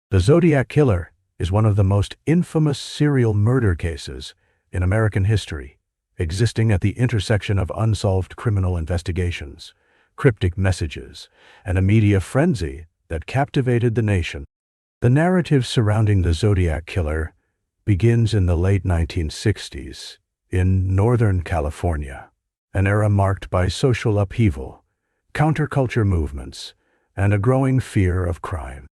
The Zodiac Killer is one of the most infamous serial murder cases in American history, existing at the intersection of unsolved criminal investigations, cryptic messages, and a media frenzy that captivated the nation. The narrative surrounding the Zodiac Killer begins in the late 1960s in Northern California, an era marked by social upheaval, counterculture movements, and a growing fear of crime.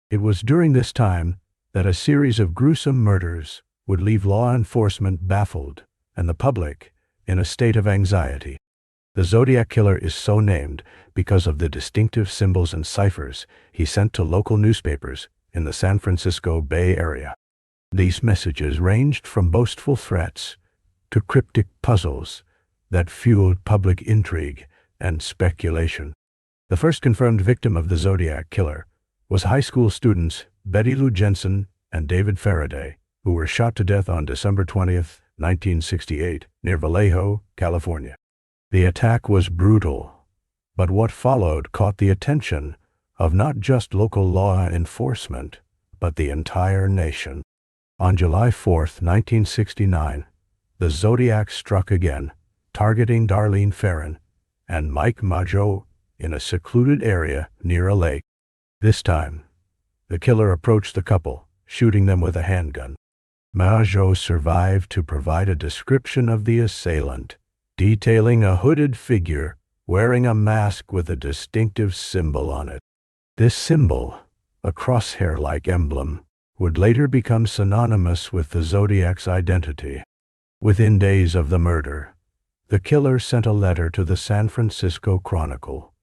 It was during this time that a series of gruesome murders would leave law enforcement baffled and the public in a state of anxiety. The Zodiac Killer is so named because of the distinctive symbols and ciphers he sent to local newspapers in the San Francisco Bay Area. These messages ranged from boastful threats to cryptic puzzles that fueled public intrigue and speculation. The first confirmed victim of the Zodiac Killer was high school students Betty Lou Jensen and David Faraday, who were shot to death on December 20th, 1968, near Vallejo, California. The attack was brutal, but what followed caught the attention of not just local law enforcement, but the entire nation. On July 4th, 1969, the Zodiac struck again, targeting Darlene Ferrin and Mike Maggio in a secluded area near a lake. This time, the killer approached the couple, shooting them with a handgun. Maggio survived to provide a description of the assailant, detailing a hooded figure wearing a mask with a distinctive symbol on it. This symbol, a crosshair-like emblem, would later become synonymous with the Zodiac's identity. Within days of the murder, the killer sent a letter to the San Francisco Chronicle,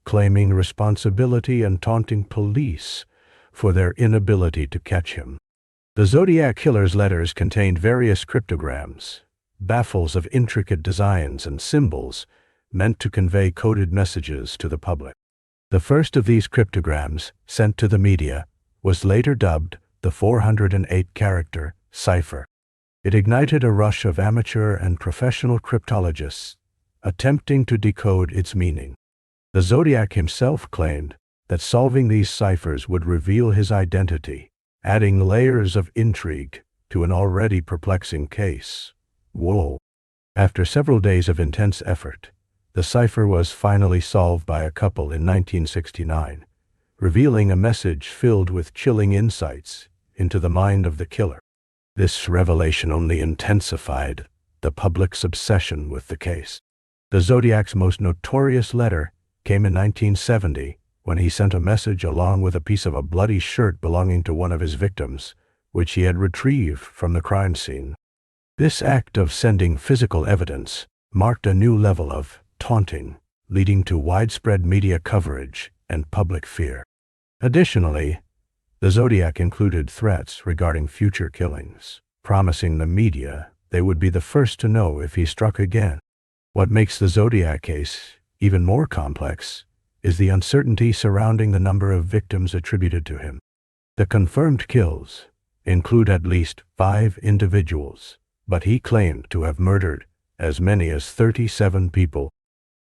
claiming responsibility and taunting police for their inability to catch him. The Zodiac Killer's letters contained various cryptograms, baffles of intricate designs and symbols meant to convey coded messages to the public. The first of these cryptograms, sent to the media, was later dubbed the 408-character cipher. It ignited a rush of amateur and professional cryptologists attempting to decode its meaning. The Zodiac himself claimed that solving these ciphers would reveal his identity, adding layers of intrigue to an already perplexing case. Whoa! After several days of intense effort, the cipher was finally solved by a couple in 1969, revealing a message filled with chilling insights into the mind of the killer. This revelation only intensified the public's obsession with the case. The Zodiac's most notorious letter came in 1970 when he sent a message along with a piece of a bloody shirt belonging to one of his victims, which he had retrieved from the crime scene. This act of sending physical evidence marked a new level of taunting, leading to widespread media coverage and public fear. Additionally, the Zodiac included threats regarding future killings, promising the media they would be the first to know if he struck again. What makes the Zodiac case even more complex is the uncertainty surrounding the number of victims attributed to him. The confirmed kills include at least 5 individuals, but he claimed to have murdered as many as 37 people.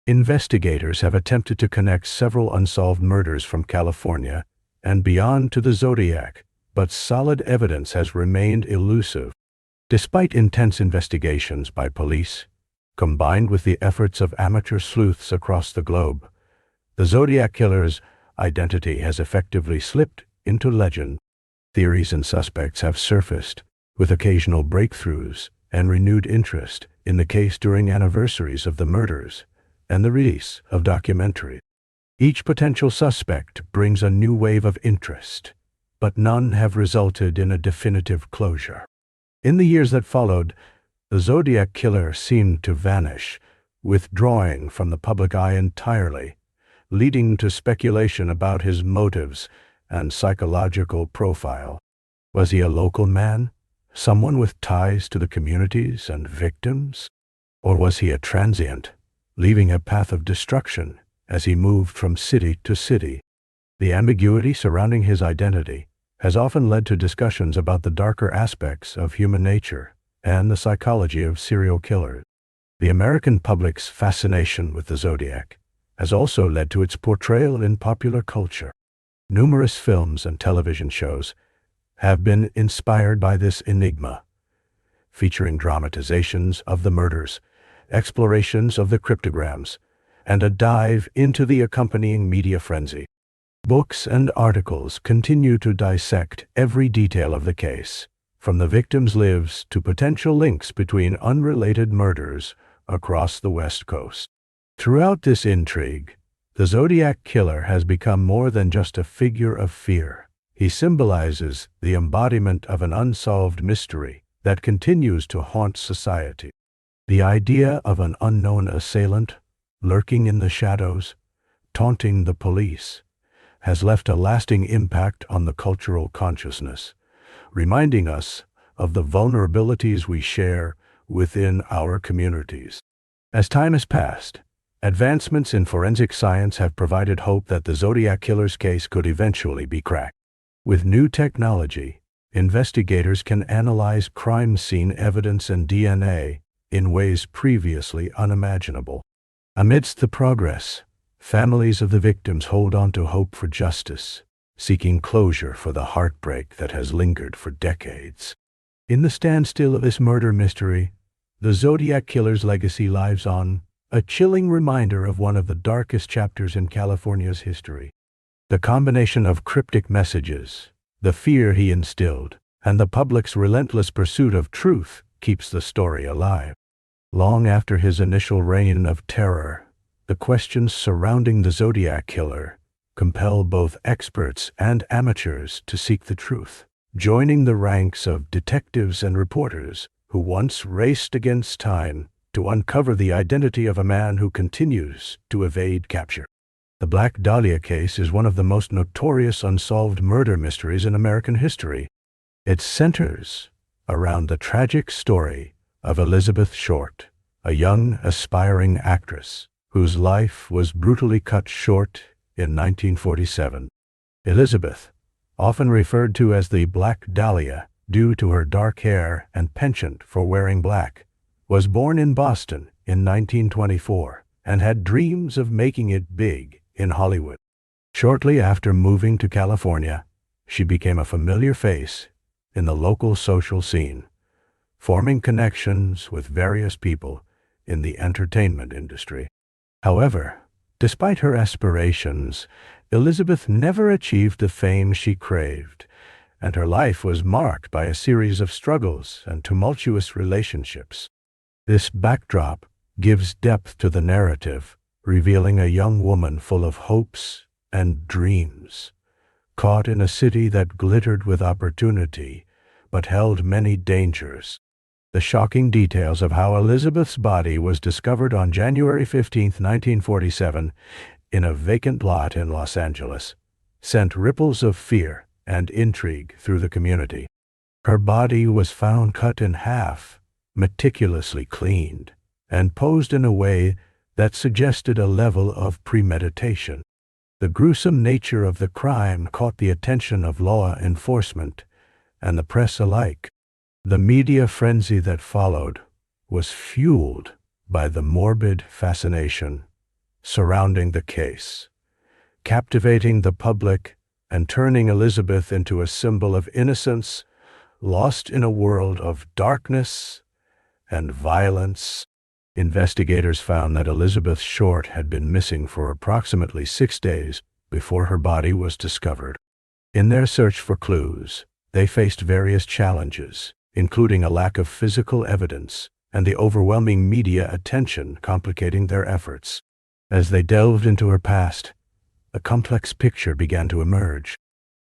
Investigators have attempted to connect several unsolved murders from California and beyond to the Zodiac, but solid evidence has remained elusive. Despite intense investigations by police, combined with the efforts of amateur sleuths across the globe, the Zodiac Killer's identity has effectively slipped into legend. Theories and suspects have surfaced, with occasional breakthroughs and renewed interest in the case during anniversaries of the murders and the release of documentaries. Each potential suspect brings a new wave of interest, but none have resulted in a definitive closure. In the years that followed, the Zodiac Killer seemed to vanish, withdrawing from the public eye entirely, leading to speculation about his motives and psychological profile. Was he a local man, someone with ties to the communities and victims? Or was he a transient, leaving a path of destruction as he moved from city to city? The ambiguity surrounding his identity has often led to discussions about the darker aspects of human nature and the psychology of serial killers. The American public's fascination with the Zodiac has also led to its portrayal in popular culture. Numerous films and television shows have been inspired by this enigma, featuring dramatizations of the murders, explorations of the cryptograms, and a dive into the accompanying media frenzy. Books and articles continue to dissect every detail of the case, from the victims' lives to potential links between unrelated murders across the West Coast. Throughout this intrigue, the Zodiac Killer has become more than just a figure of fear. He symbolizes the embodiment of an unsolved mystery that continues to haunt society. The idea of an unknown assailant lurking in the shadows, taunting the police, has left a lasting impact on the cultural consciousness, reminding us of the vulnerabilities we share within our communities. As time has passed, advancements in forensic science have provided hope that the Zodiac Killer's case could eventually be cracked. With new technology, investigators can analyze crime scene evidence and DNA in ways previously unimaginable. Amidst the progress, families of the victims hold on to hope for justice, seeking closure for the heartbreak that has lingered for decades. In the standstill of this murder mystery, the Zodiac Killer's legacy lives on, a chilling reminder of one of the darkest chapters in California's history. The combination of cryptic messages, the fear he instilled, and the public's relentless pursuit of truth keeps the story alive. Long after his initial reign of terror, the questions surrounding the Zodiac Killer compel both experts and amateurs to seek the truth, joining the ranks of detectives and reporters who once raced against time to uncover the identity of a man who continues to evade capture. The Black Dahlia case is one of the most notorious unsolved murder mysteries in American history. It centers around the tragic story of Elizabeth Short, a young, aspiring actress whose life was brutally cut short in 1947. Elizabeth, often referred to as the Black Dahlia due to her dark hair and penchant for wearing black, was born in Boston in 1924 and had dreams of making it big in Hollywood. Shortly after moving to California, she became a familiar face in the local social scene, forming connections with various people in the entertainment industry. However, despite her aspirations, Elizabeth never achieved the fame she craved, and her life was marked by a series of struggles and tumultuous relationships. This backdrop gives depth to the narrative, revealing a young woman full of hopes and dreams, caught in a city that glittered with opportunity but held many dangers. The shocking details of how Elizabeth's body was discovered on January 15, 1947, in a vacant lot in Los Angeles, sent ripples of fear and intrigue through the community. Her body was found cut in half, meticulously cleaned, and posed in a way that suggested a level of premeditation. The gruesome nature of the crime caught the attention of law enforcement and the press alike. The media frenzy that followed was fueled by the morbid fascination surrounding the case, captivating the public and turning Elizabeth into a symbol of innocence lost in a world of darkness and violence. Investigators found that Elizabeth Short had been missing for approximately 6 days before her body was discovered. In their search for clues, they faced various challenges, including a lack of physical evidence and the overwhelming media attention complicating their efforts. As they delved into her past, a complex picture began to emerge.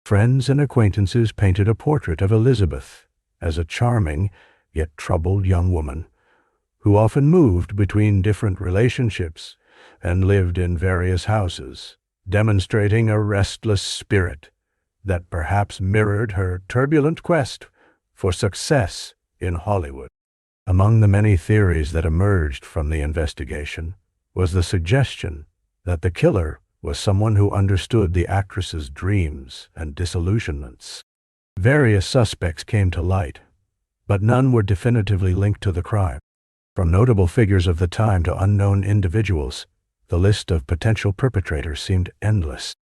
Friends and acquaintances painted a portrait of Elizabeth as a charming yet troubled young woman who often moved between different relationships and lived in various houses, demonstrating a restless spirit that perhaps mirrored her turbulent quest for success in Hollywood. Among the many theories that emerged from the investigation was the suggestion that the killer was someone who understood the actress's dreams and disillusionments. Various suspects came to light, but none were definitively linked to the crime. From notable figures of the time to unknown individuals, the list of potential perpetrators seemed endless.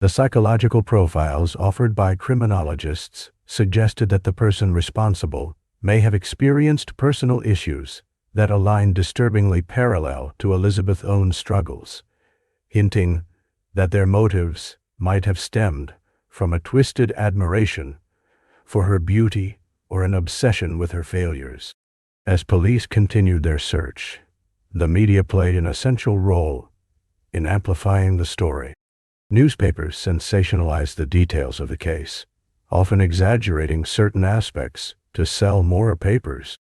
The psychological profiles offered by criminologists suggested that the person responsible may have experienced personal issues that aligned disturbingly parallel to Elizabeth's own struggles, hinting that their motives might have stemmed from a twisted admiration for her beauty or an obsession with her failures. As police continued their search, the media played an essential role in amplifying the story. Newspapers sensationalized the details of the case, often exaggerating certain aspects to sell more papers.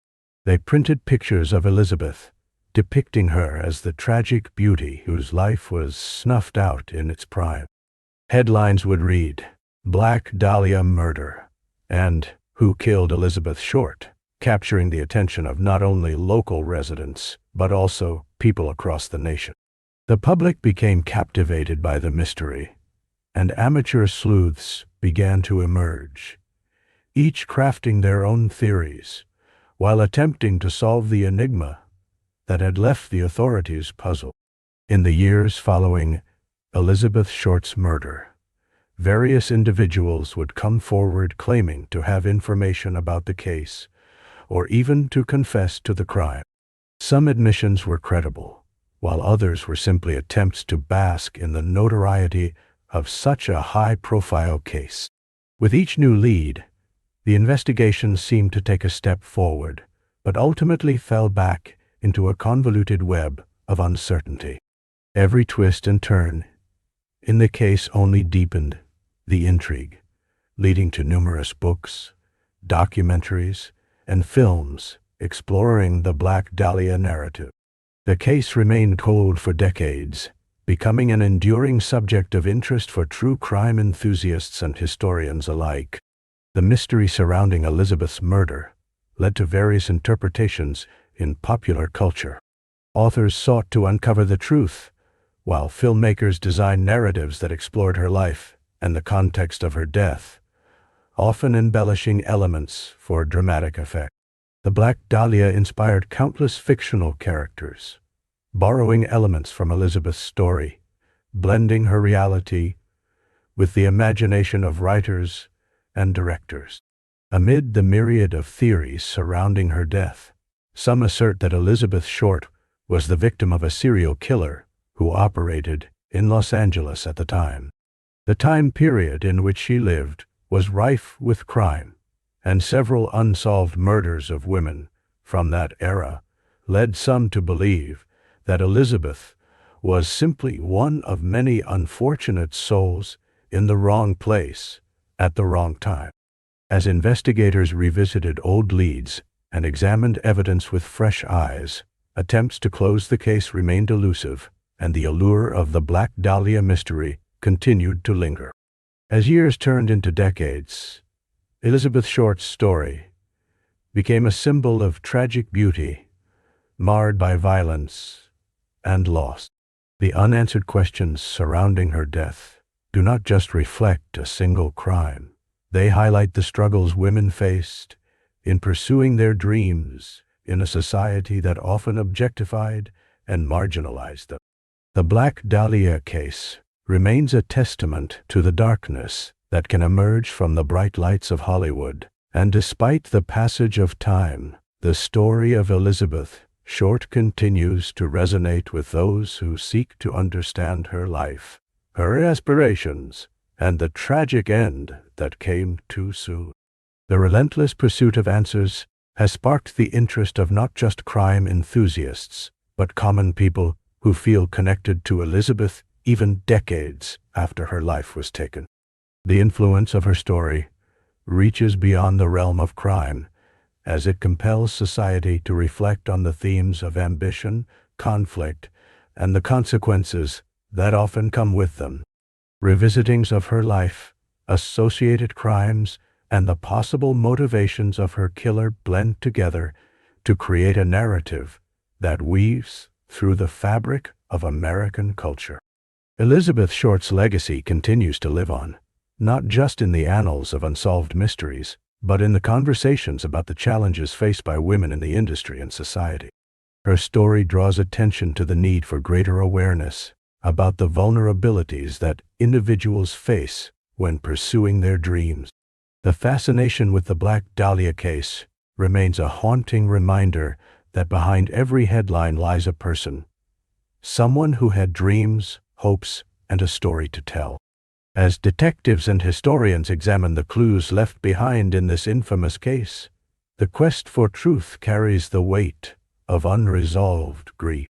They printed pictures of Elizabeth, depicting her as the tragic beauty whose life was snuffed out in its prime. Headlines would read, "Black Dahlia Murder," and "Who Killed Elizabeth Short," capturing the attention of not only local residents, but also people across the nation. The public became captivated by the mystery, and amateur sleuths began to emerge, each crafting their own theories, while attempting to solve the enigma that had left the authorities puzzled. In the years following Elizabeth Short's murder, various individuals would come forward claiming to have information about the case, or even to confess to the crime. Some admissions were credible, while others were simply attempts to bask in the notoriety of such a high-profile case. With each new lead, the investigation seemed to take a step forward, but ultimately fell back into a convoluted web of uncertainty. Every twist and turn in the case only deepened the intrigue, leading to numerous books, documentaries, and films exploring the Black Dahlia narrative. The case remained cold for decades, becoming an enduring subject of interest for true crime enthusiasts and historians alike. The mystery surrounding Elizabeth's murder led to various interpretations in popular culture. Authors sought to uncover the truth, while filmmakers designed narratives that explored her life and the context of her death, often embellishing elements for dramatic effect. The Black Dahlia inspired countless fictional characters, borrowing elements from Elizabeth's story, blending her reality with the imagination of writers and directors. Amid the myriad of theories surrounding her death, some assert that Elizabeth Short was the victim of a serial killer who operated in Los Angeles at the time. The time period in which she lived was rife with crime, and several unsolved murders of women from that era led some to believe that Elizabeth was simply one of many unfortunate souls in the wrong place at the wrong time. As investigators revisited old leads and examined evidence with fresh eyes, attempts to close the case remained elusive, and the allure of the Black Dahlia mystery continued to linger. As years turned into decades, Elizabeth Short's story became a symbol of tragic beauty, marred by violence and loss. The unanswered questions surrounding her death do not just reflect a single crime. They highlight the struggles women faced in pursuing their dreams in a society that often objectified and marginalized them. The Black Dahlia case remains a testament to the darkness that can emerge from the bright lights of Hollywood, and despite the passage of time, the story of Elizabeth Short continues to resonate with those who seek to understand her life, her aspirations, and the tragic end that came too soon. The relentless pursuit of answers has sparked the interest of not just crime enthusiasts, but common people who feel connected to Elizabeth even decades after her life was taken. The influence of her story reaches beyond the realm of crime, as it compels society to reflect on the themes of ambition, conflict, and the consequences that often come with them. Revisitings of her life, associated crimes, and the possible motivations of her killer blend together to create a narrative that weaves through the fabric of American culture. Elizabeth Short's legacy continues to live on, not just in the annals of unsolved mysteries, but in the conversations about the challenges faced by women in the industry and society. Her story draws attention to the need for greater awareness about the vulnerabilities that individuals face when pursuing their dreams. The fascination with the Black Dahlia case remains a haunting reminder that behind every headline lies a person, someone who had dreams, hopes, and a story to tell. As detectives and historians examine the clues left behind in this infamous case, the quest for truth carries the weight of unresolved grief.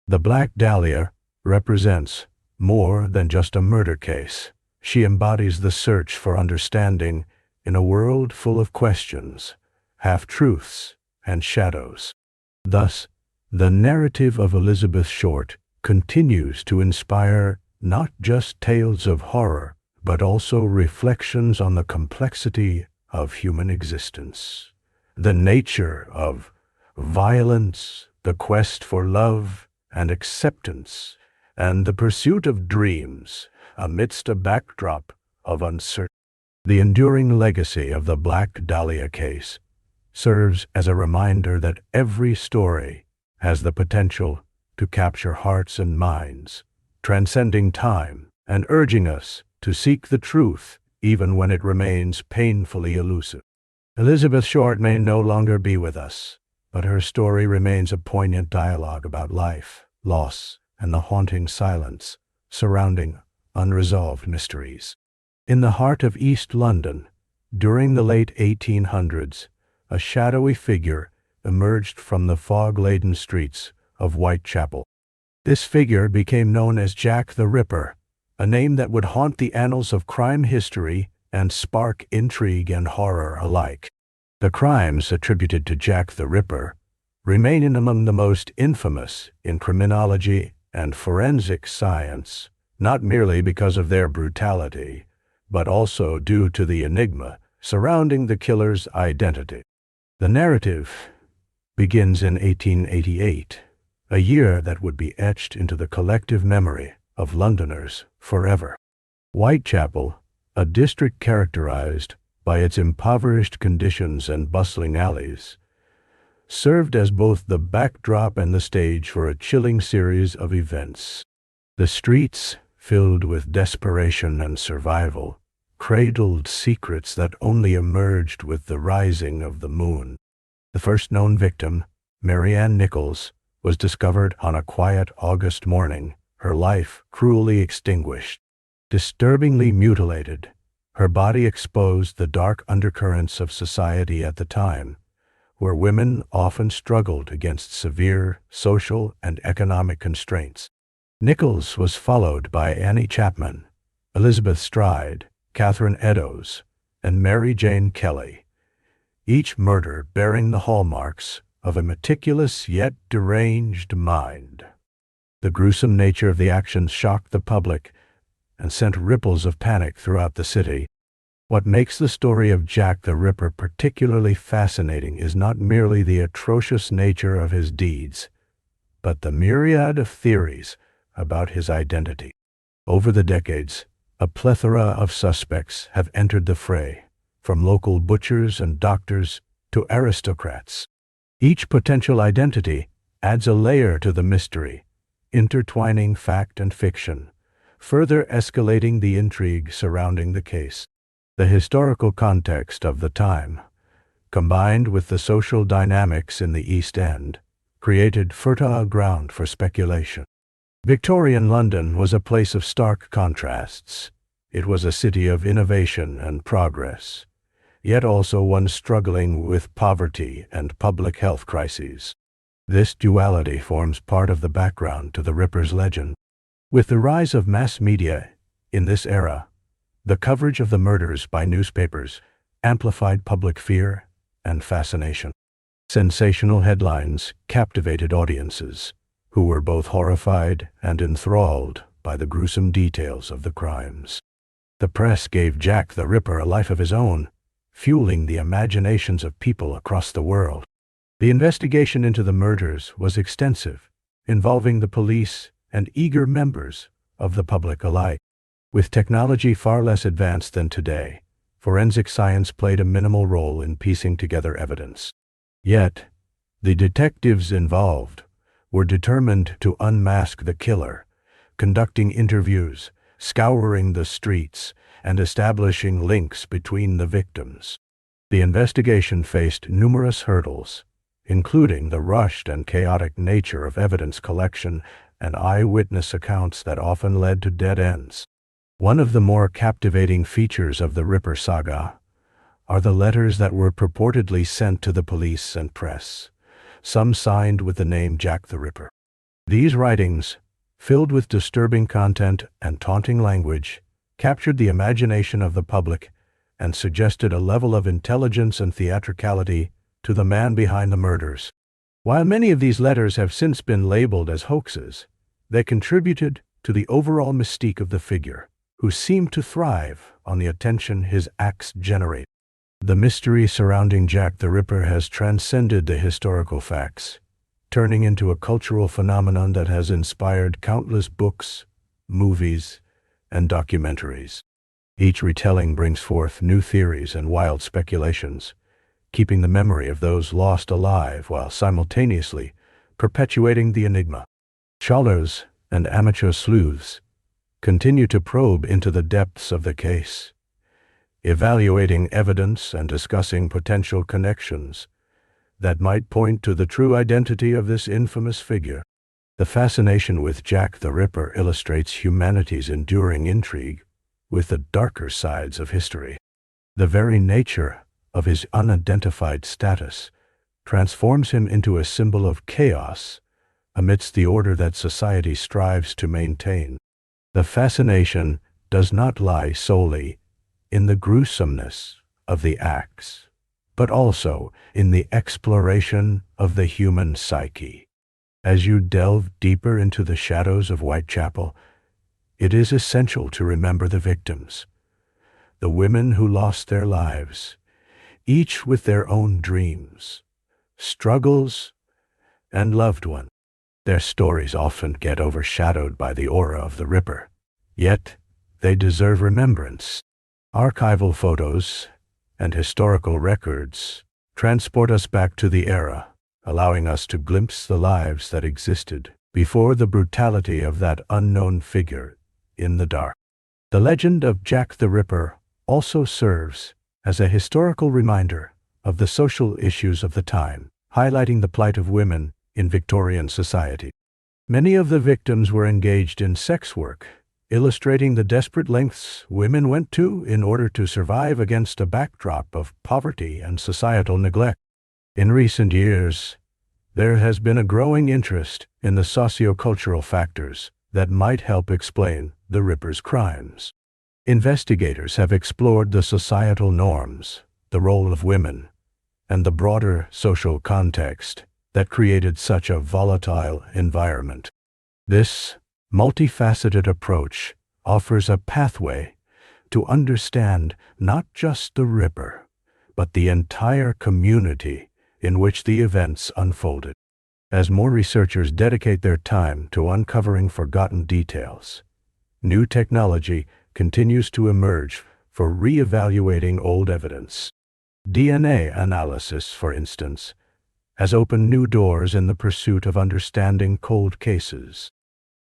The Black Dahlia represents more than just a murder case. She embodies the search for understanding in a world full of questions, half-truths, and shadows. Thus, the narrative of Elizabeth Short continues to inspire not just tales of horror, but also reflections on the complexity of human existence, the nature of violence, the quest for love and acceptance, and the pursuit of dreams amidst a backdrop of uncertainty. The enduring legacy of the Black Dahlia case serves as a reminder that every story has the potential to capture hearts and minds, transcending time and urging us to seek the truth even when it remains painfully elusive. Elizabeth Short may no longer be with us, but her story remains a poignant dialogue about life, loss, and the haunting silence surrounding unresolved mysteries. In the heart of East London, during the late 1800s, a shadowy figure emerged from the fog-laden streets of Whitechapel. This figure became known as Jack the Ripper, a name that would haunt the annals of crime history and spark intrigue and horror alike. The crimes attributed to Jack the Ripper remain among the most infamous in criminology and forensic science, not merely because of their brutality, but also due to the enigma surrounding the killer's identity. The narrative begins in 1888, a year that would be etched into the collective memory of Londoners forever. Whitechapel, a district characterized by its impoverished conditions and bustling alleys, served as both the backdrop and the stage for a chilling series of events. The streets, filled with desperation and survival, cradled secrets that only emerged with the rising of the moon. The first known victim, Mary Ann Nichols, was discovered on a quiet August morning, her life cruelly extinguished. Disturbingly mutilated, her body exposed the dark undercurrents of society at the time, where women often struggled against severe social and economic constraints. Nichols was followed by Annie Chapman, Elizabeth Stride, Catherine Eddowes, and Mary Jane Kelly, each murder bearing the hallmarks of a meticulous yet deranged mind. The gruesome nature of the actions shocked the public and sent ripples of panic throughout the city. What makes the story of Jack the Ripper particularly fascinating is not merely the atrocious nature of his deeds, but the myriad of theories about his identity. Over the decades, a plethora of suspects have entered the fray, from local butchers and doctors to aristocrats. Each potential identity adds a layer to the mystery, intertwining fact and fiction, further escalating the intrigue surrounding the case. The historical context of the time, combined with the social dynamics in the East End, created fertile ground for speculation. Victorian London was a place of stark contrasts. It was a city of innovation and progress, yet also one struggling with poverty and public health crises. This duality forms part of the background to the Ripper's legend. With the rise of mass media in this era, the coverage of the murders by newspapers amplified public fear and fascination. Sensational headlines captivated audiences, who were both horrified and enthralled by the gruesome details of the crimes. The press gave Jack the Ripper a life of his own, fueling the imaginations of people across the world. The investigation into the murders was extensive, involving the police and eager members of the public alike. With technology far less advanced than today, forensic science played a minimal role in piecing together evidence. Yet, the detectives involved were determined to unmask the killer, conducting interviews, scouring the streets, and establishing links between the victims. The investigation faced numerous hurdles, including the rushed and chaotic nature of evidence collection and eyewitness accounts that often led to dead ends. One of the more captivating features of the Ripper saga are the letters that were purportedly sent to the police and press, some signed with the name Jack the Ripper. These writings, filled with disturbing content and taunting language, captured the imagination of the public and suggested a level of intelligence and theatricality to the man behind the murders. While many of these letters have since been labeled as hoaxes, they contributed to the overall mystique of the figure, who seemed to thrive on the attention his acts generated. The mystery surrounding Jack the Ripper has transcended the historical facts, turning into a cultural phenomenon that has inspired countless books, movies, and documentaries. Each retelling brings forth new theories and wild speculations, keeping the memory of those lost alive while simultaneously perpetuating the enigma. Scholars and amateur sleuths continue to probe into the depths of the case, evaluating evidence and discussing potential connections that might point to the true identity of this infamous figure. The fascination with Jack the Ripper illustrates humanity's enduring intrigue with the darker sides of history. The very nature of his unidentified status transforms him into a symbol of chaos amidst the order that society strives to maintain. The fascination does not lie solely in the gruesomeness of the acts, but also in the exploration of the human psyche. As you delve deeper into the shadows of Whitechapel, it is essential to remember the victims, the women who lost their lives, each with their own dreams, struggles, and loved ones. Their stories often get overshadowed by the aura of the Ripper, yet they deserve remembrance. Archival photos and historical records transport us back to the era, allowing us to glimpse the lives that existed before the brutality of that unknown figure in the dark. The legend of Jack the Ripper also serves as a historical reminder of the social issues of the time, highlighting the plight of women in Victorian society. Many of the victims were engaged in sex work, illustrating the desperate lengths women went to in order to survive against a backdrop of poverty and societal neglect. In recent years, there has been a growing interest in the sociocultural factors that might help explain the Ripper's crimes. Investigators have explored the societal norms, the role of women, and the broader social context that created such a volatile environment. This multifaceted approach offers a pathway to understand not just the Ripper, but the entire community in which the events unfolded. As more researchers dedicate their time to uncovering forgotten details, new technology continues to emerge for re-evaluating old evidence. DNA analysis, for instance, has opened new doors in the pursuit of understanding cold cases.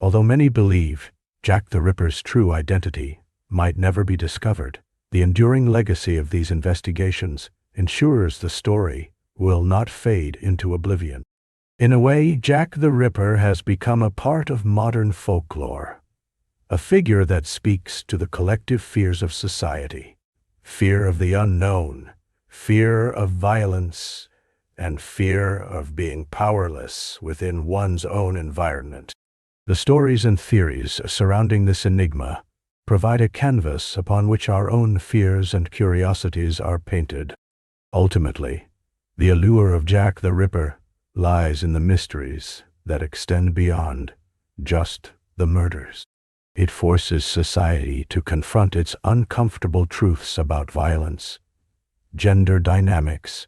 Although many believe Jack the Ripper's true identity might never be discovered, the enduring legacy of these investigations ensures the story will not fade into oblivion. In a way, Jack the Ripper has become a part of modern folklore, a figure that speaks to the collective fears of society: fear of the unknown, fear of violence, and fear of being powerless within one's own environment. The stories and theories surrounding this enigma provide a canvas upon which our own fears and curiosities are painted. Ultimately, the allure of Jack the Ripper lies in the mysteries that extend beyond just the murders. It forces society to confront its uncomfortable truths about violence, gender dynamics,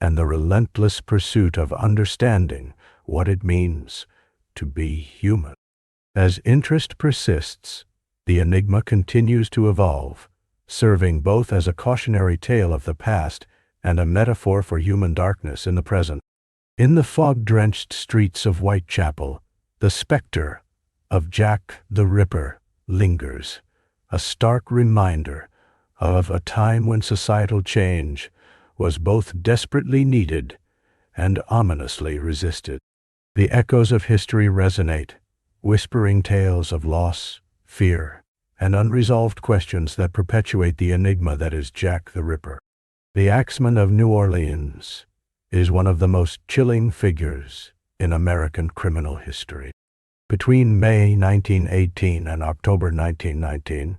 and the relentless pursuit of understanding what it means to be human. As interest persists, the enigma continues to evolve, serving both as a cautionary tale of the past and a metaphor for human darkness in the present. In the fog-drenched streets of Whitechapel, the specter of Jack the Ripper lingers, a stark reminder of a time when societal change was both desperately needed and ominously resisted. The echoes of history resonate, whispering tales of loss, fear, and unresolved questions that perpetuate the enigma that is Jack the Ripper. The Axeman of New Orleans is one of the most chilling figures in American criminal history. Between May 1918 and October 1919,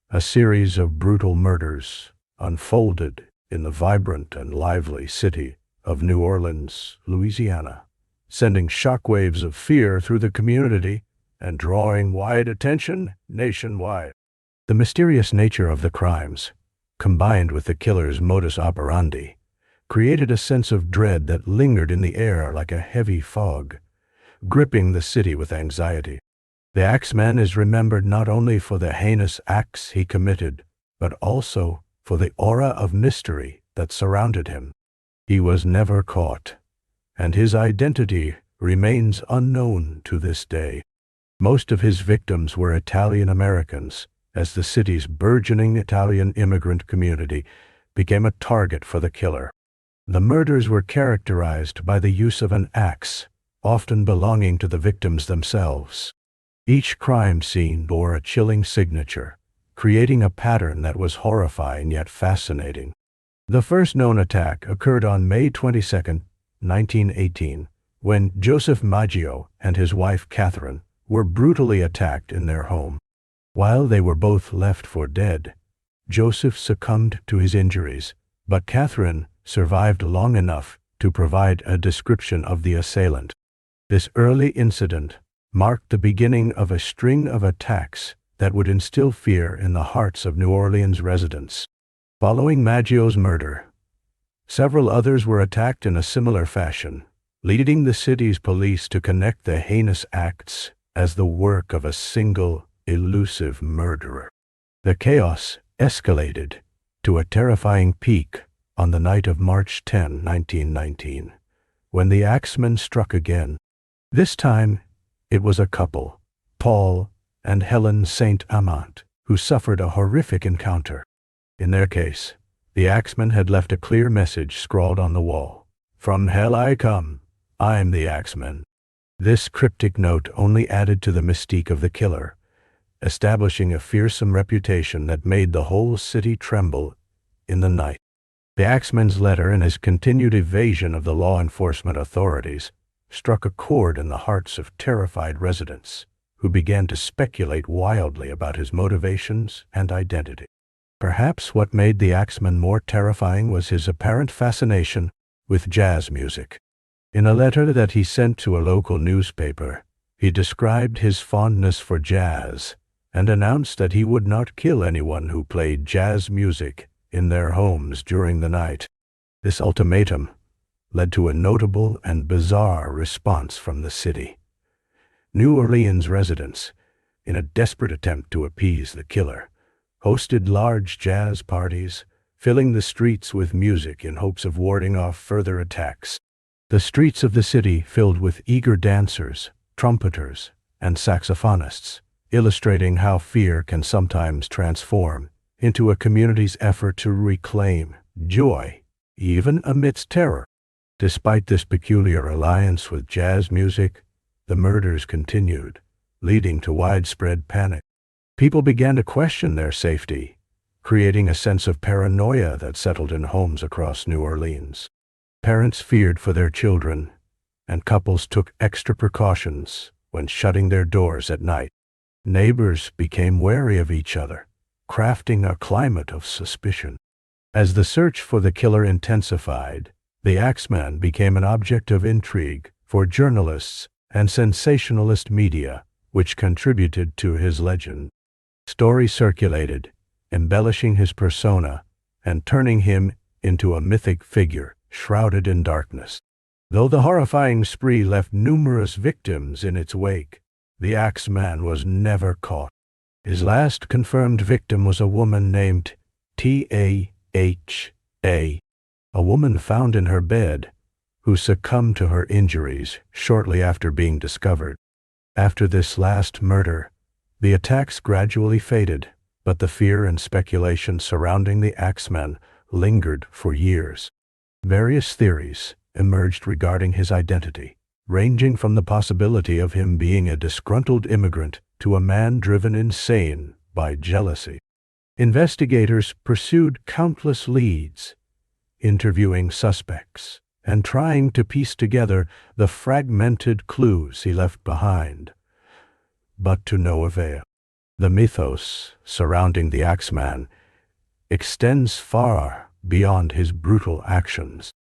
a series of brutal murders unfolded in the vibrant and lively city of New Orleans, Louisiana, sending shockwaves of fear through the community and drawing wide attention nationwide. The mysterious nature of the crimes, combined with the killer's modus operandi, created a sense of dread that lingered in the air like a heavy fog, gripping the city with anxiety. The Axeman is remembered not only for the heinous acts he committed, but also for the aura of mystery that surrounded him. He was never caught, and his identity remains unknown to this day. Most of his victims were Italian Americans, as the city's burgeoning Italian immigrant community became a target for the killer. The murders were characterized by the use of an axe, often belonging to the victims themselves. Each crime scene bore a chilling signature, creating a pattern that was horrifying yet fascinating. The first known attack occurred on May 22, 1918, when Joseph Maggio and his wife Catherine were brutally attacked in their home. While they were both left for dead, Joseph succumbed to his injuries, but Catherine survived long enough to provide a description of the assailant. This early incident marked the beginning of a string of attacks that would instill fear in the hearts of New Orleans residents. Following Maggio's murder, several others were attacked in a similar fashion, leading the city's police to connect the heinous acts as the work of a single, elusive murderer. The chaos escalated to a terrifying peak on the night of March 10, 1919, when the Axeman struck again. This time, it was a couple, Paul and Helen St. Amant, who suffered a horrific encounter. In their case, the Axeman had left a clear message scrawled on the wall. "From hell I come, I'm the Axeman." This cryptic note only added to the mystique of the killer, establishing a fearsome reputation that made the whole city tremble in the night. The Axeman's letter and his continued evasion of the law enforcement authorities struck a chord in the hearts of terrified residents, who began to speculate wildly about his motivations and identity. Perhaps what made the Axeman more terrifying was his apparent fascination with jazz music. In a letter that he sent to a local newspaper, he described his fondness for jazz and announced that he would not kill anyone who played jazz music in their homes during the night. This ultimatum led to a notable and bizarre response from the city. New Orleans residents, in a desperate attempt to appease the killer, hosted large jazz parties, filling the streets with music in hopes of warding off further attacks. The streets of the city filled with eager dancers, trumpeters, and saxophonists, illustrating how fear can sometimes transform into a community's effort to reclaim joy, even amidst terror. Despite this peculiar alliance with jazz music, the murders continued, leading to widespread panic. People began to question their safety, creating a sense of paranoia that settled in homes across New Orleans. Parents feared for their children, and couples took extra precautions when shutting their doors at night. Neighbors became wary of each other, crafting a climate of suspicion. As the search for the killer intensified, the Axeman became an object of intrigue for journalists and sensationalist media, which contributed to his legend. Stories circulated, embellishing his persona and turning him into a mythic figure shrouded in darkness. Though the horrifying spree left numerous victims in its wake, the Axeman was never caught. His last confirmed victim was a woman named Thaha, a woman found in her bed, who succumbed to her injuries shortly after being discovered. After this last murder, the attacks gradually faded, but the fear and speculation surrounding the Axeman lingered for years. Various theories emerged regarding his identity, ranging from the possibility of him being a disgruntled immigrant to a man driven insane by jealousy. Investigators pursued countless leads, interviewing suspects and trying to piece together the fragmented clues he left behind, but to no avail. The mythos surrounding the Axeman extends far beyond his brutal actions.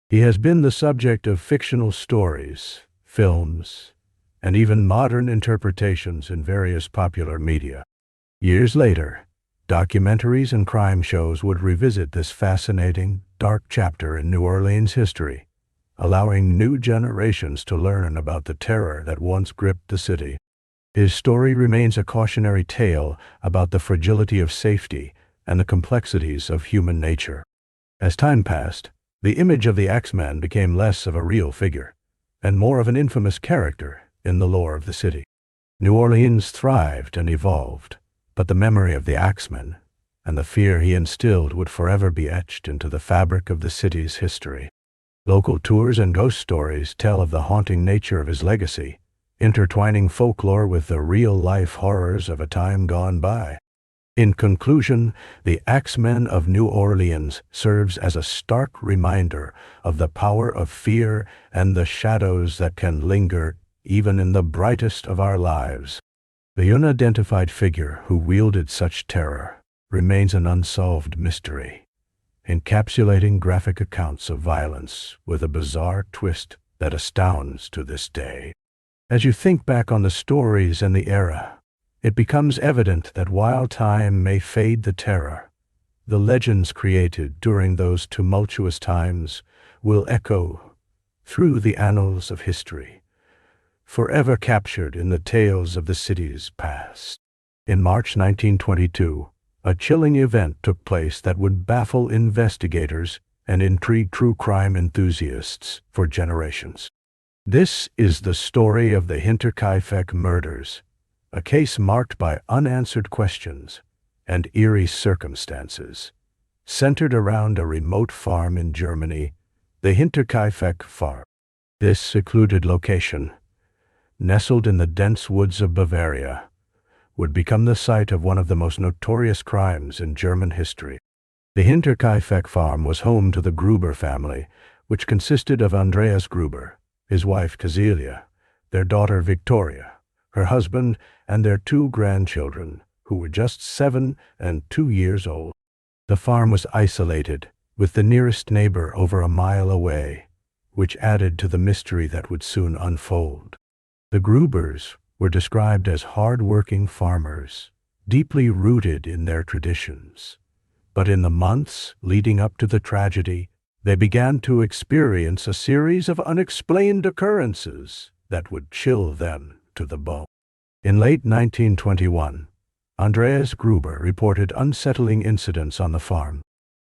He has been the subject of fictional stories, films, and even modern interpretations in various popular media. Years later, documentaries and crime shows would revisit this fascinating, dark chapter in New Orleans history, allowing new generations to learn about the terror that once gripped the city. His story remains a cautionary tale about the fragility of safety and the complexities of human nature. As time passed, the image of the Axeman became less of a real figure and more of an infamous character in the lore of the city. New Orleans thrived and evolved, but the memory of the Axeman and the fear he instilled would forever be etched into the fabric of the city's history. Local tours and ghost stories tell of the haunting nature of his legacy, intertwining folklore with the real-life horrors of a time gone by. In conclusion, the Axeman of New Orleans serves as a stark reminder of the power of fear and the shadows that can linger even in the brightest of our lives. The unidentified figure who wielded such terror remains an unsolved mystery, encapsulating graphic accounts of violence with a bizarre twist that astounds to this day. As you think back on the stories and the era, it becomes evident that while time may fade the terror, the legends created during those tumultuous times will echo through the annals of history, forever captured in the tales of the city's past. In March 1922, a chilling event took place that would baffle investigators and intrigue true crime enthusiasts for generations. This is the story of the Hinterkaifeck Murders, a case marked by unanswered questions and eerie circumstances. Centered around a remote farm in Germany, the Hinterkaifeck Farm. This secluded location, nestled in the dense woods of Bavaria, would become the site of one of the most notorious crimes in German history. The Hinterkaifeck Farm was home to the Gruber family, which consisted of Andreas Gruber, his wife Cecilia, their daughter Victoria, her husband, and their two grandchildren, who were just 7 and 2 years old. The farm was isolated, with the nearest neighbor over a mile away, which added to the mystery that would soon unfold. The Grubers were described as hard-working farmers, deeply rooted in their traditions. But in the months leading up to the tragedy, they began to experience a series of unexplained occurrences that would chill them to the bone. In late 1921, Andreas Gruber reported unsettling incidents on the farm.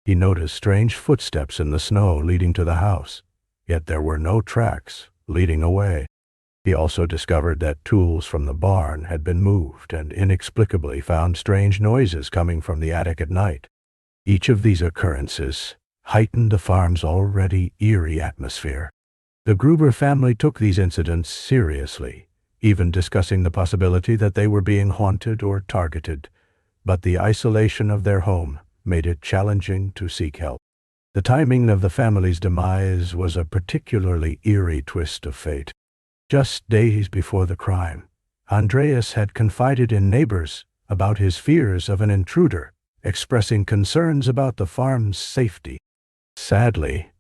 He noticed strange footsteps in the snow leading to the house, yet there were no tracks leading away. He also discovered that tools from the barn had been moved and inexplicably found strange noises coming from the attic at night. Each of these occurrences heightened the farm's already eerie atmosphere. The Gruber family took these incidents seriously, even discussing the possibility that they were being haunted or targeted, but the isolation of their home made it challenging to seek help. The timing of the family's demise was a particularly eerie twist of fate. Just days before the crime, Andreas had confided in neighbors about his fears of an intruder, expressing concerns about the farm's safety. Sadly,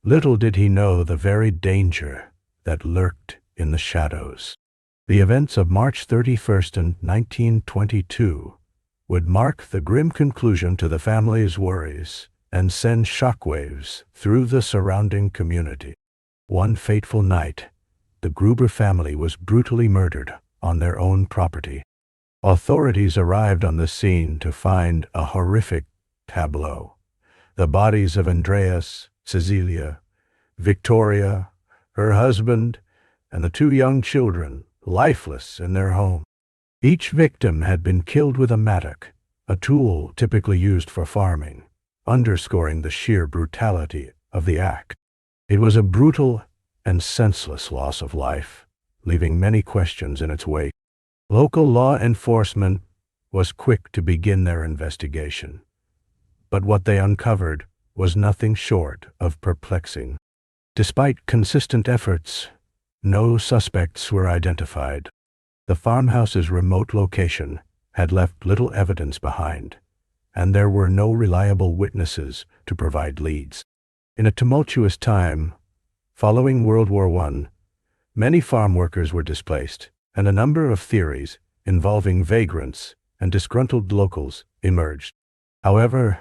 little did he know the very danger that lurked in the shadows. The events of March 31st and 1922 would mark the grim conclusion to the family's worries and send shockwaves through the surrounding community. One fateful night, the Gruber family was brutally murdered on their own property. Authorities arrived on the scene to find a horrific tableau. The bodies of Andreas, Cecilia, Victoria, her husband, and the 2 young children lifeless in their home. Each victim had been killed with a mattock, a tool typically used for farming, underscoring the sheer brutality of the act. It was a brutal and senseless loss of life, leaving many questions in its wake. Local law enforcement was quick to begin their investigation, but what they uncovered was nothing short of perplexing. Despite consistent efforts, no suspects were identified. The farmhouse's remote location had left little evidence behind, and there were no reliable witnesses to provide leads. In a tumultuous time, following World War I, many farm workers were displaced, and a number of theories involving vagrants and disgruntled locals emerged. However,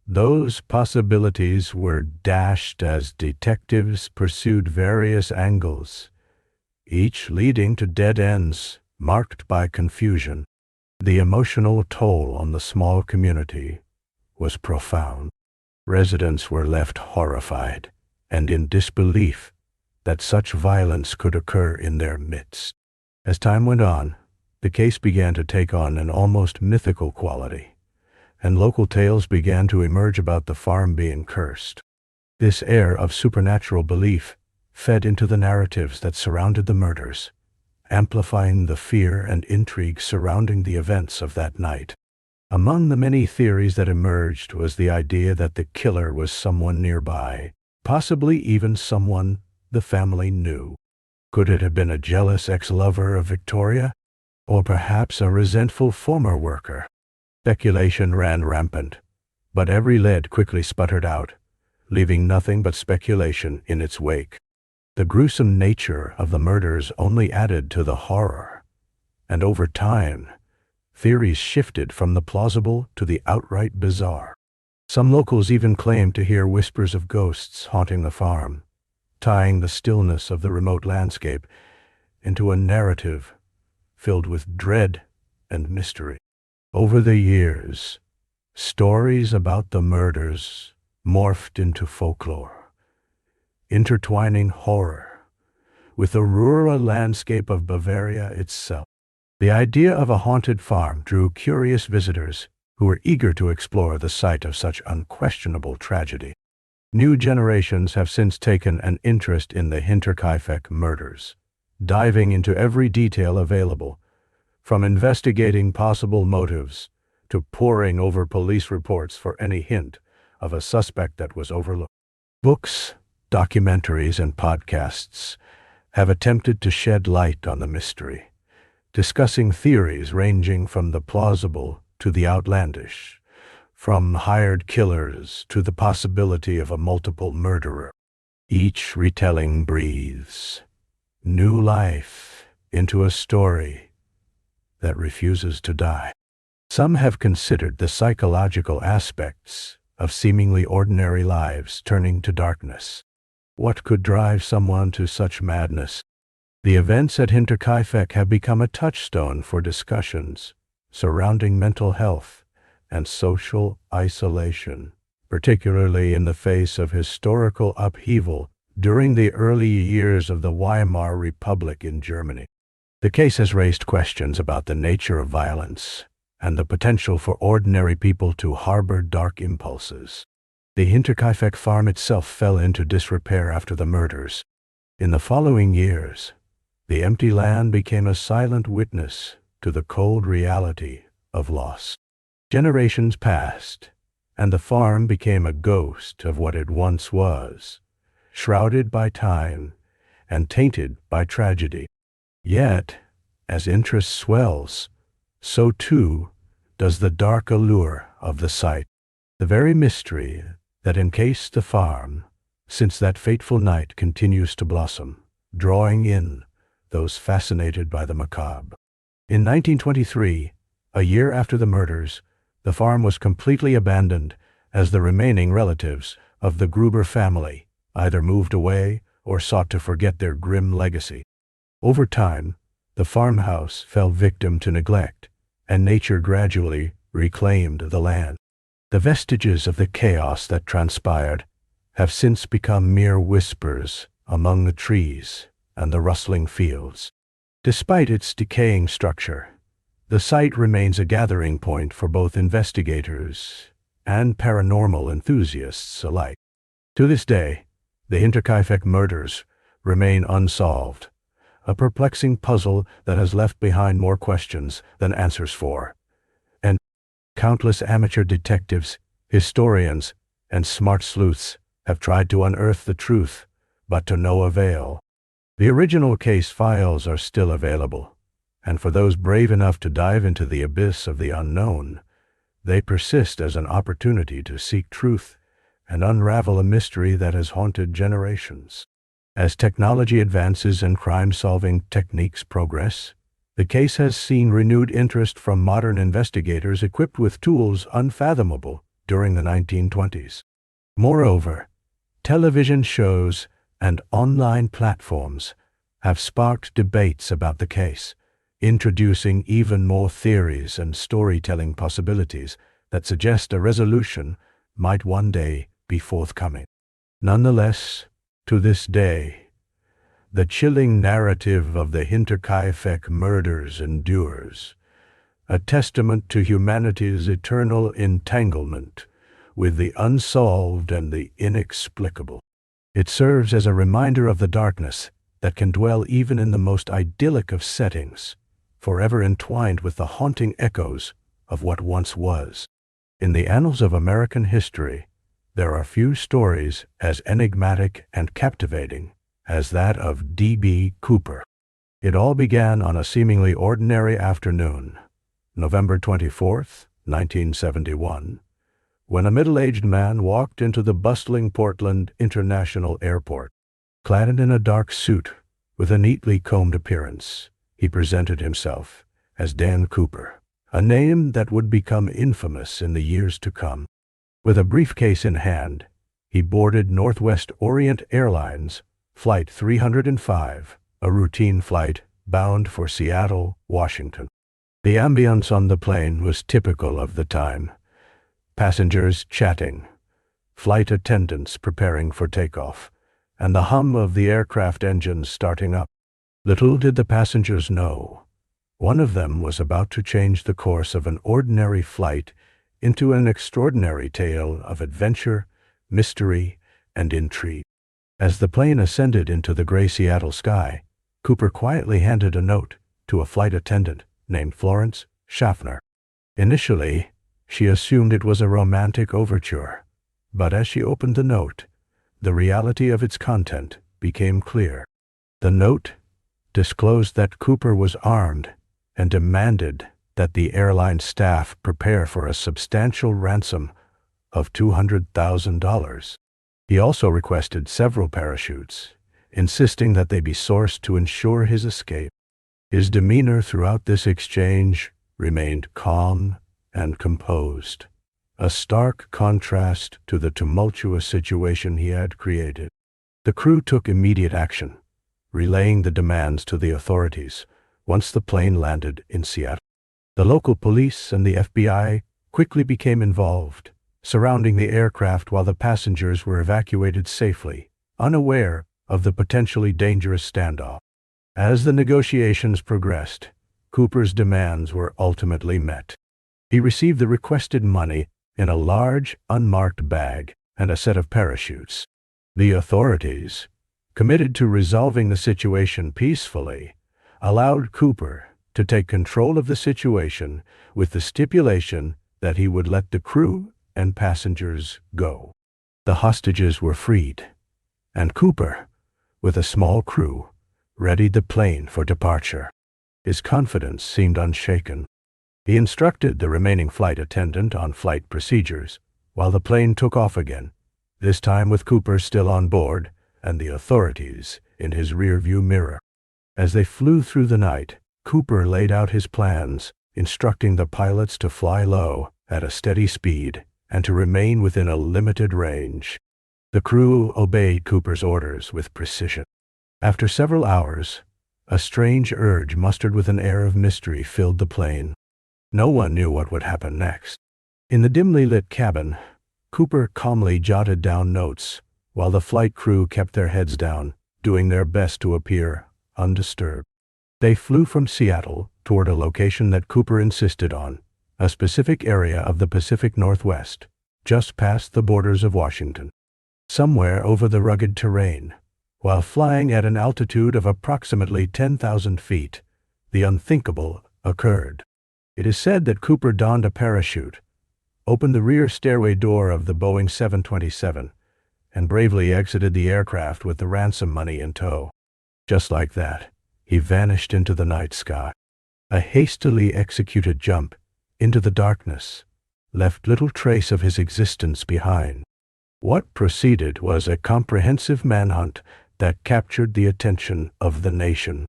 those possibilities were dashed as detectives pursued various angles, each leading to dead ends marked by confusion. The emotional toll on the small community was profound. Residents were left horrified and in disbelief that such violence could occur in their midst. As time went on, the case began to take on an almost mythical quality, and local tales began to emerge about the farm being cursed. This air of supernatural belief fed into the narratives that surrounded the murders, amplifying the fear and intrigue surrounding the events of that night. Among the many theories that emerged was the idea that the killer was someone nearby, possibly even someone the family knew. Could it have been a jealous ex-lover of Victoria, or perhaps a resentful former worker? Speculation ran rampant, but every lead quickly sputtered out, leaving nothing but speculation in its wake. The gruesome nature of the murders only added to the horror, and over time, theories shifted from the plausible to the outright bizarre. Some locals even claimed to hear whispers of ghosts haunting the farm, tying the stillness of the remote landscape into a narrative filled with dread and mystery. Over the years, stories about the murders morphed into folklore, intertwining horror with the rural landscape of Bavaria itself. The idea of a haunted farm drew curious visitors who were eager to explore the site of such unquestionable tragedy. New generations have since taken an interest in the Hinterkaifeck Murders, diving into every detail available, from investigating possible motives to poring over police reports for any hint of a suspect that was overlooked. Books, documentaries, and podcasts have attempted to shed light on the mystery, discussing theories ranging from the plausible to the outlandish, from hired killers to the possibility of a multiple murderer. Each retelling breathes new life into a story that refuses to die. Some have considered the psychological aspects of seemingly ordinary lives turning to darkness. What could drive someone to such madness? The events at Hinterkaifeck have become a touchstone for discussions surrounding mental health and social isolation, particularly in the face of historical upheaval during the early years of the Weimar Republic in Germany. The case has raised questions about the nature of violence and the potential for ordinary people to harbor dark impulses. The Hinterkaifeck farm itself fell into disrepair after the murders. In the following years, the empty land became a silent witness to the cold reality of loss. Generations passed, and the farm became a ghost of what it once was, shrouded by time and tainted by tragedy. Yet, as interest swells, so too does the dark allure of the site. The very mystery that encased the farm since that fateful night continues to blossom, drawing in those fascinated by the macabre. In 1923, a year after the murders, the farm was completely abandoned as the remaining relatives of the Gruber family either moved away or sought to forget their grim legacy. Over time, the farmhouse fell victim to neglect, and nature gradually reclaimed the land. The vestiges of the chaos that transpired have since become mere whispers among the trees and the rustling fields. Despite its decaying structure, the site remains a gathering point for both investigators and paranormal enthusiasts alike. To this day, the Hinterkaifeck Murders remain unsolved, a perplexing puzzle that has left behind more questions than answers for. And countless amateur detectives, historians, and smart sleuths have tried to unearth the truth, but to no avail. The original case files are still available, and for those brave enough to dive into the abyss of the unknown, they persist as an opportunity to seek truth and unravel a mystery that has haunted generations. As technology advances and crime-solving techniques progress, the case has seen renewed interest from modern investigators equipped with tools unfathomable during the 1920s. Moreover, television shows and online platforms have sparked debates about the case, introducing even more theories and storytelling possibilities that suggest a resolution might one day be forthcoming. Nonetheless, to this day, the chilling narrative of the Hinterkaifeck Murders endures, a testament to humanity's eternal entanglement with the unsolved and the inexplicable. It serves as a reminder of the darkness that can dwell even in the most idyllic of settings, forever entwined with the haunting echoes of what once was. In the annals of American history, there are few stories as enigmatic and captivating as that of D.B. Cooper. It all began on a seemingly ordinary afternoon, November 24th, 1971, when a middle-aged man walked into the bustling Portland International Airport. Clad in a dark suit with a neatly combed appearance, he presented himself as Dan Cooper, a name that would become infamous in the years to come. With a briefcase in hand, he boarded Northwest Orient Airlines Flight 305, a routine flight bound for Seattle, Washington. The ambience on the plane was typical of the time. Passengers chatting, flight attendants preparing for takeoff, and the hum of the aircraft engines starting up. Little did the passengers know, one of them was about to change the course of an ordinary flight into an extraordinary tale of adventure, mystery, and intrigue. As the plane ascended into the gray Seattle sky, Cooper quietly handed a note to a flight attendant named Florence Schaffner. Initially, she assumed it was a romantic overture, but as she opened the note, the reality of its content became clear. The note disclosed that Cooper was armed and demanded that the airline staff prepare for a substantial ransom of $200,000. He also requested several parachutes, insisting that they be sourced to ensure his escape. His demeanor throughout this exchange remained calm and composed, a stark contrast to the tumultuous situation he had created. The crew took immediate action, relaying the demands to the authorities once the plane landed in Seattle. The local police and the FBI quickly became involved, surrounding the aircraft while the passengers were evacuated safely, unaware of the potentially dangerous standoff. As the negotiations progressed, Cooper's demands were ultimately met. He received the requested money in a large, unmarked bag and a set of parachutes. The authorities, committed to resolving the situation peacefully, allowed Cooper to take control of the situation with the stipulation that he would let the crew and passengers go. The hostages were freed, and Cooper, with a small crew, readied the plane for departure. His confidence seemed unshaken. He instructed the remaining flight attendant on flight procedures while the plane took off again, this time with Cooper still on board and the authorities in his rearview mirror. As they flew through the night, Cooper laid out his plans, instructing the pilots to fly low at a steady speed and to remain within a limited range. The crew obeyed Cooper's orders with precision. After several hours, a strange urge mustered with an air of mystery filled the plane. No one knew what would happen next. In the dimly lit cabin, Cooper calmly jotted down notes, while the flight crew kept their heads down, doing their best to appear undisturbed. They flew from Seattle toward a location that Cooper insisted on, a specific area of the Pacific Northwest, just past the borders of Washington. Somewhere over the rugged terrain, while flying at an altitude of approximately 10,000 feet, the unthinkable occurred. It is said that Cooper donned a parachute, opened the rear stairway door of the Boeing 727, and bravely exited the aircraft with the ransom money in tow. Just like that, he vanished into the night sky. A hastily executed jump into the darkness left little trace of his existence behind. What proceeded was a comprehensive manhunt that captured the attention of the nation.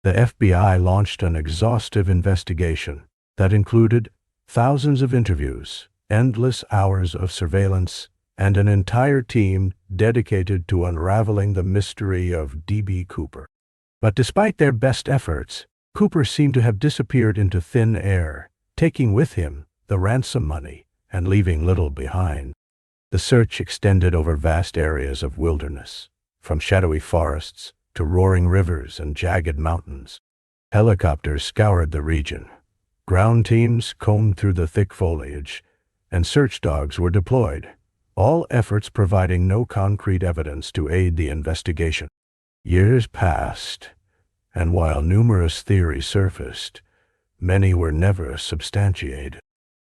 The FBI launched an exhaustive investigation that included thousands of interviews, endless hours of surveillance, and an entire team dedicated to unraveling the mystery of D.B. Cooper. But despite their best efforts, Cooper seemed to have disappeared into thin air, taking with him the ransom money and leaving little behind. The search extended over vast areas of wilderness, from shadowy forests to roaring rivers and jagged mountains. Helicopters scoured the region. Ground teams combed through the thick foliage, and search dogs were deployed, all efforts providing no concrete evidence to aid the investigation. Years passed, and while numerous theories surfaced, many were never substantiated.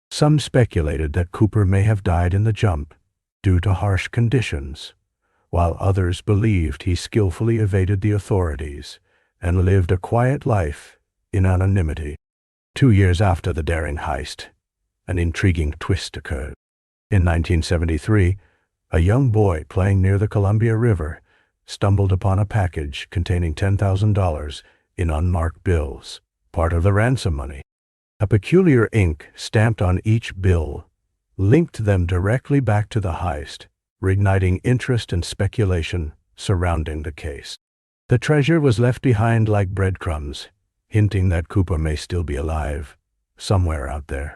Some speculated that Cooper may have died in the jump due to harsh conditions, while others believed he skillfully evaded the authorities and lived a quiet life in anonymity. 2 years after the daring heist, an intriguing twist occurred. In 1973, a young boy playing near the Columbia River stumbled upon a package containing $10,000 in unmarked bills, part of the ransom money. A peculiar ink stamped on each bill linked them directly back to the heist, reigniting interest and speculation surrounding the case. The treasure was left behind like breadcrumbs, hinting that Cooper may still be alive, somewhere out there.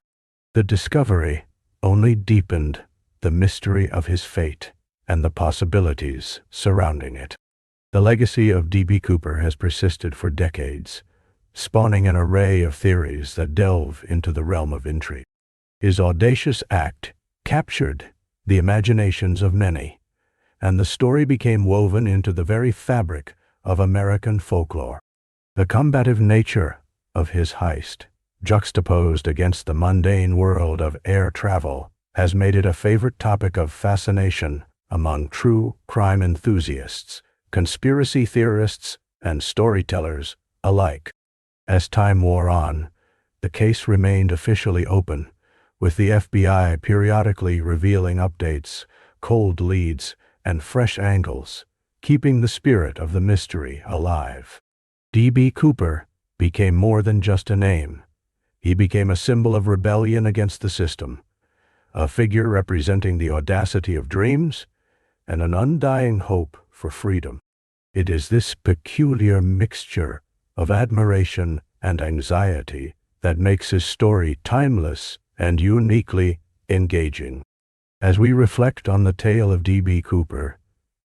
The discovery only deepened the mystery of his fate and the possibilities surrounding it. The legacy of D.B. Cooper has persisted for decades, spawning an array of theories that delve into the realm of intrigue. His audacious act captured the imaginations of many, and the story became woven into the very fabric of American folklore. The combative nature of his heist, juxtaposed against the mundane world of air travel, has made it a favorite topic of fascination among true crime enthusiasts, conspiracy theorists, and storytellers alike. As time wore on, the case remained officially open, with the FBI periodically revealing updates, cold leads, and fresh angles, keeping the spirit of the mystery alive. D.B. Cooper became more than just a name. He became a symbol of rebellion against the system, a figure representing the audacity of dreams and an undying hope for freedom. It is this peculiar mixture of admiration and anxiety that makes his story timeless and uniquely engaging. As we reflect on the tale of D.B. Cooper,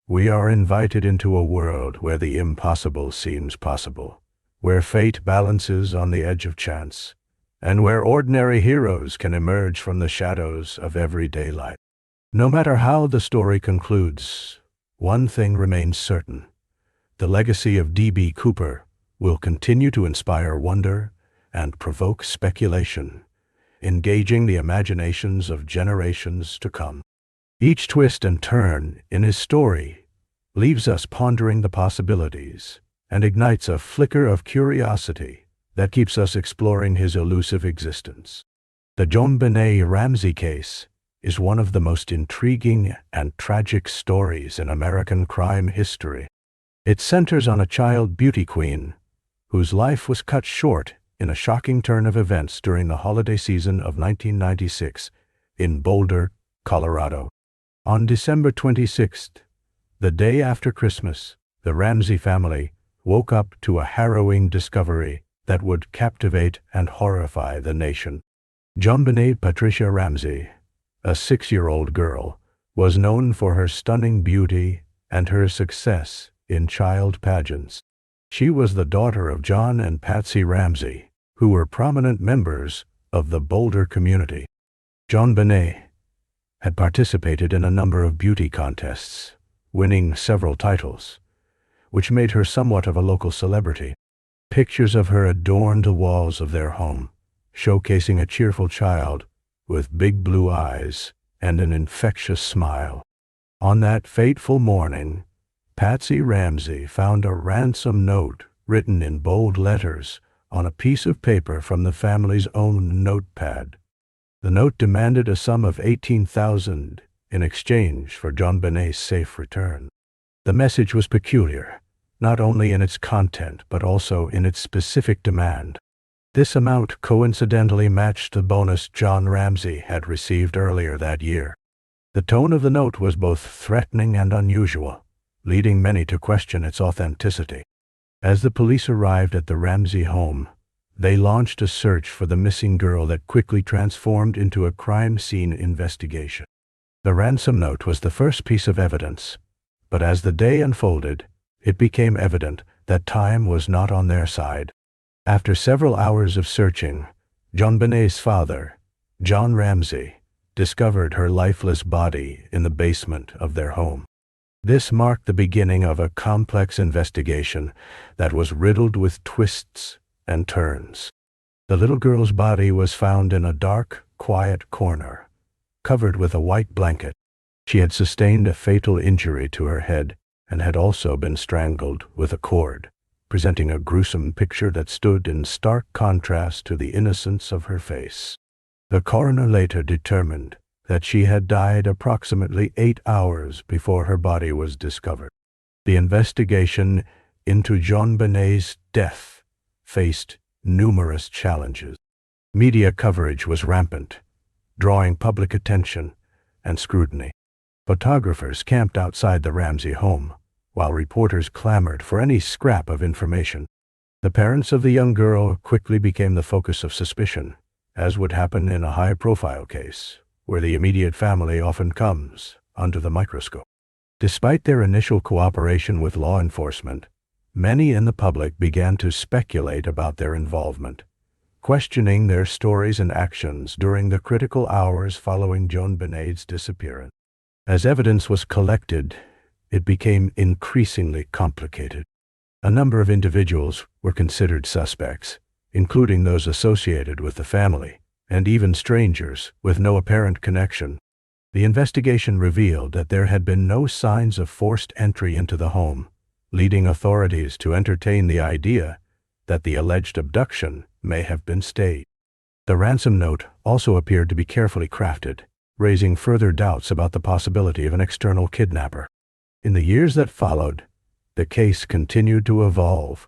we are invited into a world where the impossible seems possible, where fate balances on the edge of chance, and where ordinary heroes can emerge from the shadows of everyday life. No matter how the story concludes, one thing remains certain: the legacy of D.B. Cooper will continue to inspire wonder and provoke speculation, engaging the imaginations of generations to come. Each twist and turn in his story leaves us pondering the possibilities and ignites a flicker of curiosity that keeps us exploring his elusive existence. The JonBenét Ramsey case is one of the most intriguing and tragic stories in American crime history. It centers on a child beauty queen whose life was cut short in a shocking turn of events during the holiday season of 1996 in Boulder, Colorado. On December 26th, the day after Christmas, the Ramsey family woke up to a harrowing discovery that would captivate and horrify the nation. JonBenét Patricia Ramsey, a 6-year-old girl, was known for her stunning beauty and her success in child pageants. She was the daughter of John and Patsy Ramsey, who were prominent members of the Boulder community. JonBenét had participated in a number of beauty contests, winning several titles, which made her somewhat of a local celebrity. Pictures of her adorned the walls of their home, showcasing a cheerful child with big blue eyes and an infectious smile. On that fateful morning, Patsy Ramsey found a ransom note written in bold letters on a piece of paper from the family's own notepad. The note demanded a sum of $18,000 in exchange for JonBenét's safe return. The message was peculiar, not only in its content but also in its specific demand. This amount coincidentally matched the bonus John Ramsey had received earlier that year. The tone of the note was both threatening and unusual, leading many to question its authenticity. As the police arrived at the Ramsey home, they launched a search for the missing girl that quickly transformed into a crime scene investigation. The ransom note was the first piece of evidence, but as the day unfolded, it became evident that time was not on their side. After several hours of searching, JonBenét's father, John Ramsey, discovered her lifeless body in the basement of their home. This marked the beginning of a complex investigation that was riddled with twists and turns. The little girl's body was found in a dark, quiet corner, covered with a white blanket. She had sustained a fatal injury to her head and had also been strangled with a cord, presenting a gruesome picture that stood in stark contrast to the innocence of her face. The coroner later determined that she had died approximately 8 hours before her body was discovered. The investigation into JonBenét's death faced numerous challenges. Media coverage was rampant, drawing public attention and scrutiny. Photographers camped outside the Ramsey home, while reporters clamored for any scrap of information. The parents of the young girl quickly became the focus of suspicion, as would happen in a high-profile case, where the immediate family often comes under the microscope. Despite their initial cooperation with law enforcement, many in the public began to speculate about their involvement, questioning their stories and actions during the critical hours following JonBenét's disappearance. As evidence was collected, it became increasingly complicated. A number of individuals were considered suspects, including those associated with the family, and even strangers with no apparent connection. The investigation revealed that there had been no signs of forced entry into the home, leading authorities to entertain the idea that the alleged abduction may have been staged. The ransom note also appeared to be carefully crafted, raising further doubts about the possibility of an external kidnapper. In the years that followed, the case continued to evolve,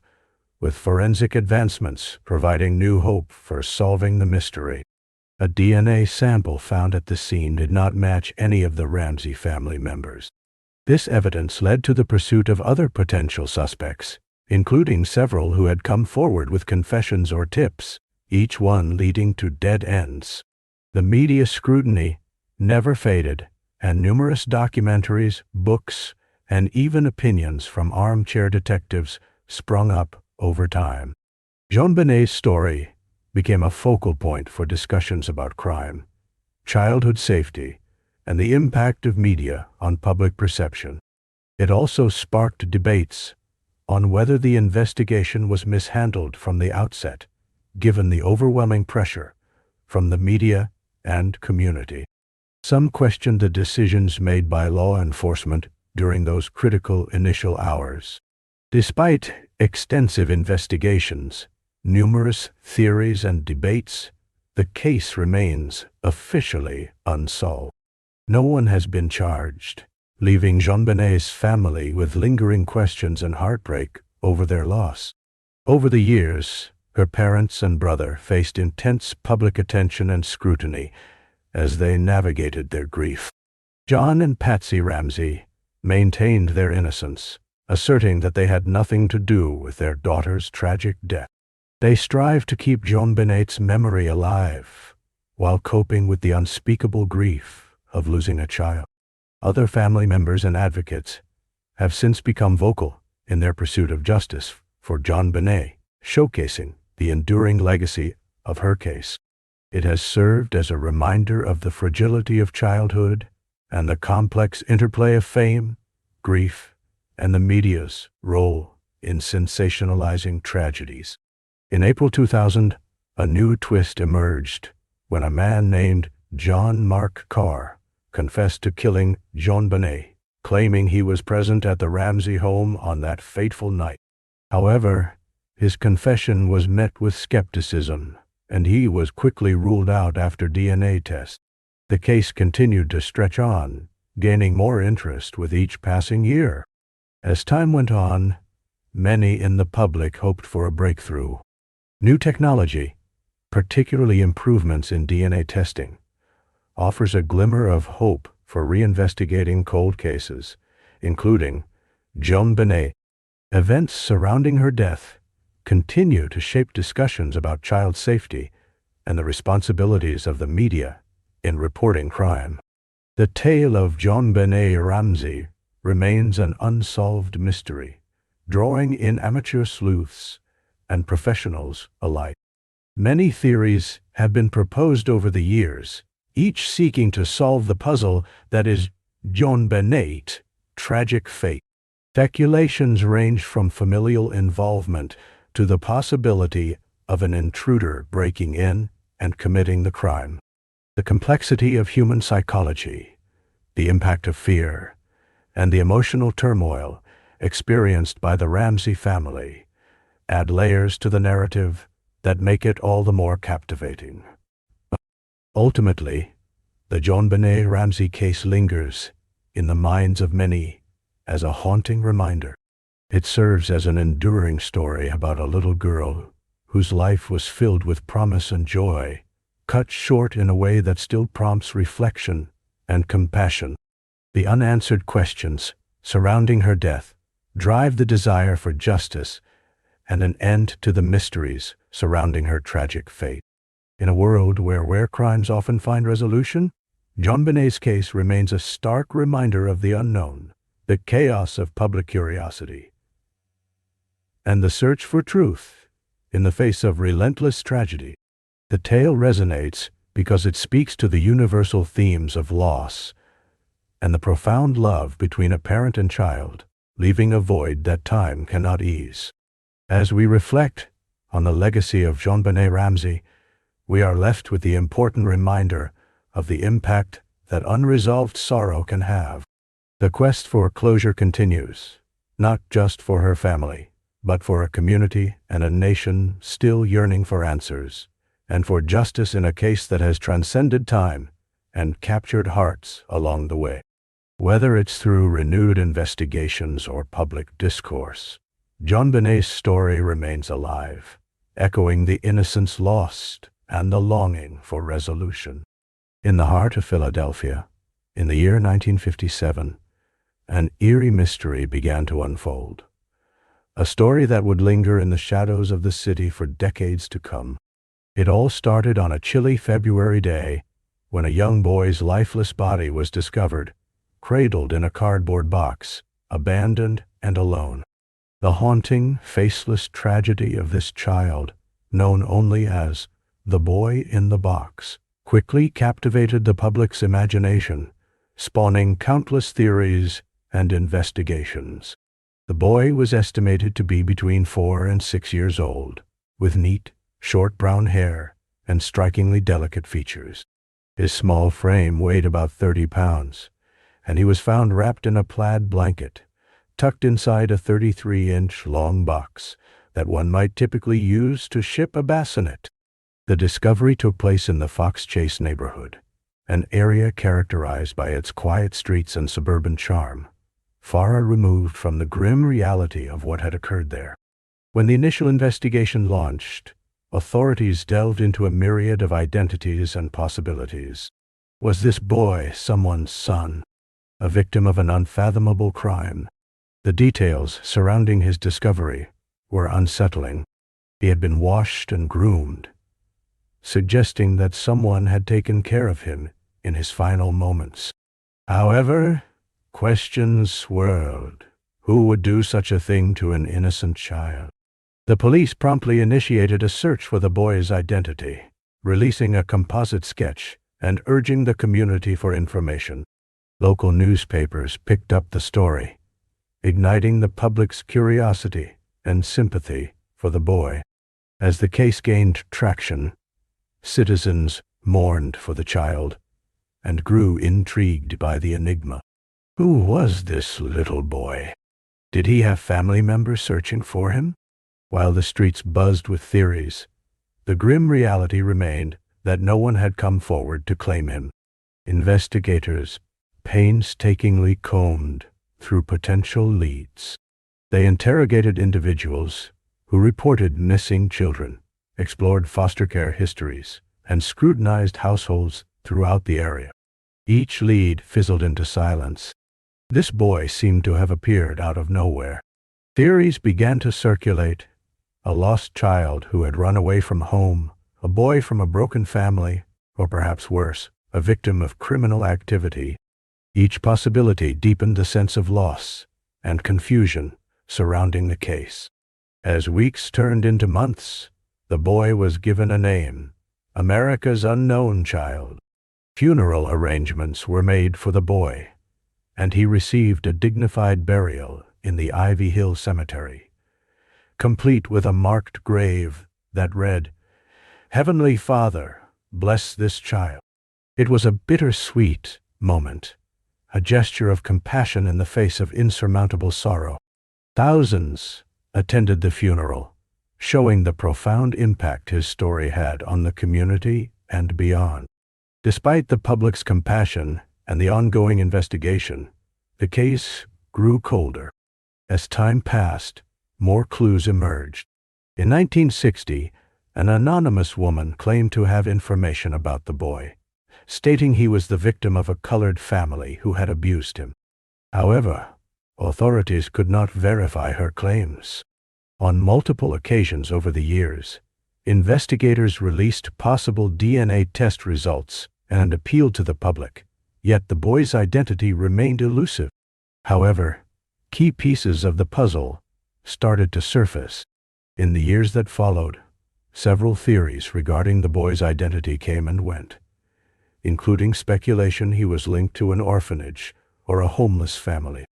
with forensic advancements providing new hope for solving the mystery. A DNA sample found at the scene did not match any of the Ramsey family members. This evidence led to the pursuit of other potential suspects, including several who had come forward with confessions or tips, each one leading to dead ends. The media scrutiny never faded, and numerous documentaries, books, and even opinions from armchair detectives sprung up over time. JonBenét's story became a focal point for discussions about crime, childhood safety, and the impact of media on public perception. It also sparked debates on whether the investigation was mishandled from the outset, given the overwhelming pressure from the media and community. Some questioned the decisions made by law enforcement during those critical initial hours. Despite extensive investigations, numerous theories and debates, the case remains officially unsolved. No one has been charged, leaving JonBenét's family with lingering questions and heartbreak over their loss. Over the years, her parents and brother faced intense public attention and scrutiny as they navigated their grief. John and Patsy Ramsey maintained their innocence, asserting that they had nothing to do with their daughter's tragic death. They strived to keep JonBenét's memory alive, while coping with the unspeakable grief of losing a child. Other family members and advocates have since become vocal in their pursuit of justice for JonBenét, showcasing the enduring legacy of her case. It has served as a reminder of the fragility of childhood and the complex interplay of fame, grief, and the media's role in sensationalizing tragedies. In April 2000, a new twist emerged when a man named John Mark Carr confessed to killing JonBenét, claiming he was present at the Ramsey home on that fateful night. However, his confession was met with skepticism, and he was quickly ruled out after DNA tests. The case continued to stretch on, gaining more interest with each passing year. As time went on, many in the public hoped for a breakthrough. New technology, particularly improvements in DNA testing, offers a glimmer of hope for reinvestigating cold cases, including JonBenét. Events surrounding her death continue to shape discussions about child safety and the responsibilities of the media in reporting crime. The tale of JonBenét Ramsey remains an unsolved mystery, drawing in amateur sleuths and professionals alike. Many theories have been proposed over the years, each seeking to solve the puzzle that is JonBenét's tragic fate. Speculations range from familial involvement to the possibility of an intruder breaking in and committing the crime. The complexity of human psychology, the impact of fear, and the emotional turmoil experienced by the Ramsey family add layers to the narrative that make it all the more captivating. Ultimately, the JonBenét Ramsey case lingers in the minds of many as a haunting reminder. It serves as an enduring story about a little girl whose life was filled with promise and joy, cut short in a way that still prompts reflection and compassion. The unanswered questions surrounding her death drive the desire for justice and an end to the mysteries surrounding her tragic fate. In a world where crimes often find resolution, JonBenét's case remains a stark reminder of the unknown, the chaos of public curiosity, and the search for truth in the face of relentless tragedy. The tale resonates because it speaks to the universal themes of loss and the profound love between a parent and child, leaving a void that time cannot ease. As we reflect on the legacy of JonBenét Ramsey, we are left with the important reminder of the impact that unresolved sorrow can have. The quest for closure continues, not just for her family, but for a community and a nation still yearning for answers, and for justice in a case that has transcended time and captured hearts along the way. Whether it's through renewed investigations or public discourse, JonBenét's story remains alive, echoing the innocence lost and the longing for resolution. In the heart of Philadelphia, in the year 1957, an eerie mystery began to unfold. A story that would linger in the shadows of the city for decades to come. It all started on a chilly February day when a young boy's lifeless body was discovered, cradled in a cardboard box, abandoned and alone. The haunting, faceless tragedy of this child, known only as the boy in the box, quickly captivated the public's imagination, spawning countless theories and investigations. The boy was estimated to be between 4 and 6 years old, with neat, short brown hair and strikingly delicate features. His small frame weighed about 30 pounds, and he was found wrapped in a plaid blanket, tucked inside a 33-inch long box that one might typically use to ship a bassinet. The discovery took place in the Fox Chase neighborhood, an area characterized by its quiet streets and suburban charm, far removed from the grim reality of what had occurred there. When the initial investigation launched, authorities delved into a myriad of identities and possibilities. Was this boy someone's son, a victim of an unfathomable crime? The details surrounding his discovery were unsettling. He had been washed and groomed, suggesting that someone had taken care of him in his final moments. However, questions swirled. Who would do such a thing to an innocent child? The police promptly initiated a search for the boy's identity, releasing a composite sketch and urging the community for information. Local newspapers picked up the story, igniting the public's curiosity and sympathy for the boy. As the case gained traction, citizens mourned for the child and grew intrigued by the enigma. Who was this little boy? Did he have family members searching for him? While the streets buzzed with theories, the grim reality remained that no one had come forward to claim him. Investigators painstakingly combed through potential leads. They interrogated individuals who reported missing children, explored foster care histories, and scrutinized households throughout the area. Each lead fizzled into silence. This boy seemed to have appeared out of nowhere. Theories began to circulate. A lost child who had run away from home, a boy from a broken family, or perhaps worse, a victim of criminal activity. Each possibility deepened the sense of loss and confusion surrounding the case. As weeks turned into months, the boy was given a name, America's Unknown Child. Funeral arrangements were made for the boy, and he received a dignified burial in the Ivy Hill Cemetery, complete with a marked grave that read, "Heavenly Father, bless this child." It was a bittersweet moment, a gesture of compassion in the face of insurmountable sorrow. Thousands attended the funeral, showing the profound impact his story had on the community and beyond. Despite the public's compassion and the ongoing investigation, the case grew colder. As time passed, more clues emerged. In 1960, an anonymous woman claimed to have information about the boy, stating he was the victim of a colored family who had abused him. However, authorities could not verify her claims. On multiple occasions over the years, investigators released possible DNA test results and appealed to the public, yet the boy's identity remained elusive. However, key pieces of the puzzle started to surface. In the years that followed, several theories regarding the boy's identity came and went, including speculation he was linked to an orphanage or a homeless family.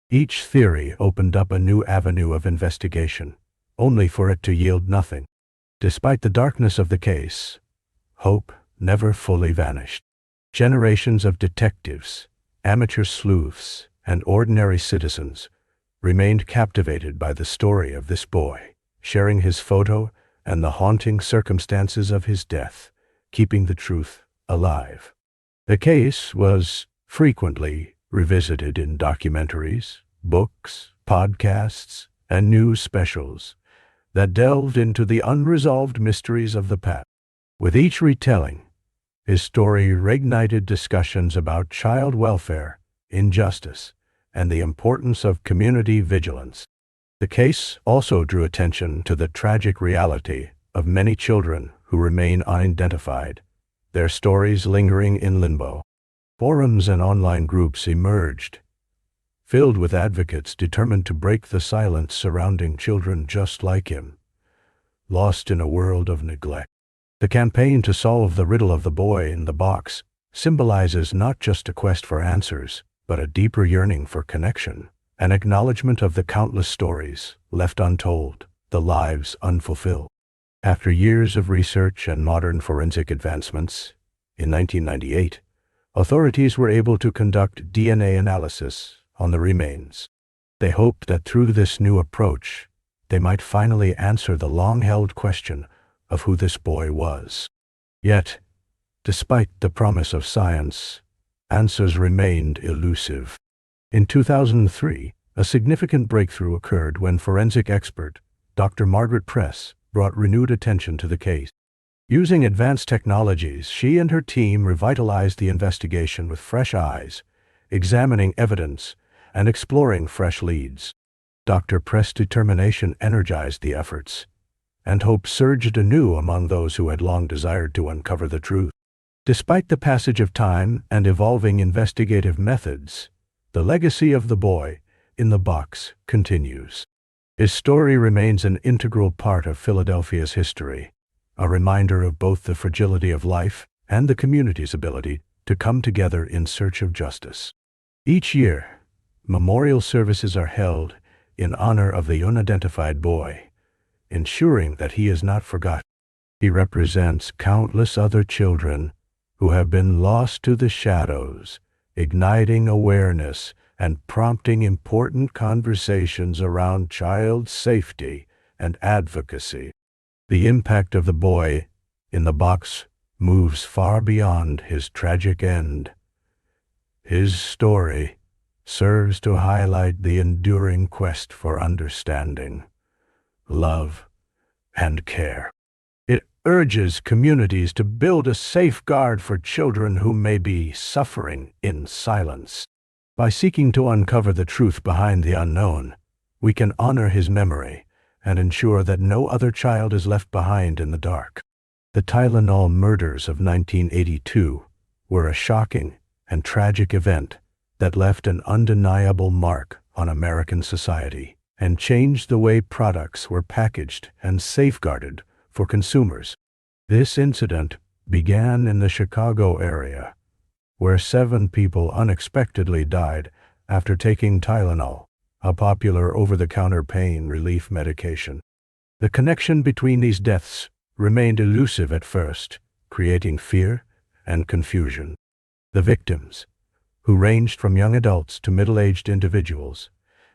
Each theory opened up a new avenue of investigation, only for it to yield nothing. Despite the darkness of the case, hope never fully vanished. Generations of detectives, amateur sleuths, and ordinary citizens remained captivated by the story of this boy, sharing his photo and the haunting circumstances of his death, keeping the truth alive. The case was frequently revisited in documentaries, books, podcasts, and news specials that delved into the unresolved mysteries of the past. With each retelling, his story reignited discussions about child welfare, injustice, and the importance of community vigilance. The case also drew attention to the tragic reality of many children who remain unidentified, their stories lingering in limbo. Forums and online groups emerged, filled with advocates determined to break the silence surrounding children just like him, lost in a world of neglect. The campaign to solve the riddle of the boy in the box symbolizes not just a quest for answers, but a deeper yearning for connection, an acknowledgement of the countless stories left untold, the lives unfulfilled. After years of research and modern forensic advancements, in 1998, authorities were able to conduct DNA analysis on the remains. They hoped that through this new approach, they might finally answer the long-held question of who this boy was. Yet, despite the promise of science, answers remained elusive. In 2003, a significant breakthrough occurred when forensic expert Dr. Margaret Press brought renewed attention to the case. Using advanced technologies, she and her team revitalized the investigation with fresh eyes, examining evidence and exploring fresh leads. Dr. Press' determination energized the efforts, and hope surged anew among those who had long desired to uncover the truth. Despite the passage of time and evolving investigative methods, the legacy of the boy in the box continues. His story remains an integral part of Philadelphia's history, a reminder of both the fragility of life and the community's ability to come together in search of justice. Each year, memorial services are held in honor of the unidentified boy, ensuring that he is not forgotten. He represents countless other children who have been lost to the shadows, igniting awareness and prompting important conversations around child safety and advocacy. The impact of the boy in the box moves far beyond his tragic end. His story serves to highlight the enduring quest for understanding, love, and care. It urges communities to build a safeguard for children who may be suffering in silence. By seeking to uncover the truth behind the unknown, we can honor his memory and ensure that no other child is left behind in the dark. The Tylenol Murders of 1982 were a shocking and tragic event that left an undeniable mark on American society and changed the way products were packaged and safeguarded for consumers. This incident began in the Chicago area, where 7 people unexpectedly died after taking Tylenol, a popular over-the-counter pain relief medication. The connection between these deaths remained elusive at first, creating fear and confusion. The victims, who ranged from young adults to middle-aged individuals,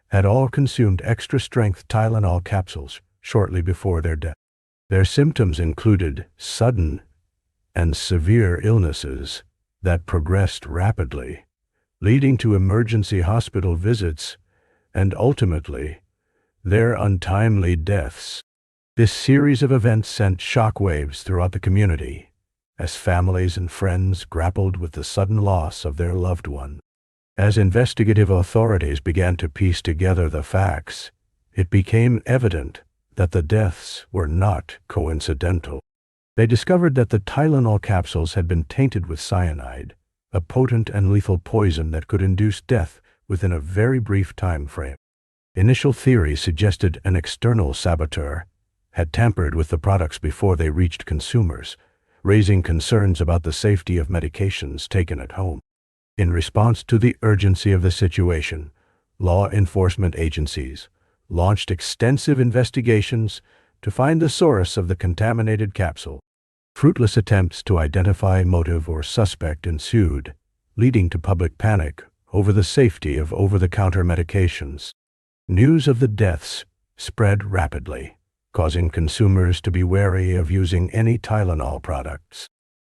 had all consumed extra-strength Tylenol capsules shortly before their death. Their symptoms included sudden and severe illnesses that progressed rapidly, leading to emergency hospital visits and ultimately their untimely deaths. This series of events sent shockwaves throughout the community as families and friends grappled with the sudden loss of their loved one. As investigative authorities began to piece together the facts, it became evident that the deaths were not coincidental. They discovered that the Tylenol capsules had been tainted with cyanide, a potent and lethal poison that could induce death within a very brief time frame. Initial theories suggested an external saboteur had tampered with the products before they reached consumers, raising concerns about the safety of medications taken at home. In response to the urgency of the situation, law enforcement agencies launched extensive investigations to find the source of the contaminated capsule. Fruitless attempts to identify motive or suspect ensued, leading to public panic over the safety of over-the-counter medications. News of the deaths spread rapidly, causing consumers to be wary of using any Tylenol products.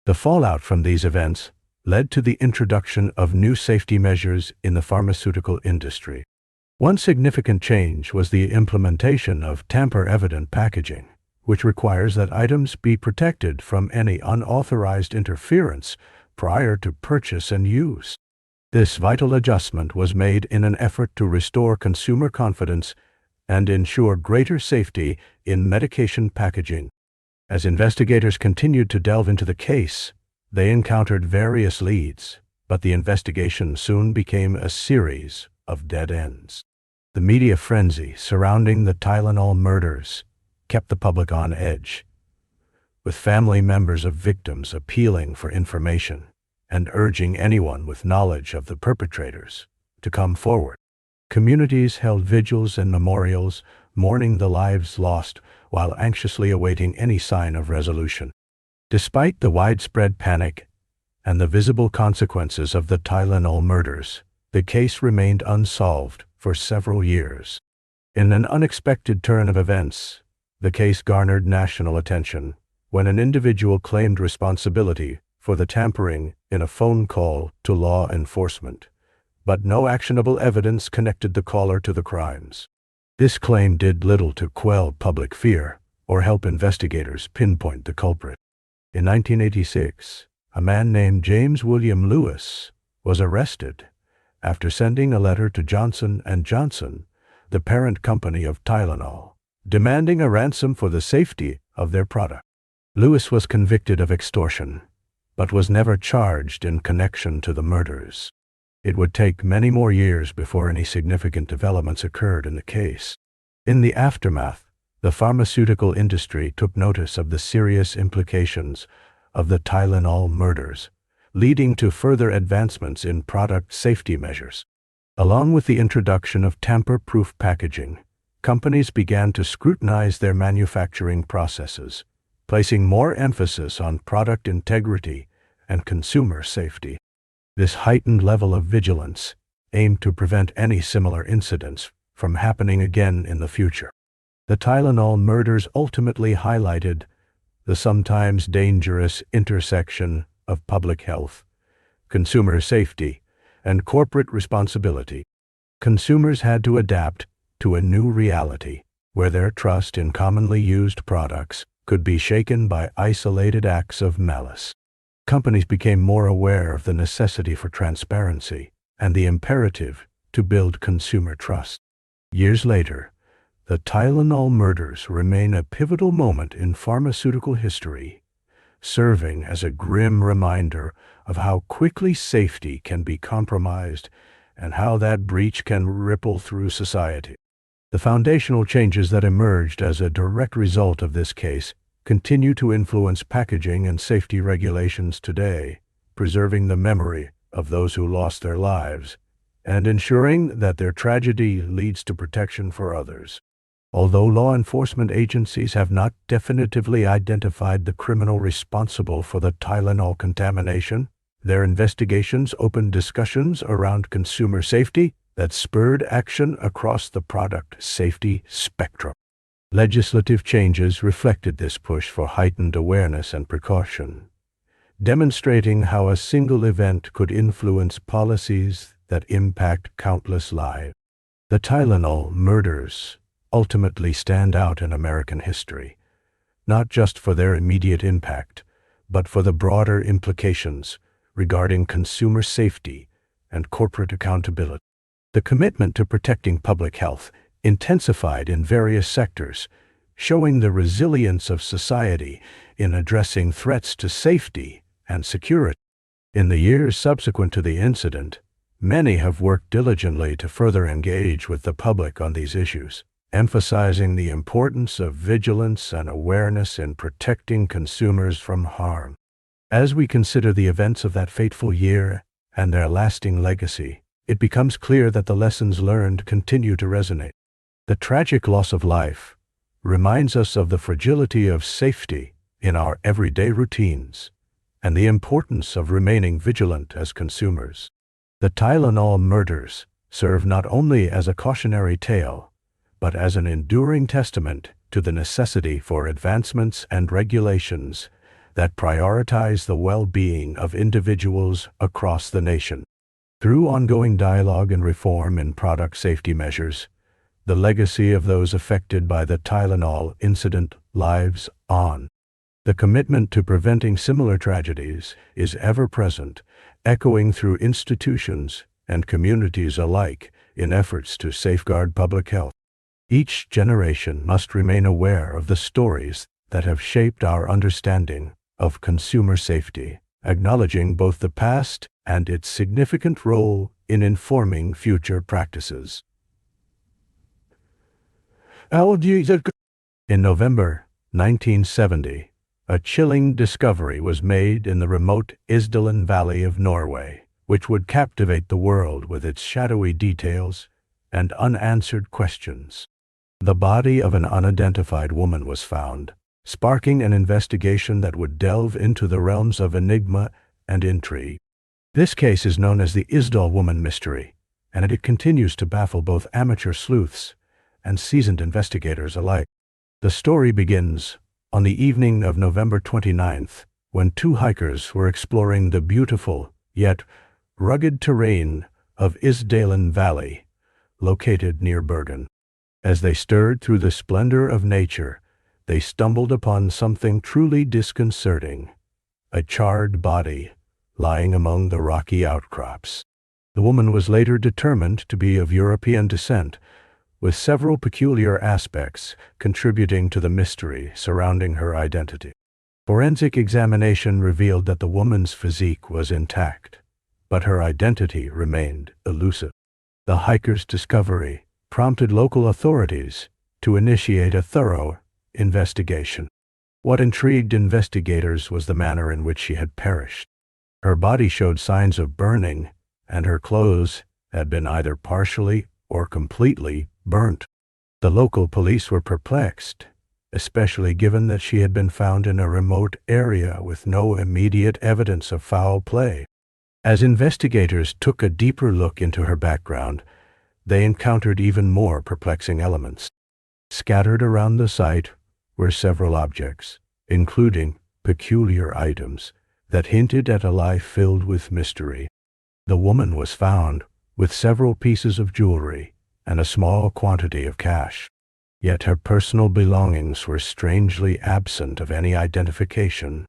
The fallout from these events led to the introduction of new safety measures in the pharmaceutical industry. One significant change was the implementation of tamper-evident packaging, which requires that items be protected from any unauthorized interference prior to purchase and use. This vital adjustment was made in an effort to restore consumer confidence and ensure greater safety in medication packaging. As investigators continued to delve into the case, they encountered various leads, but the investigation soon became a series of dead ends. The media frenzy surrounding the Tylenol murders kept the public on edge, with family members of victims appealing for information and urging anyone with knowledge of the perpetrators to come forward. Communities held vigils and memorials, mourning the lives lost while anxiously awaiting any sign of resolution. Despite the widespread panic and the visible consequences of the Tylenol murders, the case remained unsolved for several years. In an unexpected turn of events, the case garnered national attention when an individual claimed responsibility for the tampering in a phone call to law enforcement, but no actionable evidence connected the caller to the crimes. This claim did little to quell public fear or help investigators pinpoint the culprit. In 1986, a man named James William Lewis was arrested after sending a letter to Johnson & Johnson, the parent company of Tylenol, demanding a ransom for the safety of their product. Lewis was convicted of extortion, but was never charged in connection to the murders. It would take many more years before any significant developments occurred in the case. In the aftermath, the pharmaceutical industry took notice of the serious implications of the Tylenol murders, leading to further advancements in product safety measures. Along with the introduction of tamper-proof packaging, companies began to scrutinize their manufacturing processes, placing more emphasis on product integrity and consumer safety. This heightened level of vigilance aimed to prevent any similar incidents from happening again in the future. The Tylenol murders ultimately highlighted the sometimes dangerous intersection of public health, consumer safety, and corporate responsibility. Consumers had to adapt to a new reality where their trust in commonly used products could be shaken by isolated acts of malice. Companies became more aware of the necessity for transparency and the imperative to build consumer trust. Years later, the Tylenol murders remain a pivotal moment in pharmaceutical history, serving as a grim reminder of how quickly safety can be compromised and how that breach can ripple through society. The foundational changes that emerged as a direct result of this case continue to influence packaging and safety regulations today, preserving the memory of those who lost their lives and ensuring that their tragedy leads to protection for others. Although law enforcement agencies have not definitively identified the criminal responsible for the Tylenol contamination, their investigations opened discussions around consumer safety that spurred action across the product safety spectrum. Legislative changes reflected this push for heightened awareness and precaution, demonstrating how a single event could influence policies that impact countless lives. The Tylenol murders ultimately stand out in American history, not just for their immediate impact, but for the broader implications regarding consumer safety and corporate accountability. The commitment to protecting public health intensified in various sectors, showing the resilience of society in addressing threats to safety and security. In the years subsequent to the incident, many have worked diligently to further engage with the public on these issues, emphasizing the importance of vigilance and awareness in protecting consumers from harm. As we consider the events of that fateful year and their lasting legacy, it becomes clear that the lessons learned continue to resonate. The tragic loss of life reminds us of the fragility of safety in our everyday routines and the importance of remaining vigilant as consumers. The Tylenol murders serve not only as a cautionary tale, but as an enduring testament to the necessity for advancements and regulations that prioritize the well-being of individuals across the nation. Through ongoing dialogue and reform in product safety measures, the legacy of those affected by the Tylenol incident lives on. The commitment to preventing similar tragedies is ever present, echoing through institutions and communities alike in efforts to safeguard public health. Each generation must remain aware of the stories that have shaped our understanding of consumer safety, acknowledging both the past and its significant role in informing future practices. In November 1970, a chilling discovery was made in the remote Isdal Valley of Norway, which would captivate the world with its shadowy details and unanswered questions. The body of an unidentified woman was found, sparking an investigation that would delve into the realms of enigma and intrigue. This case is known as the Isdal woman mystery, and it continues to baffle both amateur sleuths and seasoned investigators alike. The story begins on the evening of November 29th, when two hikers were exploring the beautiful, yet rugged terrain of Isdal Valley, located near Bergen. As they stirred through the splendor of nature, they stumbled upon something truly disconcerting: a charred body lying among the rocky outcrops. The woman was later determined to be of European descent, with several peculiar aspects contributing to the mystery surrounding her identity. Forensic examination revealed that the woman's physique was intact, but her identity remained elusive. The hikers' discovery prompted local authorities to initiate a thorough investigation. What intrigued investigators was the manner in which she had perished. Her body showed signs of burning, and her clothes had been either partially or completely burnt. The local police were perplexed, especially given that she had been found in a remote area with no immediate evidence of foul play. As investigators took a deeper look into her background, they encountered even more perplexing elements. Scattered around the site were several objects, including peculiar items that hinted at a life filled with mystery. The woman was found with several pieces of jewelry and a small quantity of cash. Yet her personal belongings were strangely absent of any identification.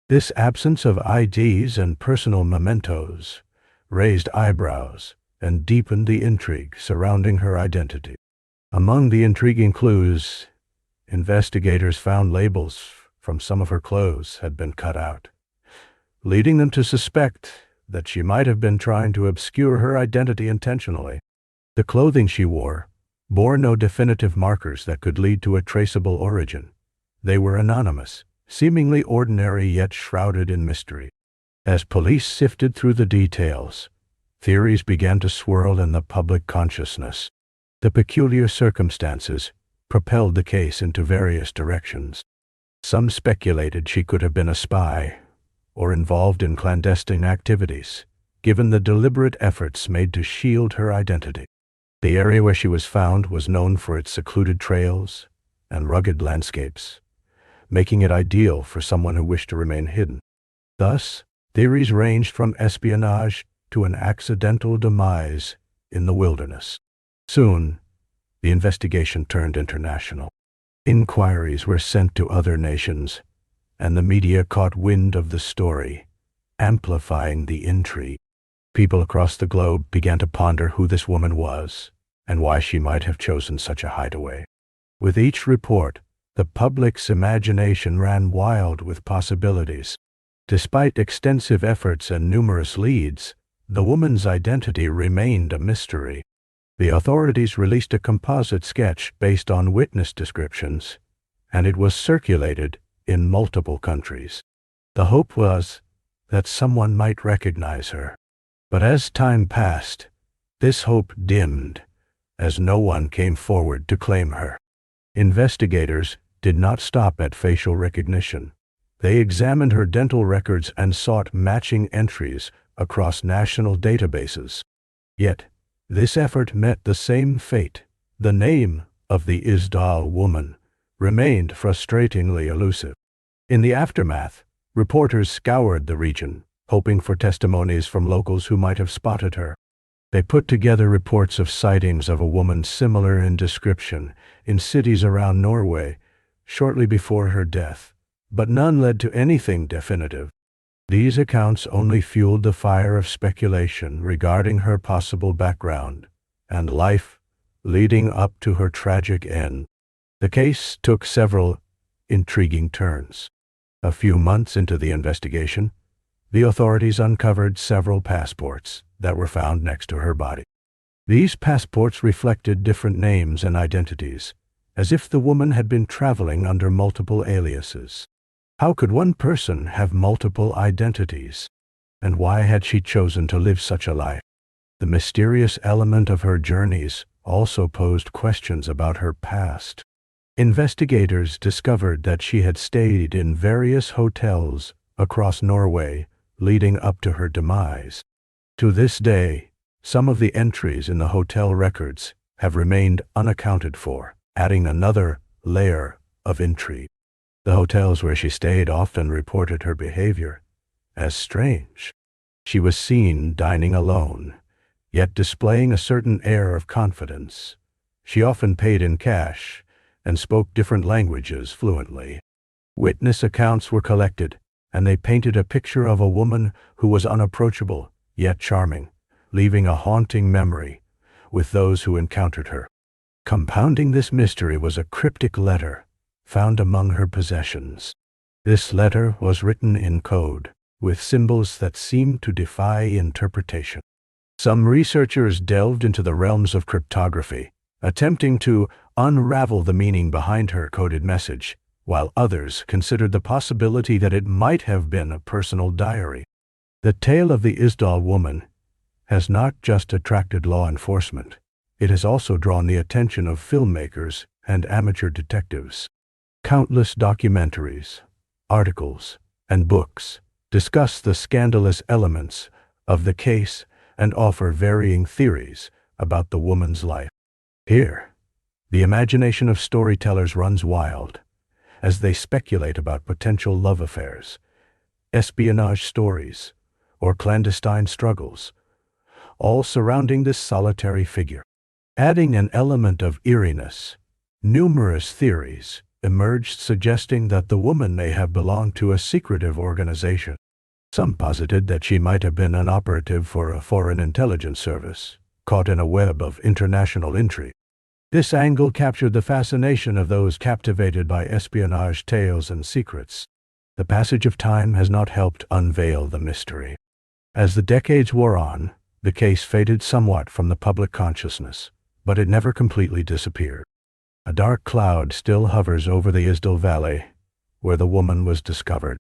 This absence of IDs and personal mementos raised eyebrows and deepened the intrigue surrounding her identity. Among the intriguing clues, investigators found labels from some of her clothes had been cut out, leading them to suspect that she might have been trying to obscure her identity intentionally. The clothing she wore bore no definitive markers that could lead to a traceable origin. They were anonymous, seemingly ordinary yet shrouded in mystery. As police sifted through the details, theories began to swirl in the public consciousness. The peculiar circumstances propelled the case into various directions. Some speculated she could have been a spy or involved in clandestine activities, given the deliberate efforts made to shield her identity. The area where she was found was known for its secluded trails and rugged landscapes, making it ideal for someone who wished to remain hidden. Thus, theories ranged from espionage to an accidental demise in the wilderness. Soon, the investigation turned international. Inquiries were sent to other nations, and the media caught wind of the story, amplifying the intrigue. People across the globe began to ponder who this woman was and why she might have chosen such a hideaway. With each report, the public's imagination ran wild with possibilities. Despite extensive efforts and numerous leads, the woman's identity remained a mystery. The authorities released a composite sketch based on witness descriptions, and it was circulated in multiple countries. The hope was that someone might recognize her. But as time passed, this hope dimmed, as no one came forward to claim her. Investigators did not stop at facial recognition. They examined her dental records and sought matching entries across national databases. Yet, this effort met the same fate. The name of the Isdal woman remained frustratingly elusive. In the aftermath, reporters scoured the region, hoping for testimonies from locals who might have spotted her. They put together reports of sightings of a woman similar in description in cities around Norway shortly before her death, but none led to anything definitive. These accounts only fueled the fire of speculation regarding her possible background and life leading up to her tragic end. The case took several intriguing turns. A few months into the investigation, the authorities uncovered several passports that were found next to her body. These passports reflected different names and identities, as if the woman had been traveling under multiple aliases. How could one person have multiple identities? And why had she chosen to live such a life? The mysterious element of her journeys also posed questions about her past. Investigators discovered that she had stayed in various hotels across Norway leading up to her demise. To this day, some of the entries in the hotel records have remained unaccounted for, adding another layer of intrigue. The hotels where she stayed often reported her behavior as strange. She was seen dining alone, yet displaying a certain air of confidence. She often paid in cash and spoke different languages fluently. Witness accounts were collected, and they painted a picture of a woman who was unapproachable yet charming, leaving a haunting memory with those who encountered her. Compounding this mystery was a cryptic letter found among her possessions. This letter was written in code, with symbols that seemed to defy interpretation. Some researchers delved into the realms of cryptography, attempting to unravel the meaning behind her coded message, while others considered the possibility that it might have been a personal diary. The tale of the Isdal woman has not just attracted law enforcement, it has also drawn the attention of filmmakers and amateur detectives. Countless documentaries, articles, and books discuss the scandalous elements of the case and offer varying theories about the woman's life. Here, the imagination of storytellers runs wild as they speculate about potential love affairs, espionage stories, or clandestine struggles, all surrounding this solitary figure. Adding an element of eeriness, numerous theories emerged suggesting that the woman may have belonged to a secretive organization. Some posited that she might have been an operative for a foreign intelligence service, caught in a web of international intrigue. This angle captured the fascination of those captivated by espionage tales and secrets. The passage of time has not helped unveil the mystery. As the decades wore on, the case faded somewhat from the public consciousness, but it never completely disappeared. A dark cloud still hovers over the Isdal Valley, where the woman was discovered.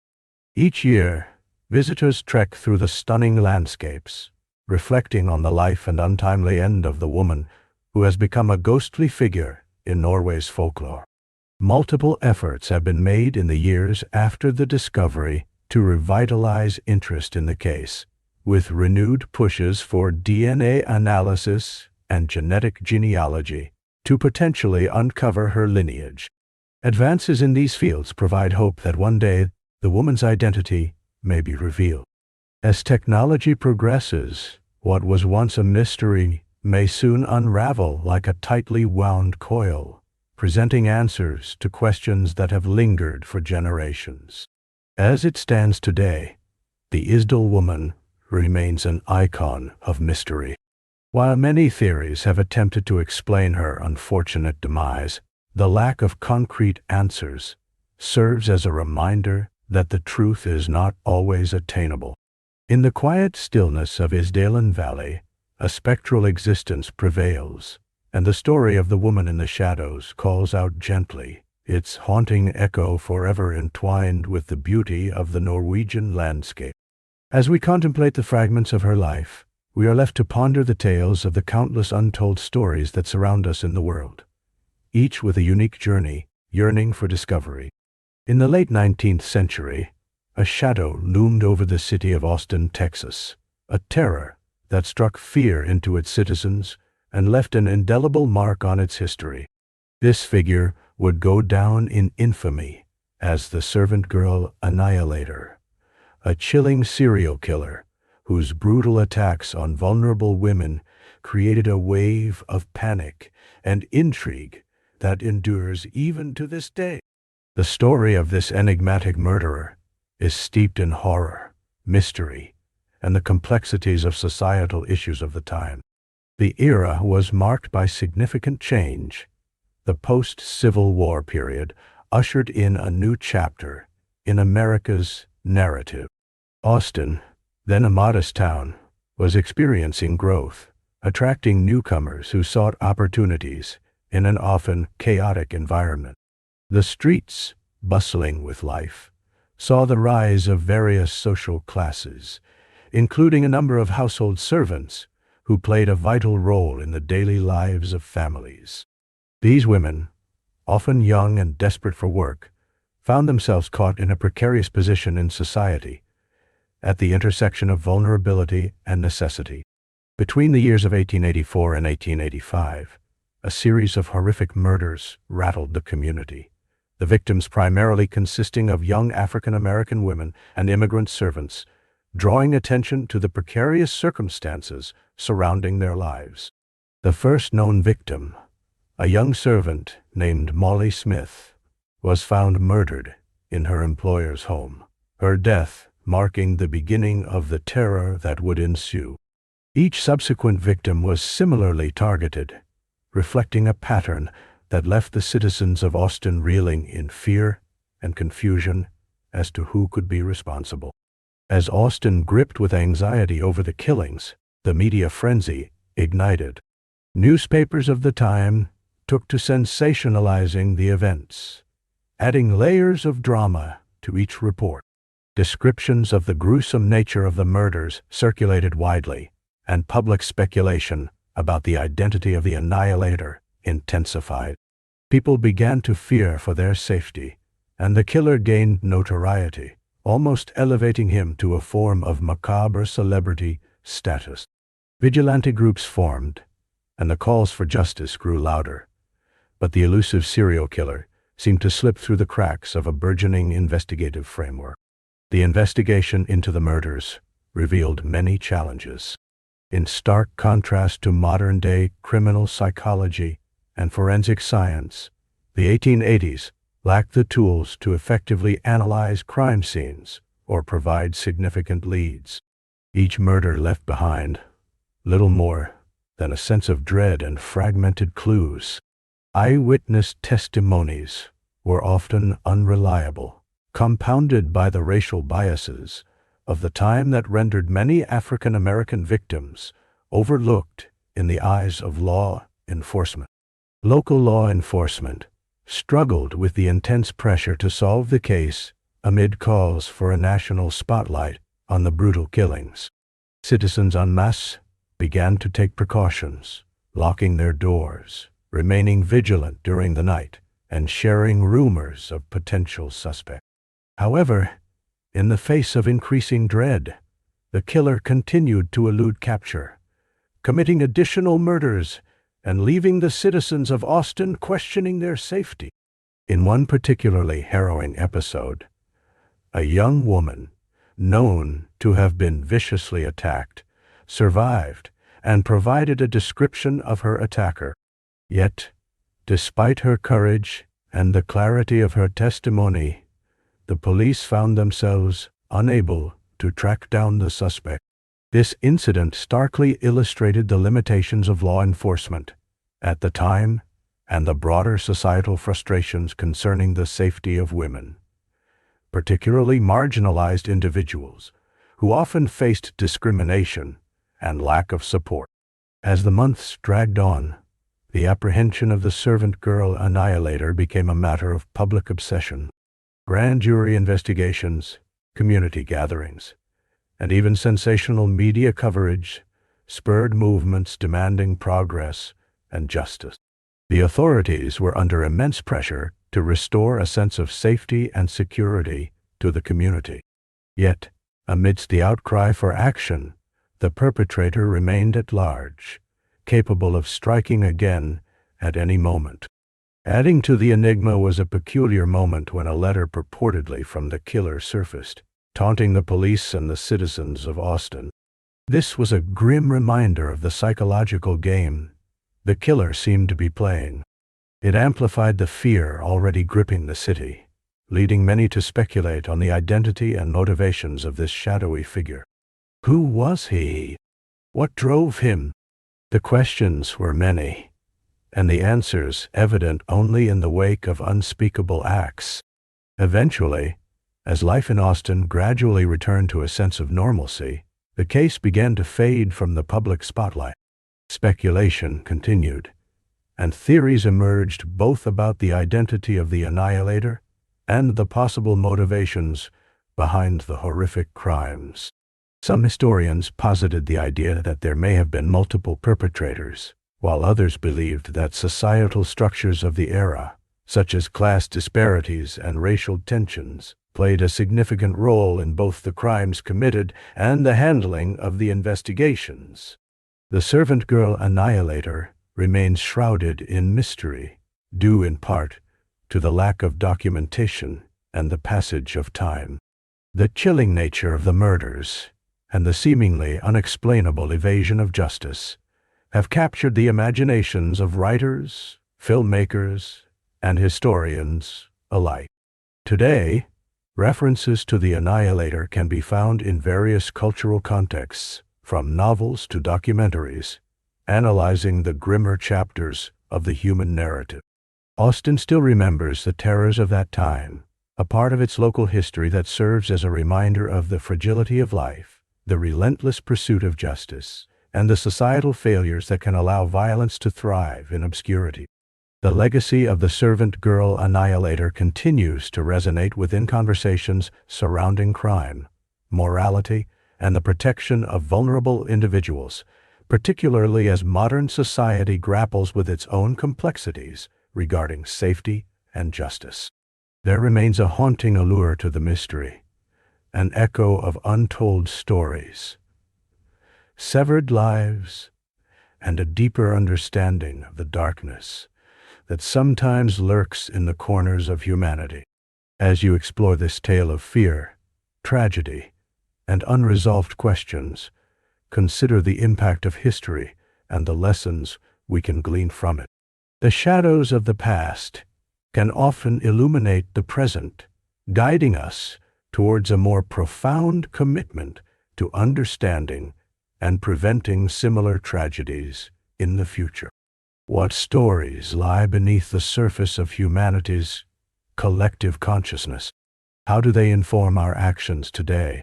Each year, visitors trek through the stunning landscapes, reflecting on the life and untimely end of the woman who has become a ghostly figure in Norway's folklore. Multiple efforts have been made in the years after the discovery to revitalize interest in the case, with renewed pushes for DNA analysis and genetic genealogy to potentially uncover her lineage. Advances in these fields provide hope that one day the woman's identity may be revealed. As technology progresses, what was once a mystery may soon unravel like a tightly wound coil, presenting answers to questions that have lingered for generations. As it stands today, the Isdal woman remains an icon of mystery. While many theories have attempted to explain her unfortunate demise, the lack of concrete answers serves as a reminder that the truth is not always attainable. In the quiet stillness of Isdalen Valley, a spectral existence prevails, and the story of the woman in the shadows calls out gently, its haunting echo forever entwined with the beauty of the Norwegian landscape. As we contemplate the fragments of her life, we are left to ponder the tales of the countless untold stories that surround us in the world, each with a unique journey, yearning for discovery. In the late 19th century, a shadow loomed over the city of Austin, Texas, a terror that struck fear into its citizens and left an indelible mark on its history. This figure would go down in infamy as the servant girl Annihilator, a chilling serial killer whose brutal attacks on vulnerable women created a wave of panic and intrigue that endures even to this day. The story of this enigmatic murderer is steeped in horror, mystery, and the complexities of societal issues of the time. The era was marked by significant change. The post-Civil War period ushered in a new chapter in America's narrative. Austin, then a modest town, was experiencing growth, attracting newcomers who sought opportunities in an often chaotic environment. The streets, bustling with life, saw the rise of various social classes, including a number of household servants who played a vital role in the daily lives of families. These women, often young and desperate for work, found themselves caught in a precarious position in society, at the intersection of vulnerability and necessity. Between the years of 1884 and 1885, a series of horrific murders rattled the community, the victims primarily consisting of young African-American women and immigrant servants, drawing attention to the precarious circumstances surrounding their lives. The first known victim, a young servant named Molly Smith, was found murdered in her employer's home, her death marking the beginning of the terror that would ensue. Each subsequent victim was similarly targeted, reflecting a pattern that left the citizens of Austin reeling in fear and confusion as to who could be responsible. As Austin gripped with anxiety over the killings, the media frenzy ignited. Newspapers of the time took to sensationalizing the events, adding layers of drama to each report. Descriptions of the gruesome nature of the murders circulated widely, and public speculation about the identity of the Annihilator intensified. People began to fear for their safety, and the killer gained notoriety, almost elevating him to a form of macabre celebrity status. Vigilante groups formed, and the calls for justice grew louder, but the elusive serial killer seemed to slip through the cracks of a burgeoning investigative framework. The investigation into the murders revealed many challenges. In stark contrast to modern-day criminal psychology and forensic science, the 1880s lacked the tools to effectively analyze crime scenes or provide significant leads. Each murder left behind little more than a sense of dread and fragmented clues. Eyewitness testimonies were often unreliable, compounded by the racial biases of the time that rendered many African American victims overlooked in the eyes of law enforcement. Local law enforcement struggled with the intense pressure to solve the case amid calls for a national spotlight on the brutal killings. Citizens en masse began to take precautions, locking their doors, remaining vigilant during the night, and sharing rumors of potential suspects. However, in the face of increasing dread, the killer continued to elude capture, committing additional murders and leaving the citizens of Austin questioning their safety. In one particularly harrowing episode, a young woman, known to have been viciously attacked, survived and provided a description of her attacker. Yet, despite her courage and the clarity of her testimony, the police found themselves unable to track down the suspect. This incident starkly illustrated the limitations of law enforcement at the time and the broader societal frustrations concerning the safety of women, particularly marginalized individuals who often faced discrimination and lack of support. As the months dragged on, the apprehension of the servant girl Annihilator became a matter of public obsession. Grand jury investigations, community gatherings, and even sensational media coverage spurred movements demanding progress and justice. The authorities were under immense pressure to restore a sense of safety and security to the community. Yet, amidst the outcry for action, the perpetrator remained at large, capable of striking again at any moment. Adding to the enigma was a peculiar moment when a letter purportedly from the killer surfaced, taunting the police and the citizens of Austin. This was a grim reminder of the psychological game the killer seemed to be playing. It amplified the fear already gripping the city, leading many to speculate on the identity and motivations of this shadowy figure. Who was he? What drove him? The questions were many, and the answers evident only in the wake of unspeakable acts. Eventually, as life in Austin gradually returned to a sense of normalcy, the case began to fade from the public spotlight. Speculation continued, and theories emerged both about the identity of the Annihilator and the possible motivations behind the horrific crimes. Some historians posited the idea that there may have been multiple perpetrators, while others believed that societal structures of the era, such as class disparities and racial tensions, played a significant role in both the crimes committed and the handling of the investigations. The servant girl Annihilator remains shrouded in mystery, due in part to the lack of documentation and the passage of time. The chilling nature of the murders and the seemingly unexplainable evasion of justice have captured the imaginations of writers, filmmakers, and historians alike. Today, references to the Annihilator can be found in various cultural contexts, from novels to documentaries, analyzing the grimmer chapters of the human narrative. Austin still remembers the terrors of that time, a part of its local history that serves as a reminder of the fragility of life, the relentless pursuit of justice, and the societal failures that can allow violence to thrive in obscurity. The legacy of the servant girl Annihilator continues to resonate within conversations surrounding crime, morality, and the protection of vulnerable individuals, particularly as modern society grapples with its own complexities regarding safety and justice. There remains a haunting allure to the mystery, an echo of untold stories, severed lives, and a deeper understanding of the darkness that sometimes lurks in the corners of humanity. As you explore this tale of fear, tragedy, and unresolved questions, consider the impact of history and the lessons we can glean from it. The shadows of the past can often illuminate the present, guiding us towards a more profound commitment to understanding and preventing similar tragedies in the future. What stories lie beneath the surface of humanity's collective consciousness? How do they inform our actions today?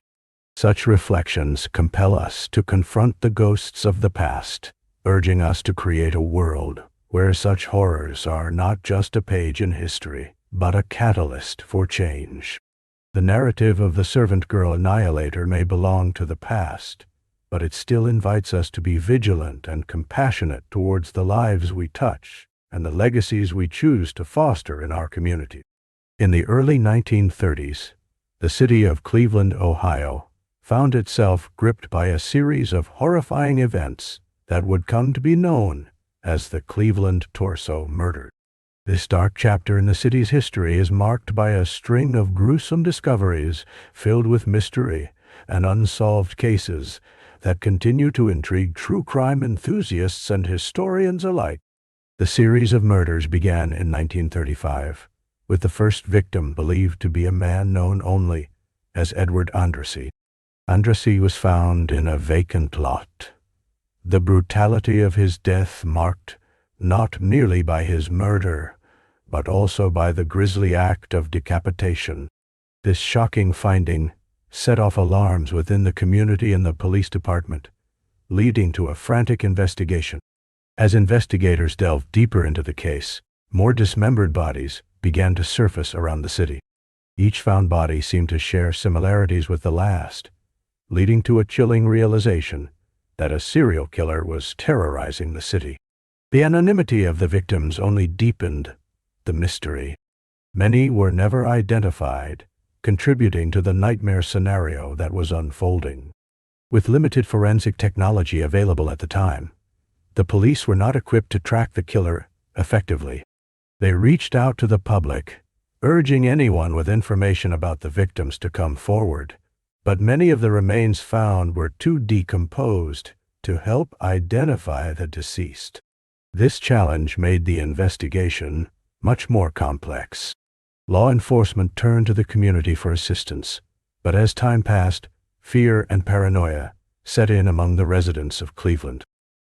Such reflections compel us to confront the ghosts of the past, urging us to create a world where such horrors are not just a page in history, but a catalyst for change. The narrative of the servant girl Annihilator may belong to the past, but it still invites us to be vigilant and compassionate towards the lives we touch and the legacies we choose to foster in our community. In the early 1930s, the city of Cleveland, Ohio, found itself gripped by a series of horrifying events that would come to be known as the Cleveland Torso Murders. This dark chapter in the city's history is marked by a string of gruesome discoveries filled with mystery and unsolved cases that continue to intrigue true crime enthusiasts and historians alike. The series of murders began in 1935, with the first victim believed to be a man known only as Edward Andrassy. Andrassy was found in a vacant lot. The brutality of his death marked not merely by his murder, but also by the grisly act of decapitation. This shocking finding set off alarms within the community and the police department, leading to a frantic investigation. As investigators delved deeper into the case, more dismembered bodies began to surface around the city. Each found body seemed to share similarities with the last, leading to a chilling realization that a serial killer was terrorizing the city. The anonymity of the victims only deepened the mystery. Many were never identified, contributing to the nightmare scenario that was unfolding. With limited forensic technology available at the time, the police were not equipped to track the killer effectively. They reached out to the public, urging anyone with information about the victims to come forward, but many of the remains found were too decomposed to help identify the deceased. This challenge made the investigation much more complex. Law enforcement turned to the community for assistance, but as time passed, fear and paranoia set in among the residents of Cleveland.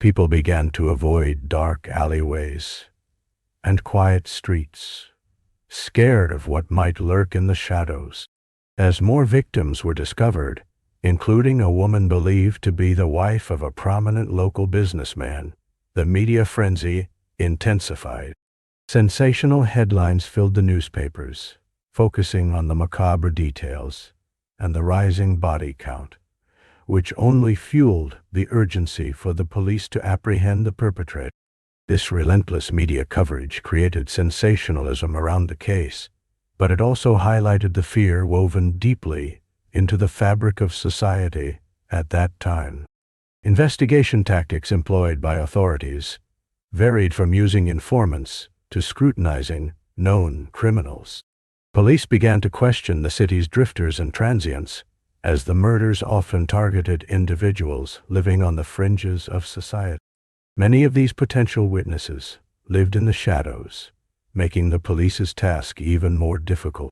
People began to avoid dark alleyways and quiet streets, scared of what might lurk in the shadows. As more victims were discovered, including a woman believed to be the wife of a prominent local businessman, the media frenzy intensified. Sensational headlines filled the newspapers, focusing on the macabre details and the rising body count, which only fueled the urgency for the police to apprehend the perpetrator. This relentless media coverage created sensationalism around the case, but it also highlighted the fear woven deeply into the fabric of society at that time. Investigation tactics employed by authorities varied from using informants to scrutinizing known criminals. Police began to question the city's drifters and transients, as the murders often targeted individuals living on the fringes of society. Many of these potential witnesses lived in the shadows, making the police's task even more difficult.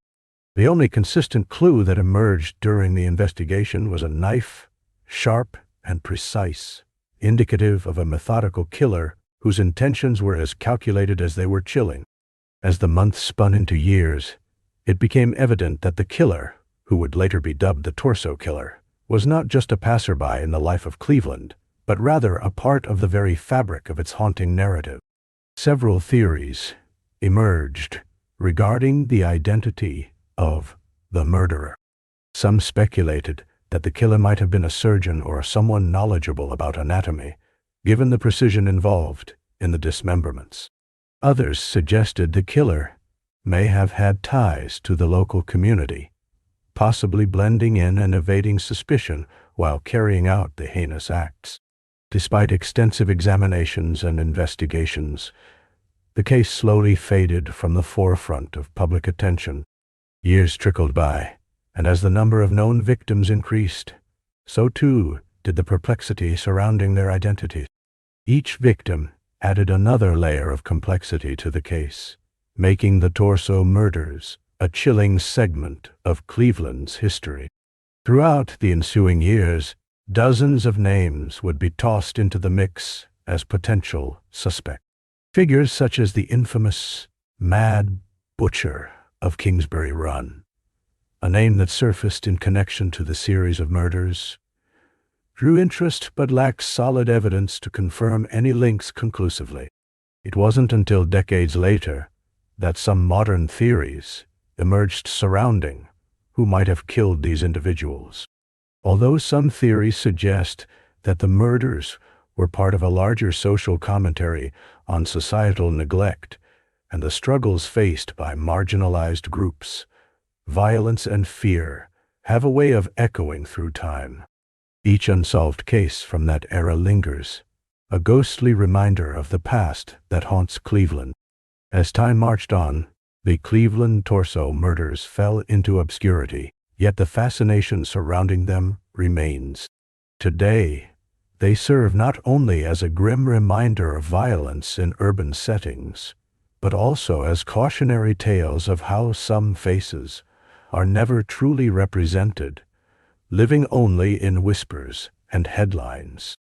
The only consistent clue that emerged during the investigation was a knife, sharp and precise, indicative of a methodical killer whose intentions were as calculated as they were chilling. As the months spun into years, it became evident that the killer, who would later be dubbed the Torso Killer, was not just a passerby in the life of Cleveland, but rather a part of the very fabric of its haunting narrative. Several theories emerged regarding the identity of the murderer. Some speculated that the killer might have been a surgeon or someone knowledgeable about anatomy, given the precision involved in the dismemberments. Others suggested the killer may have had ties to the local community, possibly blending in and evading suspicion while carrying out the heinous acts. Despite extensive examinations and investigations, the case slowly faded from the forefront of public attention. Years trickled by, and as the number of known victims increased, so too did the perplexity surrounding their identities. Each victim added another layer of complexity to the case, making the Torso Murders a chilling segment of Cleveland's history. Throughout the ensuing years, dozens of names would be tossed into the mix as potential suspects. Figures such as the infamous Mad Butcher of Kingsbury Run, a name that surfaced in connection to the series of murders, drew interest but lacked solid evidence to confirm any links conclusively. It wasn't until decades later that some modern theories emerged surrounding who might have killed these individuals. Although some theories suggest that the murders were part of a larger social commentary on societal neglect and the struggles faced by marginalized groups, violence and fear have a way of echoing through time. Each unsolved case from that era lingers, a ghostly reminder of the past that haunts Cleveland. As time marched on, the Cleveland Torso Murders fell into obscurity, yet the fascination surrounding them remains. Today, they serve not only as a grim reminder of violence in urban settings, but also as cautionary tales of how some faces are never truly represented, living only in whispers and headlines.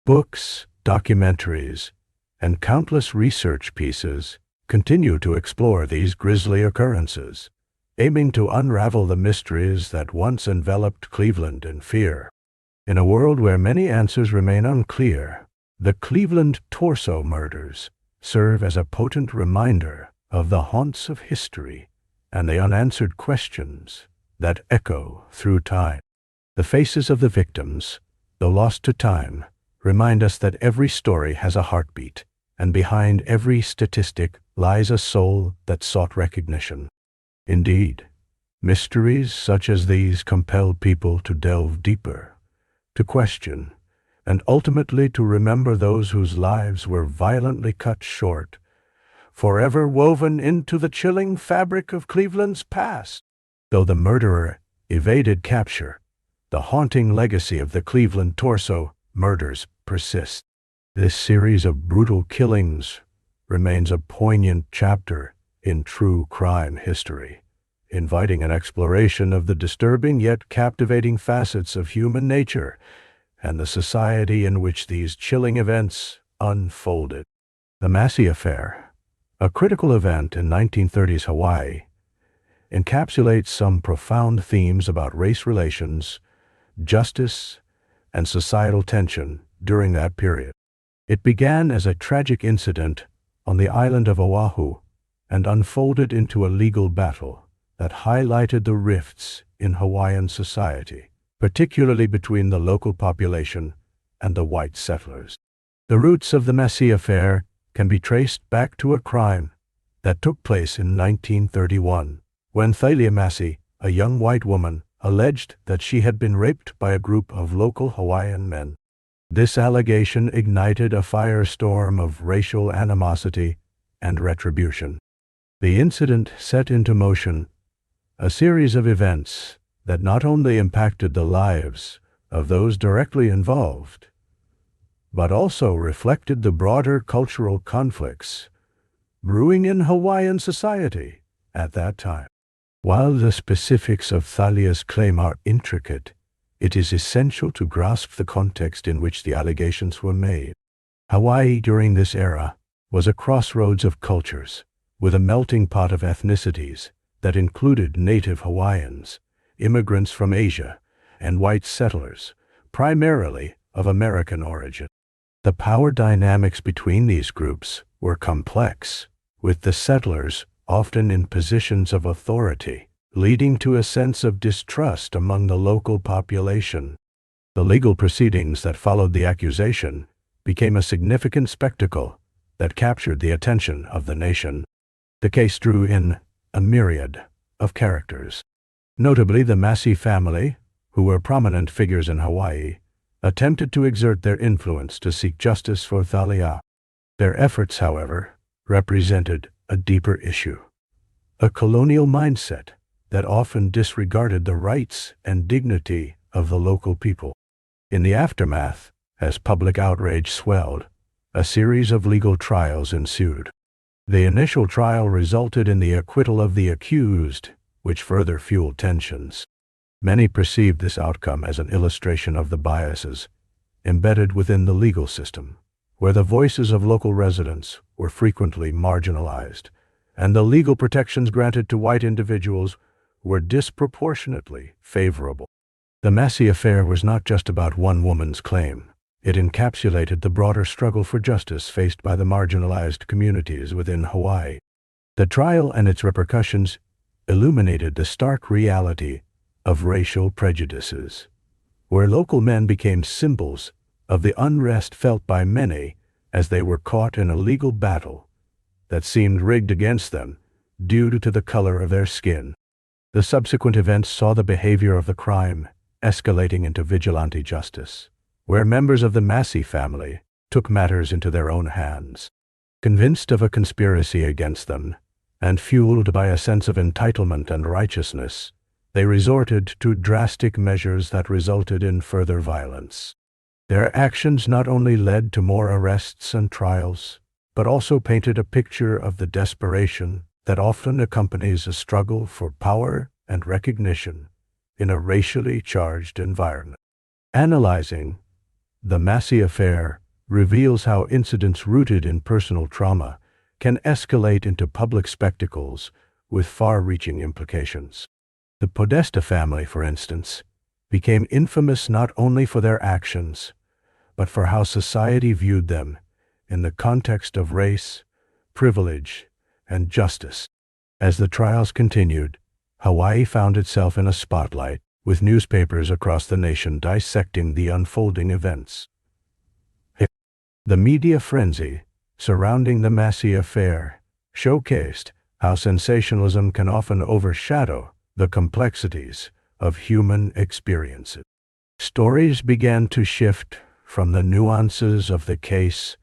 Books, documentaries, and countless research pieces continue to explore these grisly occurrences, aiming to unravel the mysteries that once enveloped Cleveland in fear. In a world where many answers remain unclear, the Cleveland Torso Murders serve as a potent reminder of the haunts of history and the unanswered questions that echo through time. The faces of the victims, though lost to time, remind us that every story has a heartbeat, and behind every statistic lies a soul that sought recognition. Indeed, mysteries such as these compel people to delve deeper, to question, and ultimately to remember those whose lives were violently cut short, forever woven into the chilling fabric of Cleveland's past. Though the murderer evaded capture, the haunting legacy of the Cleveland Torso Murders persists. This series of brutal killings remains a poignant chapter in true crime history, inviting an exploration of the disturbing yet captivating facets of human nature and the society in which these chilling events unfolded. The Massie Affair, a critical event in 1930s Hawaii, encapsulates some profound themes about race relations, justice, and societal tension during that period. It began as a tragic incident on the island of Oahu and unfolded into a legal battle that highlighted the rifts in Hawaiian society, particularly between the local population and the white settlers. The roots of the Massie Affair can be traced back to a crime that took place in 1931, when Dahlia Massie, a young white woman, alleged that she had been raped by a group of local Hawaiian men. This allegation ignited a firestorm of racial animosity and retribution. The incident set into motion a series of events that not only impacted the lives of those directly involved, but also reflected the broader cultural conflicts brewing in Hawaiian society at that time. While the specifics of Dahlia's claim are intricate, it is essential to grasp the context in which the allegations were made. Hawaii during this era was a crossroads of cultures, with a melting pot of ethnicities that included native Hawaiians, immigrants from Asia, and white settlers, primarily of American origin. The power dynamics between these groups were complex, with the settlers often in positions of authority, leading to a sense of distrust among the local population. The legal proceedings that followed the accusation became a significant spectacle that captured the attention of the nation. The case drew in a myriad of characters. Notably, the Massie family, who were prominent figures in Hawaii, attempted to exert their influence to seek justice for Dahlia. Their efforts, however, represented a deeper issue, a colonial mindset that often disregarded the rights and dignity of the local people. In the aftermath, as public outrage swelled, a series of legal trials ensued. The initial trial resulted in the acquittal of the accused, which further fueled tensions. Many perceived this outcome as an illustration of the biases embedded within the legal system, where the voices of local residents were frequently marginalized, and the legal protections granted to white individuals were disproportionately favorable. The Massie Affair was not just about one woman's claim. It encapsulated the broader struggle for justice faced by the marginalized communities within Hawaii. The trial and its repercussions illuminated the stark reality of racial prejudices, where local men became symbols of the unrest felt by many as they were caught in a legal battle that seemed rigged against them due to the color of their skin. The subsequent events saw the behavior of the crime escalating into vigilante justice, where members of the Massie family took matters into their own hands. Convinced of a conspiracy against them, and fueled by a sense of entitlement and righteousness, they resorted to drastic measures that resulted in further violence. Their actions not only led to more arrests and trials, but also painted a picture of the desperation that often accompanies a struggle for power and recognition in a racially charged environment. Analyzing the Massie Affair reveals how incidents rooted in personal trauma can escalate into public spectacles with far-reaching implications. The Podesta family, for instance, became infamous not only for their actions, but for how society viewed them in the context of race, privilege, and justice. As the trials continued, Hawaii found itself in a spotlight, with newspapers across the nation dissecting the unfolding events. The media frenzy surrounding the Massie Affair showcased how sensationalism can often overshadow the complexities of human experiences. Stories began to shift from the nuances of the case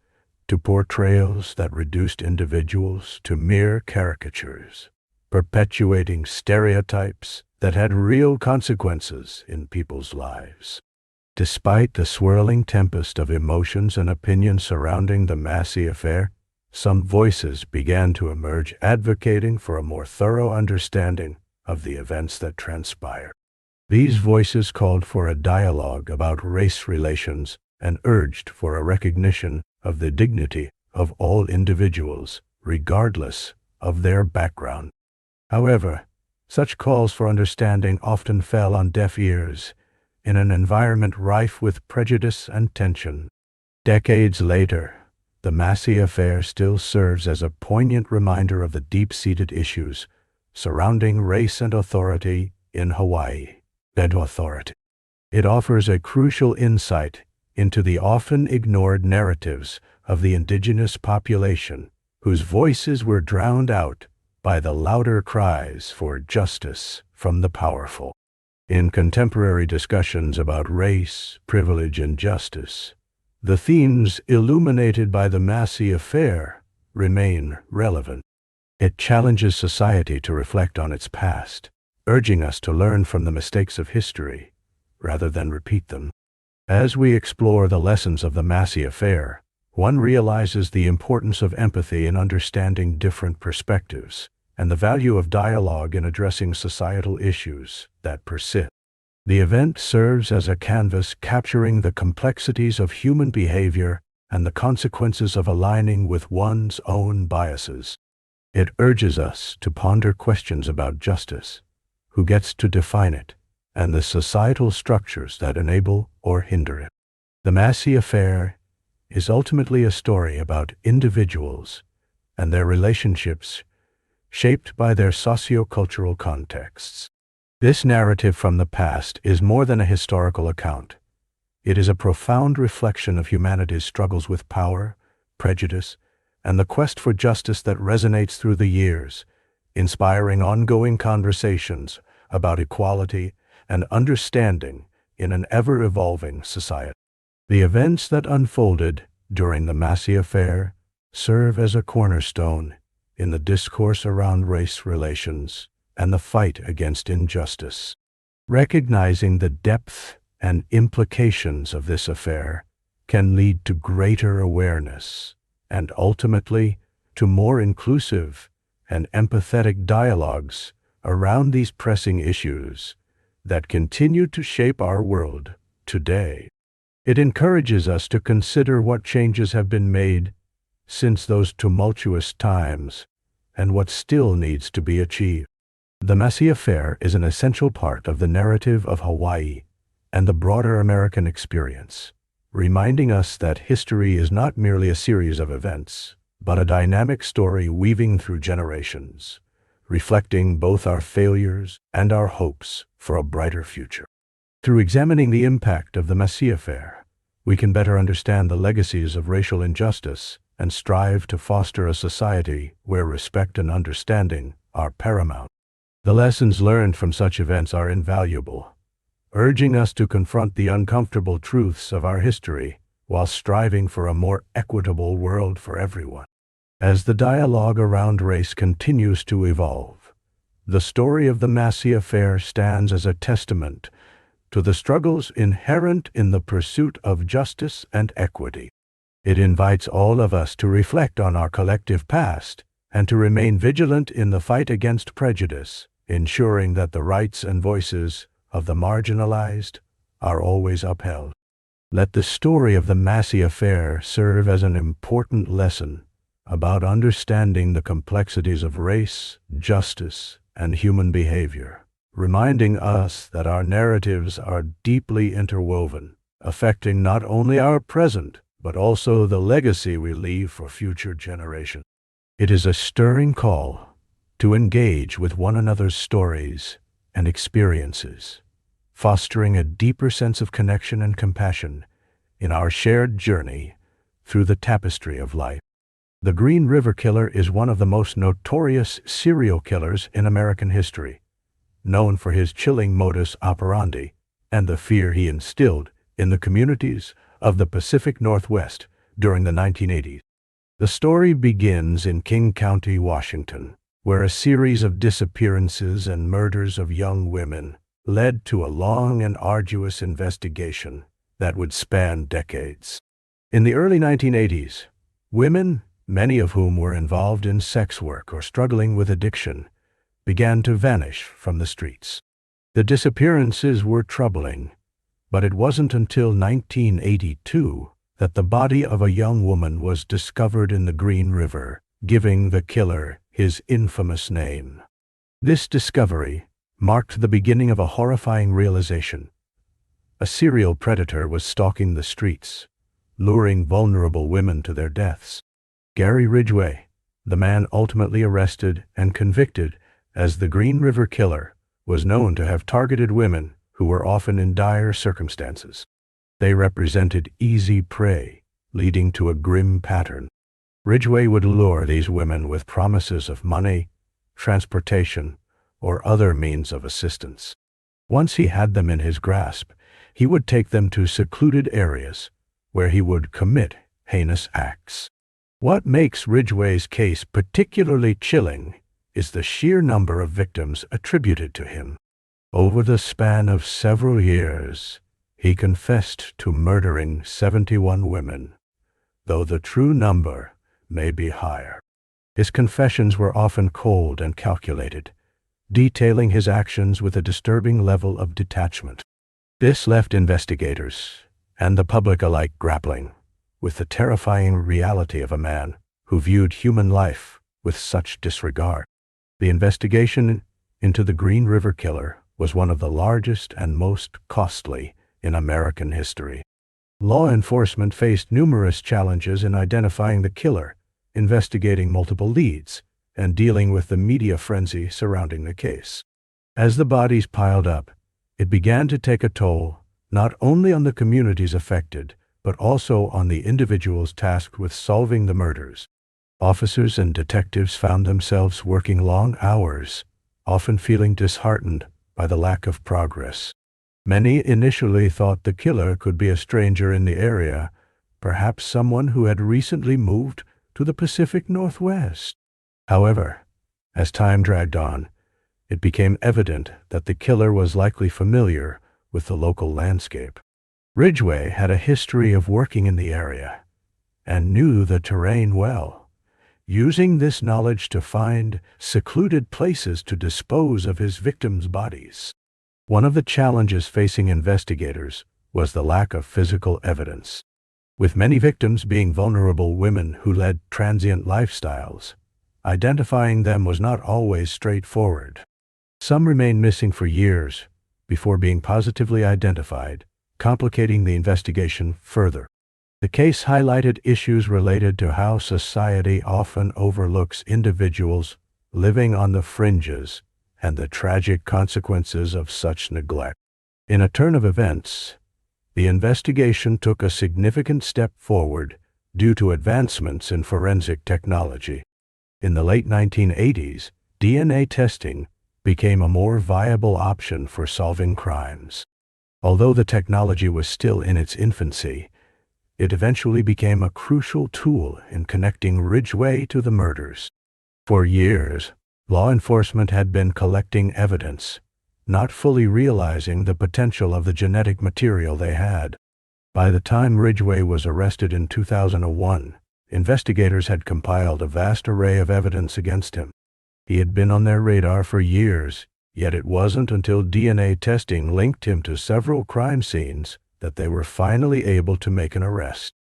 to portrayals that reduced individuals to mere caricatures, perpetuating stereotypes that had real consequences in people's lives. Despite the swirling tempest of emotions and opinions surrounding the Massie Affair, some voices began to emerge advocating for a more thorough understanding of the events that transpired. These voices called for a dialogue about race relations and urged for a recognition of the dignity of all individuals, regardless of their background. However, such calls for understanding often fell on deaf ears in an environment rife with prejudice and tension. Decades later, the Massie Affair still serves as a poignant reminder of the deep-seated issues surrounding race and authority in Hawaii. It offers a crucial insight into the often ignored narratives of the indigenous population, whose voices were drowned out by the louder cries for justice from the powerful. In contemporary discussions about race, privilege, and justice, the themes illuminated by the Massie Affair remain relevant. It challenges society to reflect on its past, urging us to learn from the mistakes of history rather than repeat them. As we explore the lessons of the Massie Affair, one realizes the importance of empathy in understanding different perspectives, and the value of dialogue in addressing societal issues that persist. The event serves as a canvas capturing the complexities of human behavior and the consequences of aligning with one's own biases. It urges us to ponder questions about justice, who gets to define it, and the societal structures that enable or hinder it. The Massie Affair is ultimately a story about individuals and their relationships, shaped by their socio-cultural contexts. This narrative from the past is more than a historical account. It is a profound reflection of humanity's struggles with power, prejudice, and the quest for justice that resonates through the years, inspiring ongoing conversations about equality and understanding in an ever-evolving society. The events that unfolded during the Massie Affair serve as a cornerstone in the discourse around race relations and the fight against injustice. Recognizing the depth and implications of this affair can lead to greater awareness and ultimately to more inclusive and empathetic dialogues around these pressing issues that continue to shape our world today. It encourages us to consider what changes have been made since those tumultuous times and what still needs to be achieved. The Massie Affair is an essential part of the narrative of Hawaii and the broader American experience, reminding us that history is not merely a series of events, but a dynamic story weaving through generations, reflecting both our failures and our hopes for a brighter future. Through examining the impact of the Massie Affair, we can better understand the legacies of racial injustice and strive to foster a society where respect and understanding are paramount. The lessons learned from such events are invaluable, urging us to confront the uncomfortable truths of our history while striving for a more equitable world for everyone. As the dialogue around race continues to evolve, the story of the Massie Affair stands as a testament to the struggles inherent in the pursuit of justice and equity. It invites all of us to reflect on our collective past and to remain vigilant in the fight against prejudice, ensuring that the rights and voices of the marginalized are always upheld. Let the story of the Massie Affair serve as an important lesson about understanding the complexities of race, justice, and human behavior, reminding us that our narratives are deeply interwoven, affecting not only our present, but also the legacy we leave for future generations. It is a stirring call to engage with one another's stories and experiences, fostering a deeper sense of connection and compassion in our shared journey through the tapestry of life. The Green River Killer is one of the most notorious serial killers in American history, known for his chilling modus operandi and the fear he instilled in the communities of the Pacific Northwest during the 1980s. The story begins in King County, Washington, where a series of disappearances and murders of young women led to a long and arduous investigation that would span decades. In the early 1980s, women, many of whom were involved in sex work or struggling with addiction, began to vanish from the streets. The disappearances were troubling, but it wasn't until 1982 that the body of a young woman was discovered in the Green River, giving the killer his infamous name. This discovery marked the beginning of a horrifying realization. A serial predator was stalking the streets, luring vulnerable women to their deaths. Gary Ridgway, the man ultimately arrested and convicted as the Green River Killer, was known to have targeted women who were often in dire circumstances. They represented easy prey, leading to a grim pattern. Ridgway would lure these women with promises of money, transportation, or other means of assistance. Once he had them in his grasp, he would take them to secluded areas where he would commit heinous acts. What makes Ridgway's case particularly chilling is the sheer number of victims attributed to him. Over the span of several years, he confessed to murdering 71 women, though the true number may be higher. His confessions were often cold and calculated, detailing his actions with a disturbing level of detachment. This left investigators and the public alike grappling with the terrifying reality of a man who viewed human life with such disregard. The investigation into the Green River Killer was one of the largest and most costly in American history. Law enforcement faced numerous challenges in identifying the killer, investigating multiple leads, and dealing with the media frenzy surrounding the case. As the bodies piled up, it began to take a toll, not only on the communities affected, but also on the individuals tasked with solving the murders. Officers and detectives found themselves working long hours, often feeling disheartened by the lack of progress. Many initially thought the killer could be a stranger in the area, perhaps someone who had recently moved to the Pacific Northwest. However, as time dragged on, it became evident that the killer was likely familiar with the local landscape. Ridgway had a history of working in the area and knew the terrain well, using this knowledge to find secluded places to dispose of his victims' bodies. One of the challenges facing investigators was the lack of physical evidence. With many victims being vulnerable women who led transient lifestyles, identifying them was not always straightforward. Some remained missing for years before being positively identified, complicating the investigation further. The case highlighted issues related to how society often overlooks individuals living on the fringes and the tragic consequences of such neglect. In a turn of events, the investigation took a significant step forward due to advancements in forensic technology. In the late 1980s, DNA testing became a more viable option for solving crimes. Although the technology was still in its infancy, it eventually became a crucial tool in connecting Ridgway to the murders. For years, law enforcement had been collecting evidence, not fully realizing the potential of the genetic material they had. By the time Ridgway was arrested in 2001, investigators had compiled a vast array of evidence against him. He had been on their radar for years, yet it wasn't until DNA testing linked him to several crime scenes that they were finally able to make an arrest.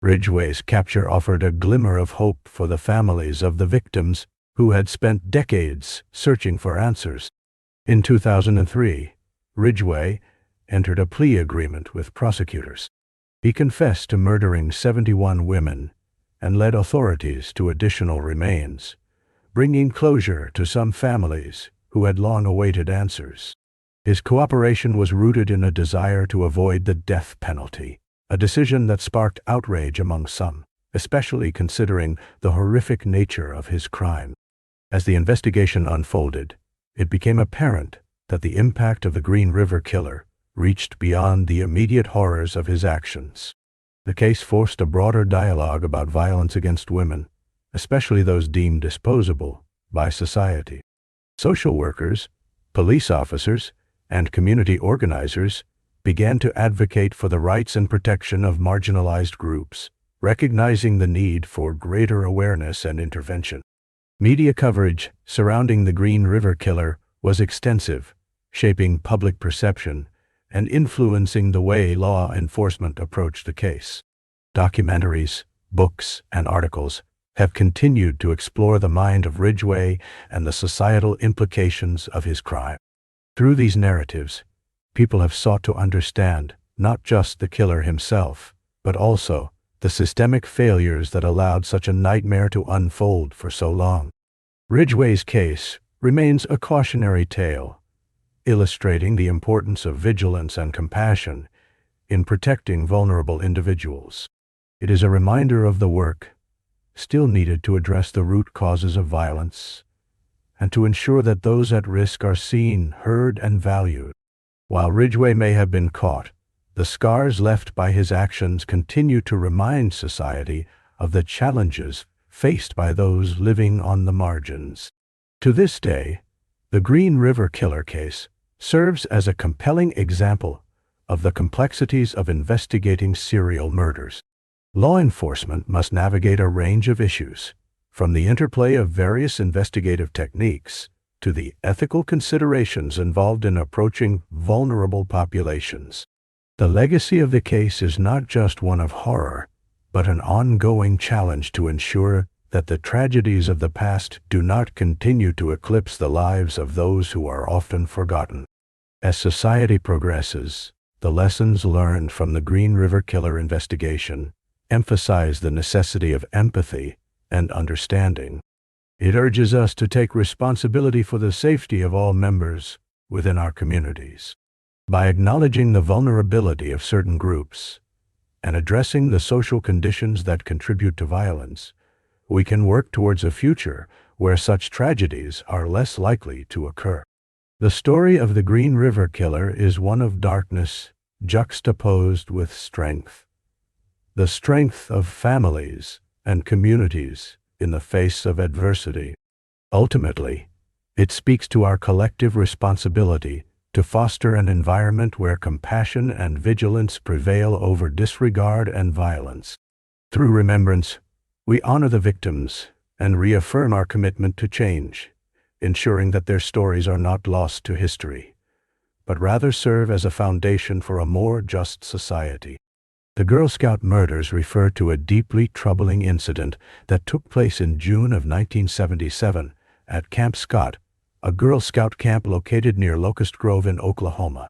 Ridgway's capture offered a glimmer of hope for the families of the victims who had spent decades searching for answers. In 2003, Ridgway entered a plea agreement with prosecutors. He confessed to murdering 71 women and led authorities to additional remains, bringing closure to some families who had long awaited answers. His cooperation was rooted in a desire to avoid the death penalty, a decision that sparked outrage among some, especially considering the horrific nature of his crime. As the investigation unfolded, it became apparent that the impact of the Green River Killer reached beyond the immediate horrors of his actions. The case forced a broader dialogue about violence against women, especially those deemed disposable by society. Social workers, police officers, and community organizers began to advocate for the rights and protection of marginalized groups, recognizing the need for greater awareness and intervention. Media coverage surrounding the Green River Killer was extensive, shaping public perception and influencing the way law enforcement approached the case. Documentaries, books, and articles have continued to explore the mind of Ridgway and the societal implications of his crime. Through these narratives, people have sought to understand not just the killer himself, but also the systemic failures that allowed such a nightmare to unfold for so long. Ridgway's case remains a cautionary tale, illustrating the importance of vigilance and compassion in protecting vulnerable individuals. It is a reminder of the work still needed to address the root causes of violence and to ensure that those at risk are seen, heard, and valued. While Ridgway may have been caught, the scars left by his actions continue to remind society of the challenges faced by those living on the margins. To this day, the Green River Killer case serves as a compelling example of the complexities of investigating serial murders. Law enforcement must navigate a range of issues, from the interplay of various investigative techniques to the ethical considerations involved in approaching vulnerable populations. The legacy of the case is not just one of horror, but an ongoing challenge to ensure that the tragedies of the past do not continue to eclipse the lives of those who are often forgotten. As society progresses, the lessons learned from the Green River Killer investigation emphasize the necessity of empathy and understanding. It urges us to take responsibility for the safety of all members within our communities. By acknowledging the vulnerability of certain groups and addressing the social conditions that contribute to violence, we can work towards a future where such tragedies are less likely to occur. The story of the Green River Killer is one of darkness juxtaposed with strength. The strength of families and communities in the face of adversity. Ultimately, it speaks to our collective responsibility to foster an environment where compassion and vigilance prevail over disregard and violence. Through remembrance, we honor the victims and reaffirm our commitment to change, ensuring that their stories are not lost to history, but rather serve as a foundation for a more just society. The Girl Scout murders refer to a deeply troubling incident that took place in June of 1977 at Camp Scott, a Girl Scout camp located near Locust Grove in Oklahoma.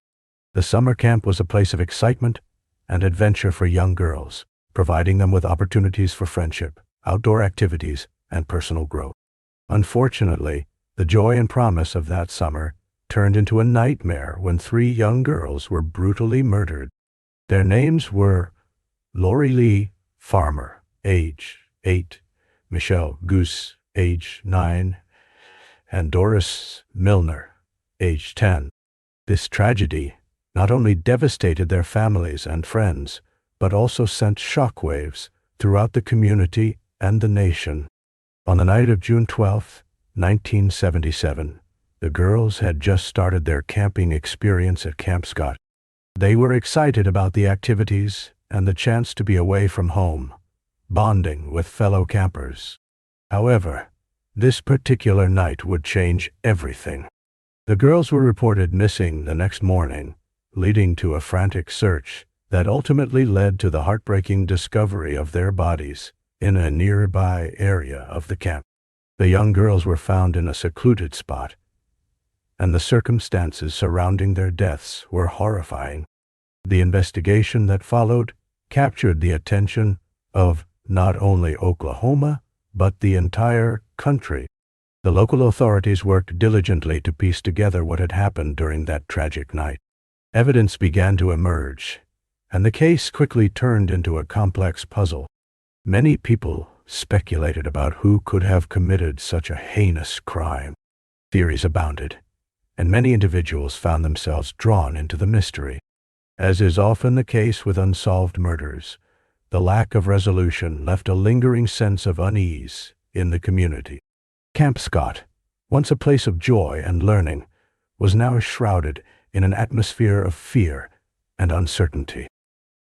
The summer camp was a place of excitement and adventure for young girls, providing them with opportunities for friendship, outdoor activities, and personal growth. Unfortunately, the joy and promise of that summer turned into a nightmare when 3 young girls were brutally murdered. Their names were Lori Lee Farmer, age 8, Michelle Goose, age 9, and Doris Milner, age 10. This tragedy not only devastated their families and friends, but also sent shockwaves throughout the community and the nation. On the night of June 12, 1977, the girls had just started their camping experience at Camp Scott. They were excited about the activities and the chance to be away from home, bonding with fellow campers. However, this particular night would change everything. The girls were reported missing the next morning, leading to a frantic search that ultimately led to the heartbreaking discovery of their bodies in a nearby area of the camp. The young girls were found in a secluded spot, and the circumstances surrounding their deaths were horrifying. The investigation that followed captured the attention of not only Oklahoma, but the entire country. The local authorities worked diligently to piece together what had happened during that tragic night. Evidence began to emerge, and the case quickly turned into a complex puzzle. Many people speculated about who could have committed such a heinous crime. Theories abounded, and many individuals found themselves drawn into the mystery. As is often the case with unsolved murders, the lack of resolution left a lingering sense of unease in the community. Camp Scott, once a place of joy and learning, was now shrouded in an atmosphere of fear and uncertainty.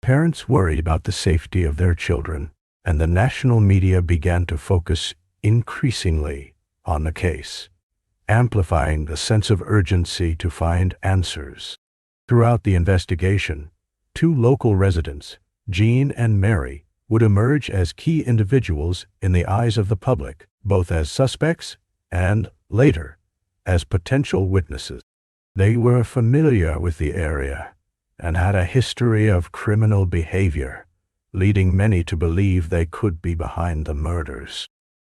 Parents worried about the safety of their children, and the national media began to focus increasingly on the case, amplifying the sense of urgency to find answers. Throughout the investigation, 2 local residents, Jean and Mary, would emerge as key individuals in the eyes of the public, both as suspects and, later, as potential witnesses. They were familiar with the area and had a history of criminal behavior, leading many to believe they could be behind the murders.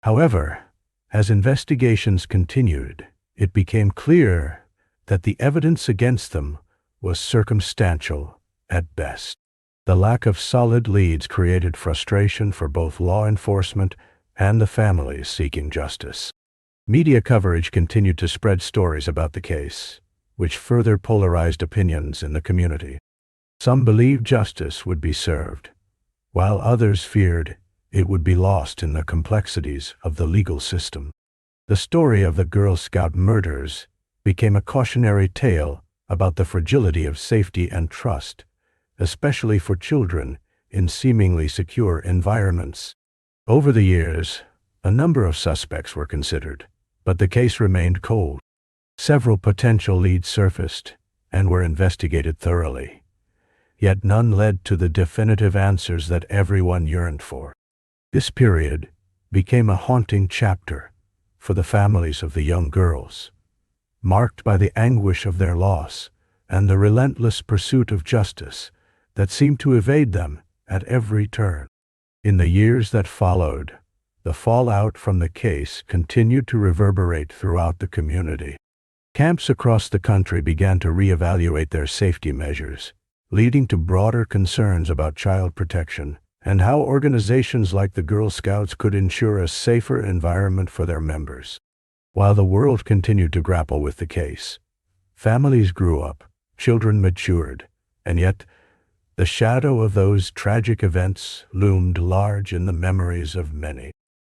However, as investigations continued, it became clear that the evidence against them was circumstantial at best. The lack of solid leads created frustration for both law enforcement and the families seeking justice. Media coverage continued to spread stories about the case, which further polarized opinions in the community. Some believed justice would be served, while others feared it would be lost in the complexities of the legal system. The story of the Girl Scout murders became a cautionary tale about the fragility of safety and trust, especially for children in seemingly secure environments. Over the years, a number of suspects were considered, but the case remained cold. Several potential leads surfaced and were investigated thoroughly, yet none led to the definitive answers that everyone yearned for. This period became a haunting chapter for the families of the young girls, marked by the anguish of their loss and the relentless pursuit of justice that seemed to evade them at every turn. In the years that followed, the fallout from the case continued to reverberate throughout the community. Camps across the country began to reevaluate their safety measures, leading to broader concerns about child protection and how organizations like the Girl Scouts could ensure a safer environment for their members. While the world continued to grapple with the case, families grew up, children matured, and yet the shadow of those tragic events loomed large in the memories of many.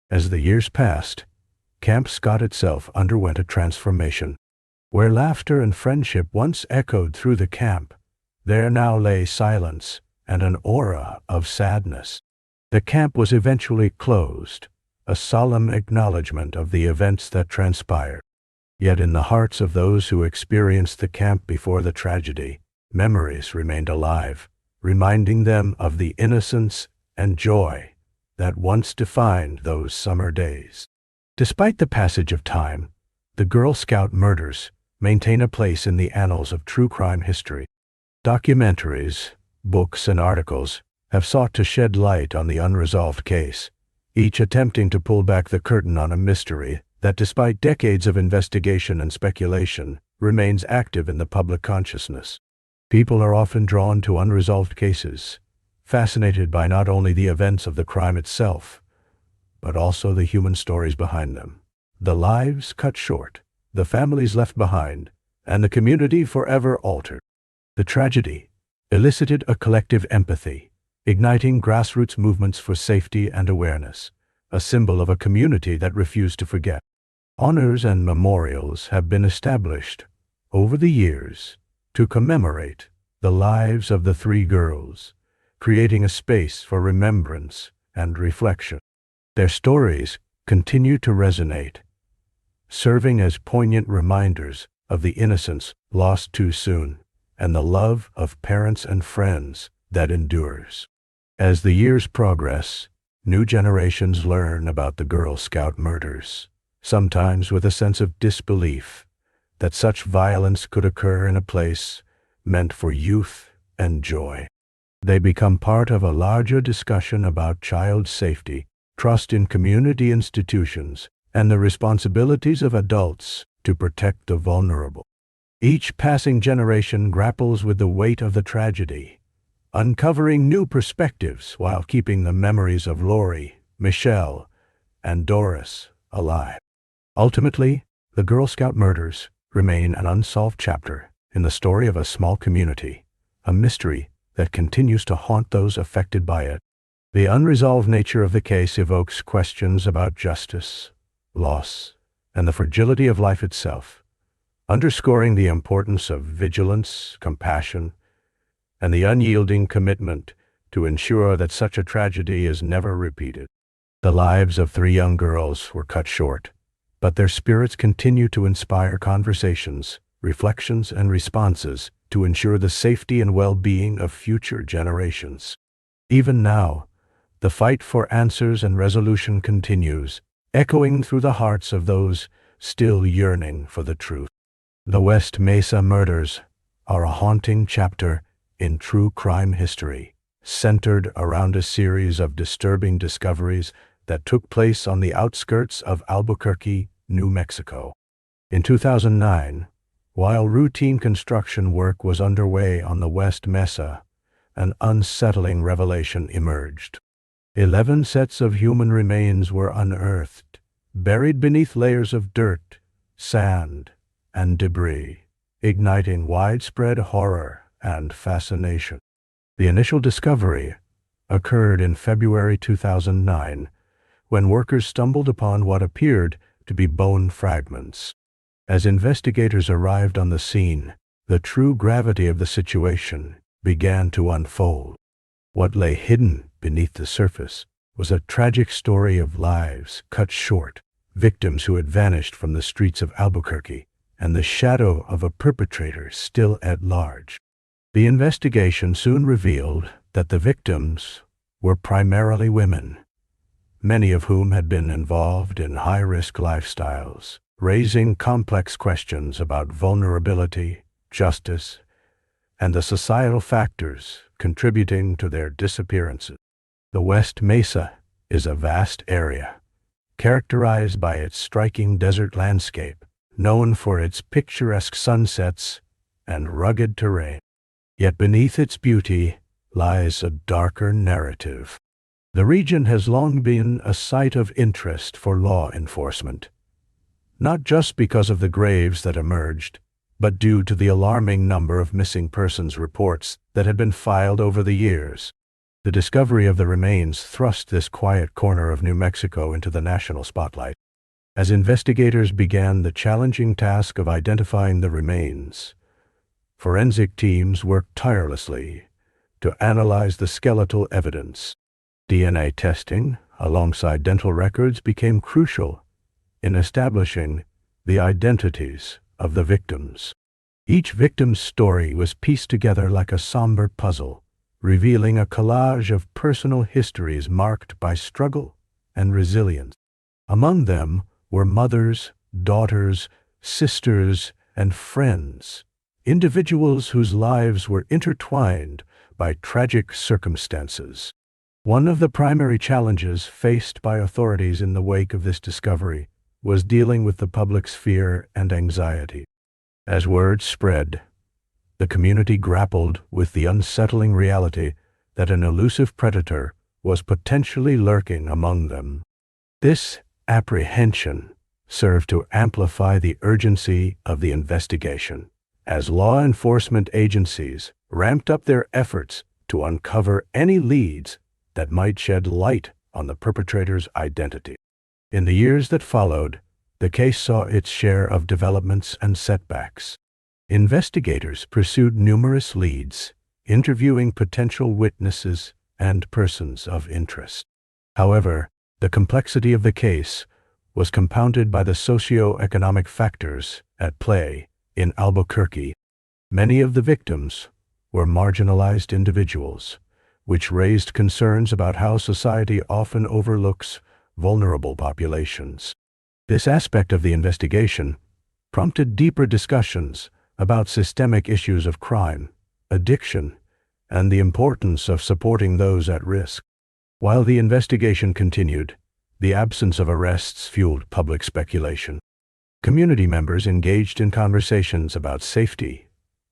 As the years passed, Camp Scott itself underwent a transformation. Where laughter and friendship once echoed through the camp, there now lay silence and an aura of sadness. The camp was eventually closed, a solemn acknowledgement of the events that transpired. Yet in the hearts of those who experienced the camp before the tragedy, memories remained alive, reminding them of the innocence and joy that once defined those summer days. Despite the passage of time, the Girl Scout murders maintain a place in the annals of true crime history. Documentaries, books, and articles have sought to shed light on the unresolved case, each attempting to pull back the curtain on a mystery that, despite decades of investigation and speculation, remains active in the public consciousness. People are often drawn to unresolved cases, fascinated by not only the events of the crime itself, but also the human stories behind them. The lives cut short, the families left behind, and the community forever altered. The tragedy elicited a collective empathy, igniting grassroots movements for safety and awareness, a symbol of a community that refused to forget. Honors and memorials have been established over the years to commemorate the lives of the three girls, creating a space for remembrance and reflection. Their stories continue to resonate, serving as poignant reminders of the innocence lost too soon and the love of parents and friends that endures. As the years progress, new generations learn about the Girl Scout murders, sometimes with a sense of disbelief that such violence could occur in a place meant for youth and joy. They become part of a larger discussion about child safety, trust in community institutions, and the responsibilities of adults to protect the vulnerable. Each passing generation grapples with the weight of the tragedy, uncovering new perspectives while keeping the memories of Lori, Michelle, and Doris alive. Ultimately, the Girl Scout murders remain an unsolved chapter in the story of a small community, a mystery that continues to haunt those affected by it. The unresolved nature of the case evokes questions about justice, loss, and the fragility of life itself, underscoring the importance of vigilance, compassion, and the unyielding commitment to ensure that such a tragedy is never repeated. The lives of three young girls were cut short, but their spirits continue to inspire conversations, reflections, and responses to ensure the safety and well-being of future generations. Even now, the fight for answers and resolution continues, echoing through the hearts of those still yearning for the truth. The West Mesa murders are a haunting chapter in true crime history, centered around a series of disturbing discoveries that took place on the outskirts of Albuquerque, New Mexico. In 2009, while routine construction work was underway on the West Mesa, an unsettling revelation emerged. 11 sets of human remains were unearthed, buried beneath layers of dirt, sand, and debris, igniting widespread horror and fascination. The initial discovery occurred in February 2009, when workers stumbled upon what appeared to be bone fragments. As investigators arrived on the scene, the true gravity of the situation began to unfold. What lay hidden beneath the surface was a tragic story of lives cut short, victims who had vanished from the streets of Albuquerque, and the shadow of a perpetrator still at large. The investigation soon revealed that the victims were primarily women, many of whom had been involved in high-risk lifestyles, raising complex questions about vulnerability, justice, and the societal factors contributing to their disappearances. The West Mesa is a vast area, characterized by its striking desert landscape, known for its picturesque sunsets and rugged terrain. Yet beneath its beauty lies a darker narrative. The region has long been a site of interest for law enforcement, not just because of the graves that emerged, but due to the alarming number of missing persons reports that had been filed over the years. The discovery of the remains thrust this quiet corner of New Mexico into the national spotlight. As investigators began the challenging task of identifying the remains, forensic teams worked tirelessly to analyze the skeletal evidence. DNA testing, alongside dental records, became crucial in establishing the identities of the victims. Each victim's story was pieced together like a somber puzzle, revealing a collage of personal histories marked by struggle and resilience. Among them were mothers, daughters, sisters, and friends, individuals whose lives were intertwined by tragic circumstances. One of the primary challenges faced by authorities in the wake of this discovery was dealing with the public's fear and anxiety. As word spread, the community grappled with the unsettling reality that an elusive predator was potentially lurking among them. This apprehension served to amplify the urgency of the investigation, as law enforcement agencies ramped up their efforts to uncover any leads that might shed light on the perpetrator's identity. In the years that followed, the case saw its share of developments and setbacks. Investigators pursued numerous leads, interviewing potential witnesses and persons of interest. However, the complexity of the case was compounded by the socio-economic factors at play in Albuquerque. Many of the victims were marginalized individuals, which raised concerns about how society often overlooks vulnerable populations. This aspect of the investigation prompted deeper discussions about systemic issues of crime, addiction, and the importance of supporting those at risk. While the investigation continued, the absence of arrests fueled public speculation. Community members engaged in conversations about safety,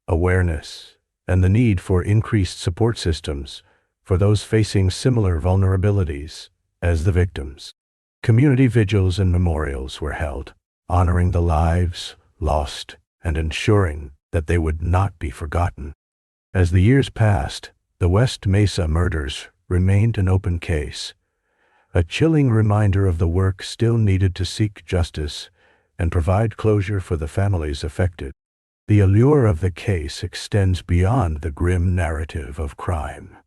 awareness, and the need for increased support systems for those facing similar vulnerabilities as the victims. Community vigils and memorials were held, honoring the lives lost and ensuring that they would not be forgotten. As the years passed, the West Mesa murders remained an open case, a chilling reminder of the work still needed to seek justice and provide closure for the families affected. The allure of the case extends beyond the grim narrative of crime.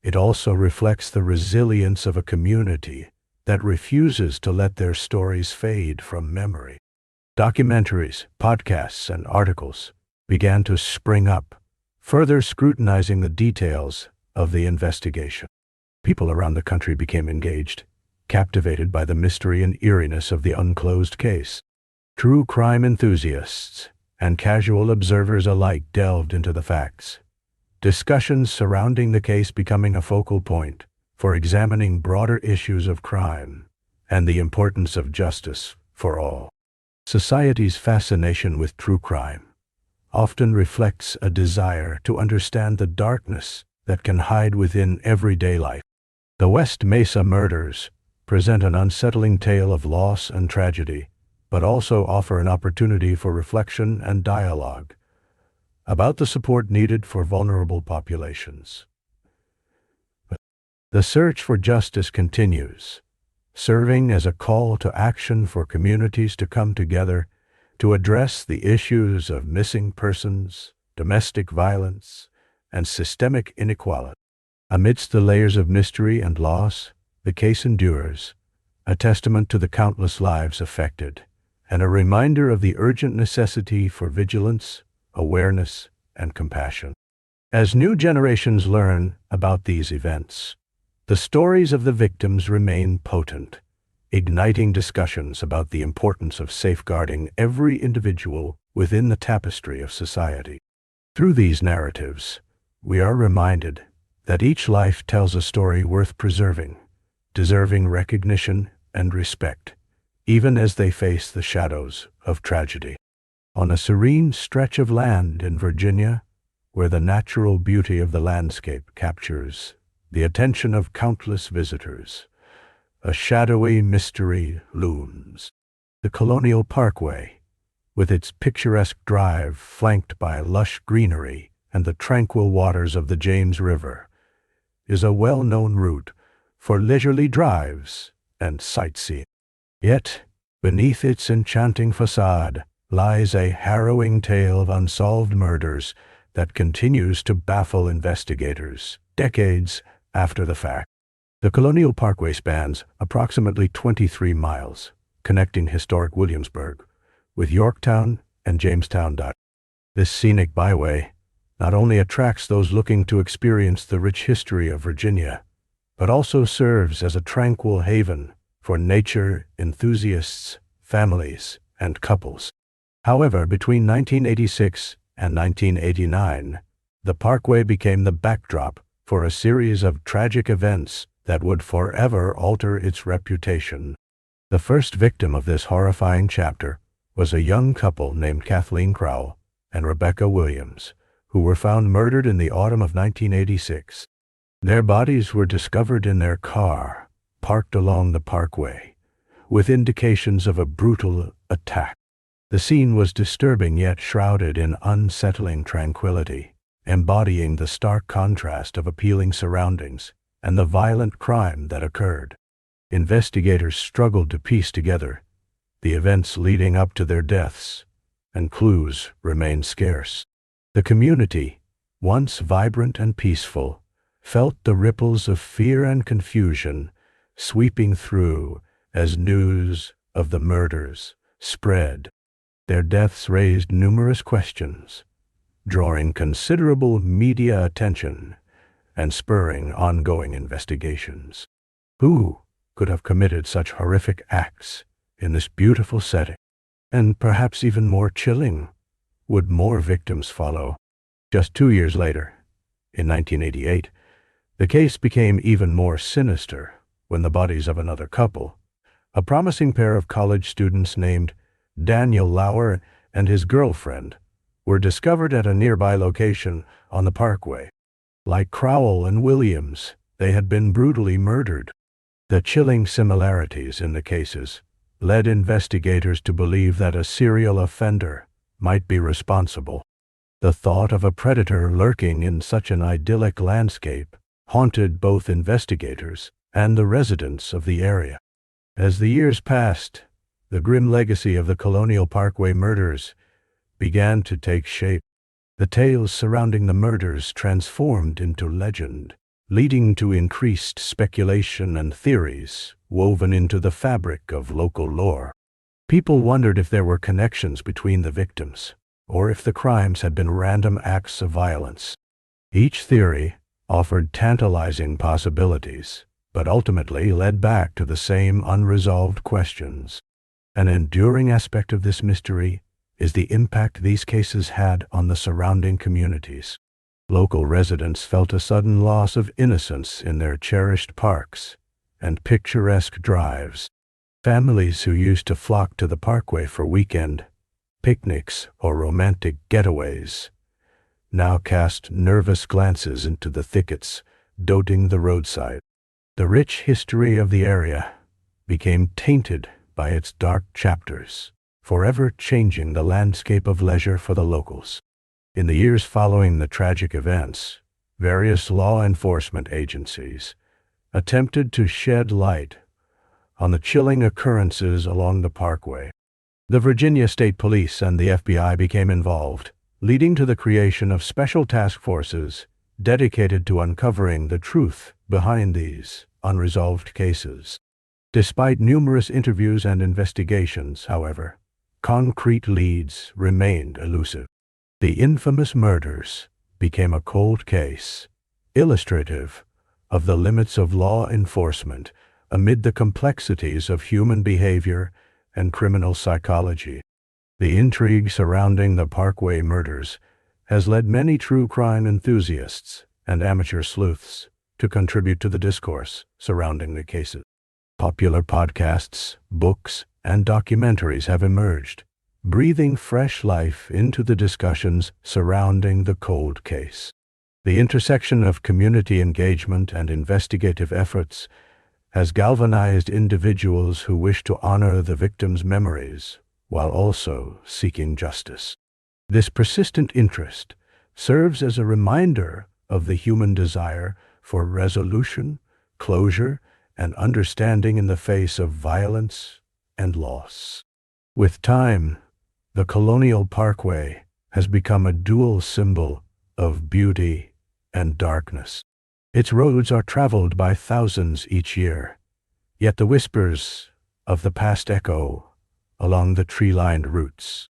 It also reflects the resilience of a community that refuses to let their stories fade from memory. Documentaries, podcasts, and articles began to spring up, further scrutinizing the details of the investigation. People around the country became engaged, captivated by the mystery and eeriness of the unclosed case. True crime enthusiasts and casual observers alike delved into the facts, discussions surrounding the case becoming a focal point for examining broader issues of crime and the importance of justice for all. Society's fascination with true crime often reflects a desire to understand the darkness that can hide within everyday life. The West Mesa murders present an unsettling tale of loss and tragedy, but also offer an opportunity for reflection and dialogue about the support needed for vulnerable populations. The search for justice continues, serving as a call to action for communities to come together to address the issues of missing persons, domestic violence, and systemic inequality. Amidst the layers of mystery and loss, the case endures, a testament to the countless lives affected, and a reminder of the urgent necessity for vigilance, awareness, and compassion. As new generations learn about these events, the stories of the victims remain potent, igniting discussions about the importance of safeguarding every individual within the tapestry of society. Through these narratives, we are reminded that each life tells a story worth preserving, deserving recognition and respect, even as they face the shadows of tragedy. On a serene stretch of land in Virginia, where the natural beauty of the landscape captures the attention of countless visitors, a shadowy mystery looms. The Colonial Parkway, with its picturesque drive flanked by lush greenery and the tranquil waters of the James River, is a well-known route for leisurely drives and sightseeing. Yet, beneath its enchanting facade lies a harrowing tale of unsolved murders that continues to baffle investigators decades after the fact. The Colonial Parkway spans approximately 23 miles, connecting historic Williamsburg with Yorktown and Jamestown. This scenic byway not only attracts those looking to experience the rich history of Virginia, but also serves as a tranquil haven for nature enthusiasts, families, and couples. However, between 1986 and 1989, the Parkway became the backdrop for a series of tragic events that would forever alter its reputation. The first victim of this horrifying chapter was a young couple named Kathleen Crowell and Rebecca Williams, who were found murdered in the autumn of 1986. Their bodies were discovered in their car, parked along the Parkway, with indications of a brutal attack. The scene was disturbing yet shrouded in unsettling tranquility, embodying the stark contrast of appealing surroundings and the violent crime that occurred. Investigators struggled to piece together the events leading up to their deaths, and clues remained scarce. The community, once vibrant and peaceful, felt the ripples of fear and confusion sweeping through as news of the murders spread. Their deaths raised numerous questions, drawing considerable media attention and spurring ongoing investigations. Who could have committed such horrific acts in this beautiful setting? And perhaps even more chilling, would more victims follow? Just 2 years later, in 1988, the case became even more sinister when the bodies of another couple, a promising pair of college students named Daniel Lauer and his girlfriend, were discovered at a nearby location on the Parkway. Like Crowell and Williams, they had been brutally murdered. The chilling similarities in the cases led investigators to believe that a serial offender might be responsible. The thought of a predator lurking in such an idyllic landscape haunted both investigators and the residents of the area. As the years passed, the grim legacy of the Colonial Parkway murders began to take shape. The tales surrounding the murders transformed into legend, leading to increased speculation and theories woven into the fabric of local lore. People wondered if there were connections between the victims, or if the crimes had been random acts of violence. Each theory offered tantalizing possibilities, but ultimately led back to the same unresolved questions. An enduring aspect of this mystery is the impact these cases had on the surrounding communities. Local residents felt a sudden loss of innocence in their cherished parks and picturesque drives. Families who used to flock to the Parkway for weekend picnics or romantic getaways now cast nervous glances into the thickets dotting the roadside. The rich history of the area became tainted by its dark chapters, forever changing the landscape of leisure for the locals. In the years following the tragic events, various law enforcement agencies attempted to shed light on the chilling occurrences along the Parkway. The Virginia State Police and the FBI became involved, leading to the creation of special task forces dedicated to uncovering the truth behind these unresolved cases. Despite numerous interviews and investigations, however, concrete leads remained elusive. The infamous murders became a cold case, illustrative of the limits of law enforcement amid the complexities of human behavior and criminal psychology. The intrigue surrounding the Parkway murders has led many true crime enthusiasts and amateur sleuths to contribute to the discourse surrounding the cases. Popular podcasts, books, and documentaries have emerged, breathing fresh life into the discussions surrounding the cold case. The intersection of community engagement and investigative efforts has galvanized individuals who wish to honor the victims' memories while also seeking justice. This persistent interest serves as a reminder of the human desire for resolution, closure, and understanding in the face of violence and loss. With time, the Colonial Parkway has become a dual symbol of beauty and darkness. Its roads are traveled by thousands each year, yet the whispers of the past echo along the tree-lined routes.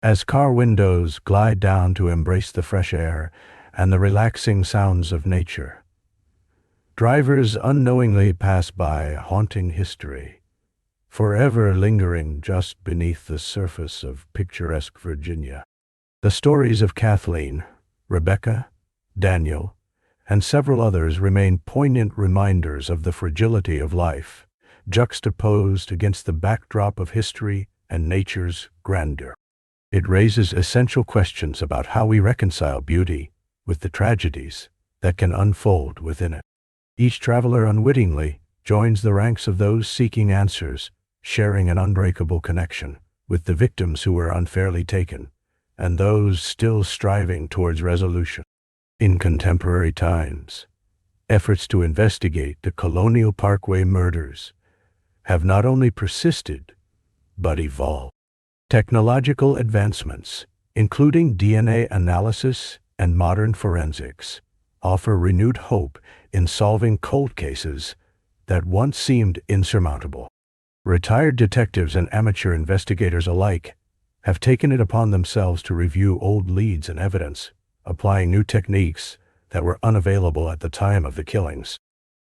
As car windows glide down to embrace the fresh air and the relaxing sounds of nature, drivers unknowingly pass by haunting history, forever lingering just beneath the surface of picturesque Virginia. The stories of Kathleen, Rebecca, Daniel, and several others remain poignant reminders of the fragility of life, juxtaposed against the backdrop of history and nature's grandeur. It raises essential questions about how we reconcile beauty with the tragedies that can unfold within it. Each traveler unwittingly joins the ranks of those seeking answers, sharing an unbreakable connection with the victims who were unfairly taken and those still striving towards resolution. In contemporary times, efforts to investigate the Colonial Parkway murders have not only persisted, but evolved. Technological advancements, including DNA analysis and modern forensics, offer renewed hope in solving cold cases that once seemed insurmountable. Retired detectives and amateur investigators alike have taken it upon themselves to review old leads and evidence, applying new techniques that were unavailable at the time of the killings.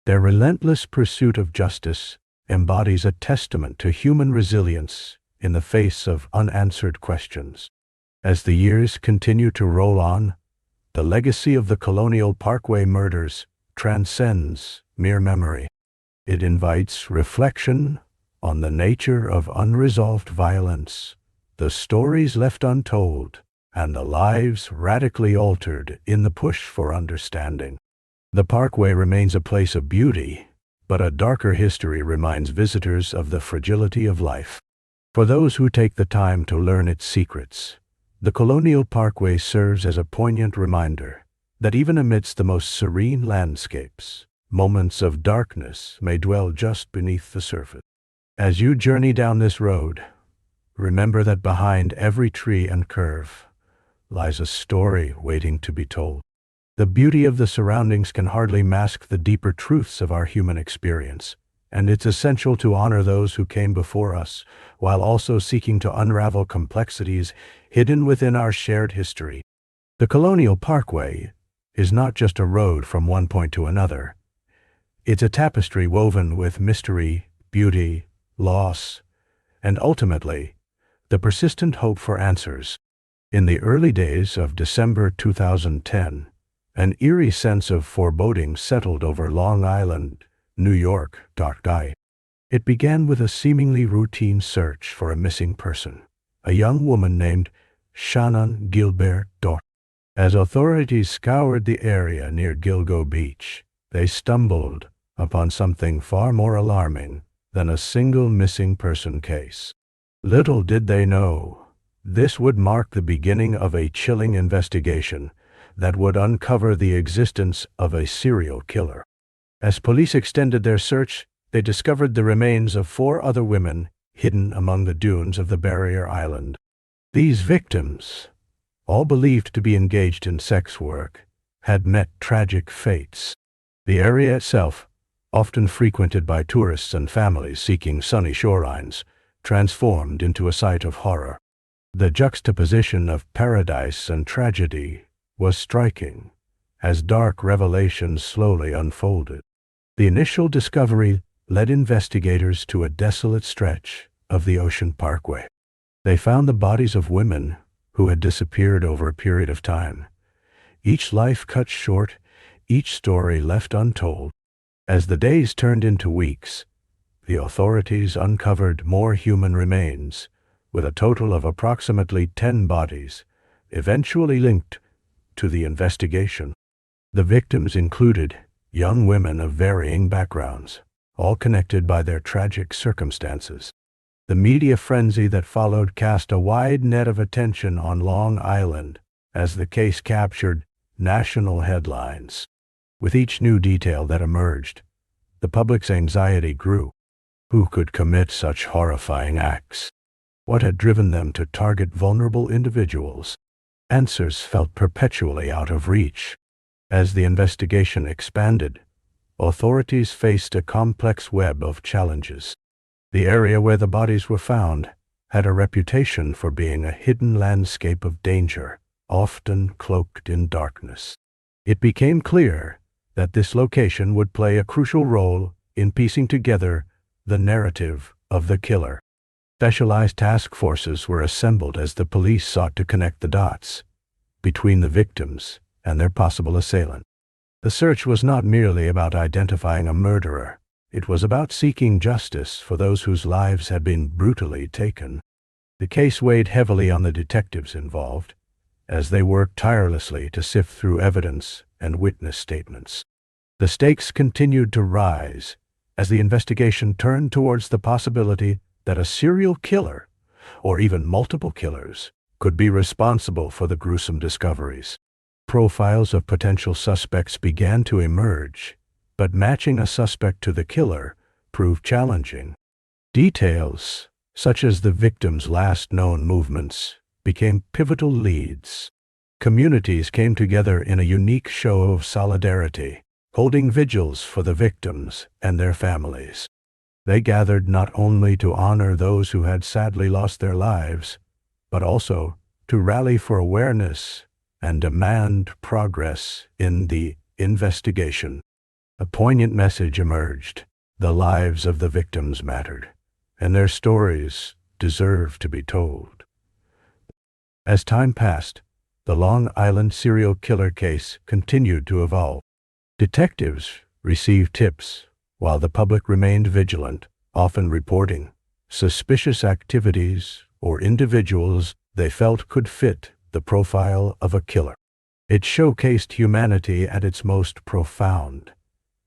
Their relentless pursuit of justice embodies a testament to human resilience in the face of unanswered questions. As the years continue to roll on, the legacy of the Colonial Parkway murders transcends mere memory. It invites reflection on the nature of unresolved violence, the stories left untold, and the lives radically altered in the push for understanding. The Parkway remains a place of beauty, but a darker history reminds visitors of the fragility of life. For those who take the time to learn its secrets, the Colonial Parkway serves as a poignant reminder that even amidst the most serene landscapes, moments of darkness may dwell just beneath the surface. As you journey down this road, remember that behind every tree and curve lies a story waiting to be told. The beauty of the surroundings can hardly mask the deeper truths of our human experience, and it's essential to honor those who came before us, while also seeking to unravel complexities hidden within our shared history. The Colonial Parkway is not just a road from one point to another. It's a tapestry woven with mystery, beauty, loss, and ultimately, the persistent hope for answers. In the early days of December 2010, an eerie sense of foreboding settled over Long Island, New York. It began with a seemingly routine search for a missing person, a young woman named Shannon Gilbert. As authorities scoured the area near Gilgo Beach, they stumbled upon something far more alarming than a single missing person case. Little did they know, this would mark the beginning of a chilling investigation that would uncover the existence of a serial killer. As police extended their search, they discovered the remains of 4 other women hidden among the dunes of the barrier island. These victims, all believed to be engaged in sex work, had met tragic fates. The area itself, often frequented by tourists and families seeking sunny shorelines, transformed into a site of horror. The juxtaposition of paradise and tragedy was striking, as dark revelations slowly unfolded. The initial discovery led investigators to a desolate stretch of the Ocean Parkway. They found the bodies of women who had disappeared over a period of time, each life cut short, each story left untold. As the days turned into weeks, the authorities uncovered more human remains, with a total of approximately 10 bodies, eventually linked to the investigation. The victims included young women of varying backgrounds, all connected by their tragic circumstances. The media frenzy that followed cast a wide net of attention on Long Island as the case captured national headlines. With each new detail that emerged, the public's anxiety grew. Who could commit such horrifying acts? What had driven them to target vulnerable individuals? Answers felt perpetually out of reach. As the investigation expanded, authorities faced a complex web of challenges. The area where the bodies were found had a reputation for being a hidden landscape of danger, often cloaked in darkness. It became clear that this location would play a crucial role in piecing together the narrative of the killer. Specialized task forces were assembled as the police sought to connect the dots between the victims and their possible assailant. The search was not merely about identifying a murderer. It was about seeking justice for those whose lives had been brutally taken. The case weighed heavily on the detectives involved, as they worked tirelessly to sift through evidence and witness statements. The stakes continued to rise as the investigation turned towards the possibility that a serial killer, or even multiple killers, could be responsible for the gruesome discoveries. Profiles of potential suspects began to emerge, but matching a suspect to the killer proved challenging. Details, such as the victim's last known movements, became pivotal leads. Communities came together in a unique show of solidarity, holding vigils for the victims and their families. They gathered not only to honor those who had sadly lost their lives, but also to rally for awareness and demand progress in the investigation. A poignant message emerged. The lives of the victims mattered, and their stories deserved to be told. As time passed, the Long Island serial killer case continued to evolve. Detectives received tips, while the public remained vigilant, often reporting suspicious activities or individuals they felt could fit the profile of a killer. It showcased humanity at its most profound,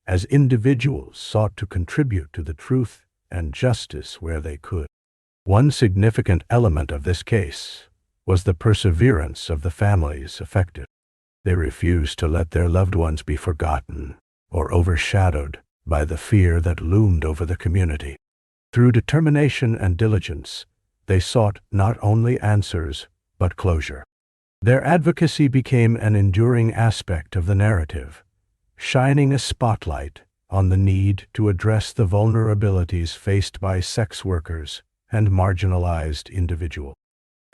as individuals sought to contribute to the truth and justice where they could. One significant element of this case was the perseverance of the families affected. They refused to let their loved ones be forgotten or overshadowed by the fear that loomed over the community. Through determination and diligence, they sought not only answers but closure. Their advocacy became an enduring aspect of the narrative, shining a spotlight on the need to address the vulnerabilities faced by sex workers and marginalized individuals.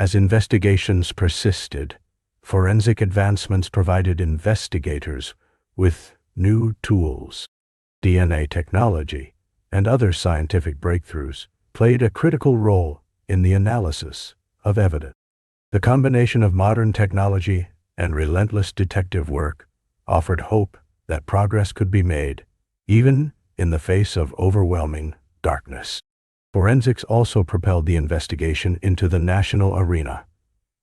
As investigations persisted, forensic advancements provided investigators with new tools. DNA technology and other scientific breakthroughs played a critical role in the analysis of evidence. The combination of modern technology and relentless detective work offered hope that progress could be made, even in the face of overwhelming darkness. Forensics also propelled the investigation into the national arena,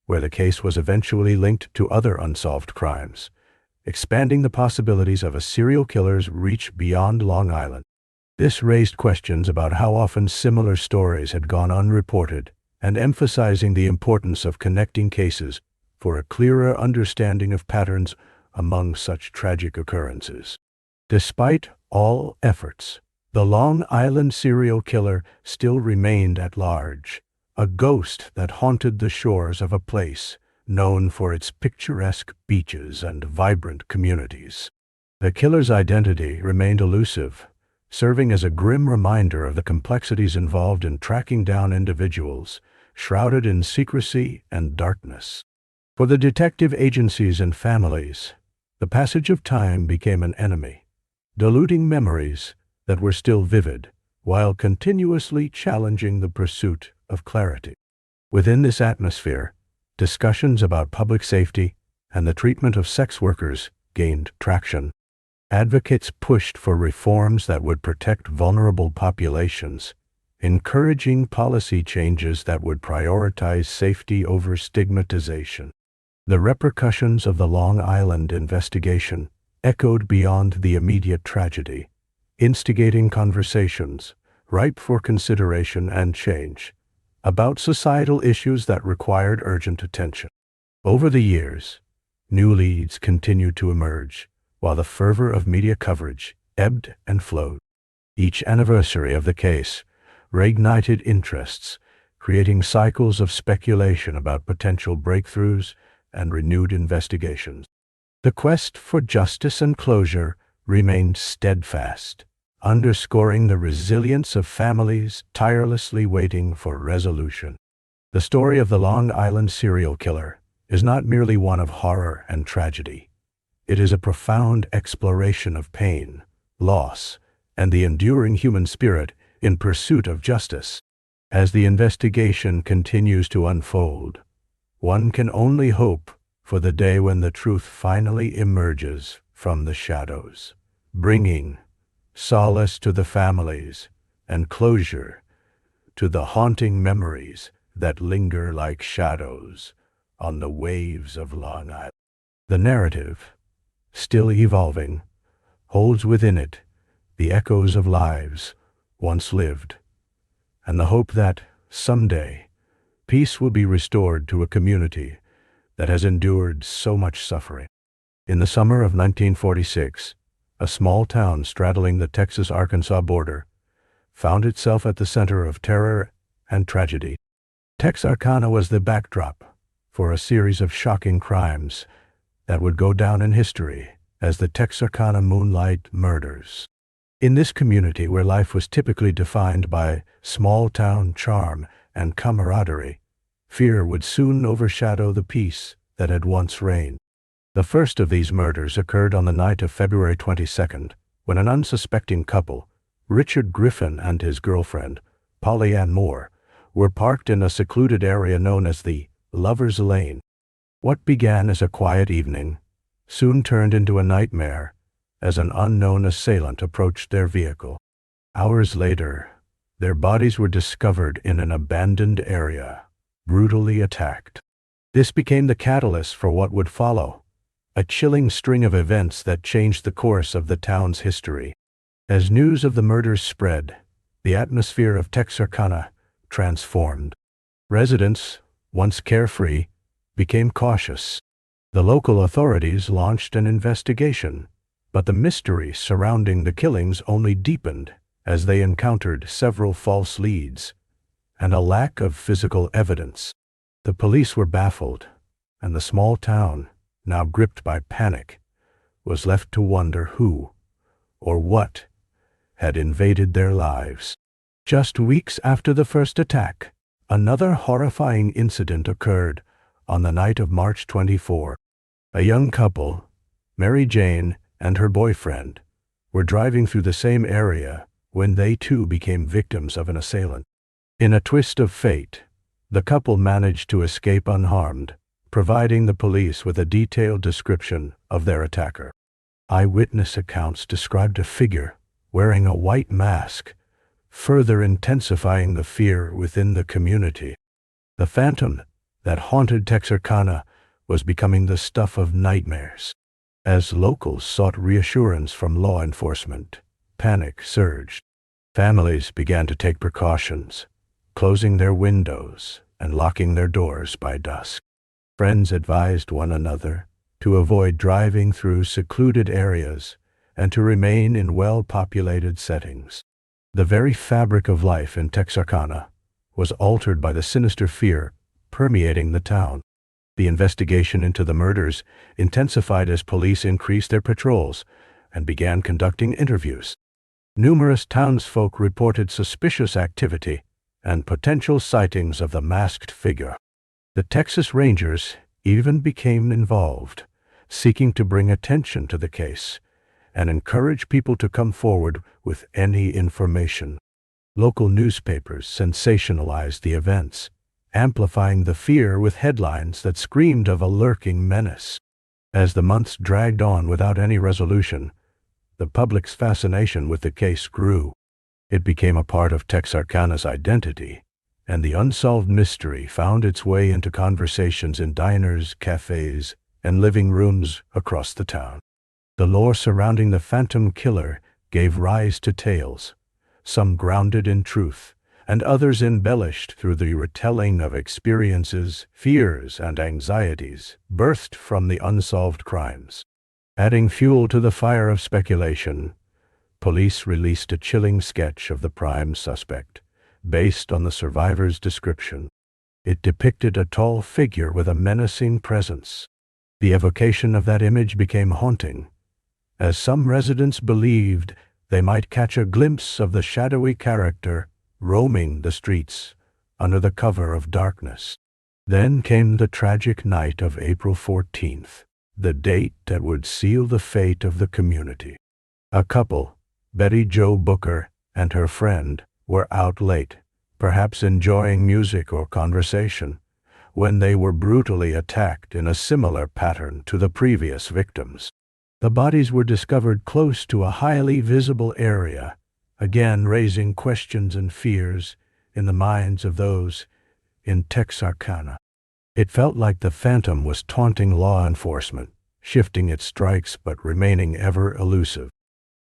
where the case was eventually linked to other unsolved crimes, expanding the possibilities of a serial killer's reach beyond Long Island. This raised questions about how often similar stories had gone unreported, and emphasizing the importance of connecting cases for a clearer understanding of patterns among such tragic occurrences. Despite all efforts, the Long Island serial killer still remained at large, a ghost that haunted the shores of a place known for its picturesque beaches and vibrant communities. The killer's identity remained elusive, serving as a grim reminder of the complexities involved in tracking down individuals shrouded in secrecy and darkness. For the detective agencies and families, the passage of time became an enemy, diluting memories that were still vivid while continuously challenging the pursuit of clarity. Within this atmosphere, discussions about public safety and the treatment of sex workers gained traction. Advocates pushed for reforms that would protect vulnerable populations, encouraging policy changes that would prioritize safety over stigmatization. The repercussions of the Long Island investigation echoed beyond the immediate tragedy, instigating conversations ripe for consideration and change about societal issues that required urgent attention. Over the years, new leads continued to emerge, while the fervor of media coverage ebbed and flowed. Each anniversary of the case reignited interests, creating cycles of speculation about potential breakthroughs and renewed investigations. The quest for justice and closure remained steadfast, underscoring the resilience of families tirelessly waiting for resolution. The story of the Long Island serial killer is not merely one of horror and tragedy. It is a profound exploration of pain, loss, and the enduring human spirit in pursuit of justice. As the investigation continues to unfold, one can only hope for the day when the truth finally emerges from the shadows, bringing solace to the families and closure to the haunting memories that linger like shadows on the waves of Long Island. The narrative, still evolving, holds within it the echoes of lives once lived, and the hope that someday peace will be restored to a community that has endured so much suffering. In the summer of 1946, a small town straddling the Texas-Arkansas border found itself at the center of terror and tragedy. Texarkana was the backdrop for a series of shocking crimes that would go down in history as the Texarkana Moonlight Murders. In this community, where life was typically defined by small-town charm and camaraderie, fear would soon overshadow the peace that had once reigned. The first of these murders occurred on the night of February 22nd, when an unsuspecting couple, Richard Griffin and his girlfriend, Polly Ann Moore, were parked in a secluded area known as the Lover's Lane. What began as a quiet evening soon turned into a nightmare as an unknown assailant approached their vehicle. Hours later, their bodies were discovered in an abandoned area, brutally attacked. This became the catalyst for what would follow, a chilling string of events that changed the course of the town's history. As news of the murders spread, the atmosphere of Texarkana transformed. Residents, once carefree, became cautious. The local authorities launched an investigation, but the mystery surrounding the killings only deepened as they encountered several false leads and a lack of physical evidence. The police were baffled, and the small town, now gripped by panic, was left to wonder who or what had invaded their lives. Just weeks after the first attack, another horrifying incident occurred on the night of March 24. A young couple, Mary Jane and her boyfriend, were driving through the same area when they too became victims of an assailant. In a twist of fate, the couple managed to escape unharmed, providing the police with a detailed description of their attacker. Eyewitness accounts described a figure wearing a white mask, further intensifying the fear within the community. The phantom that haunted Texarkana was becoming the stuff of nightmares. As locals sought reassurance from law enforcement, panic surged. Families began to take precautions, closing their windows and locking their doors by dusk. Friends advised one another to avoid driving through secluded areas and to remain in well-populated settings. The very fabric of life in Texarkana was altered by the sinister fear permeating the town. The investigation into the murders intensified as police increased their patrols and began conducting interviews. Numerous townsfolk reported suspicious activity and potential sightings of the masked figure. The Texas Rangers even became involved, seeking to bring attention to the case and encourage people to come forward with any information. Local newspapers sensationalized the events, amplifying the fear with headlines that screamed of a lurking menace. As the months dragged on without any resolution, the public's fascination with the case grew. It became a part of Texarkana's identity, and the unsolved mystery found its way into conversations in diners, cafes, and living rooms across the town. The lore surrounding the Phantom Killer gave rise to tales, some grounded in truth, and others embellished through the retelling of experiences, fears, and anxieties birthed from the unsolved crimes. Adding fuel to the fire of speculation, police released a chilling sketch of the prime suspect, based on the survivor's description. It depicted a tall figure with a menacing presence. The evocation of that image became haunting, as some residents believed they might catch a glimpse of the shadowy character roaming the streets under the cover of darkness. Then came the tragic night of April 14th, the date that would seal the fate of the community. A couple, Betty Jo Booker and her friend, were out late, perhaps enjoying music or conversation, when they were brutally attacked in a similar pattern to the previous victims. The bodies were discovered close to a highly visible area, again raising questions and fears in the minds of those in Texarkana. It felt like the Phantom was taunting law enforcement, shifting its strikes but remaining ever elusive.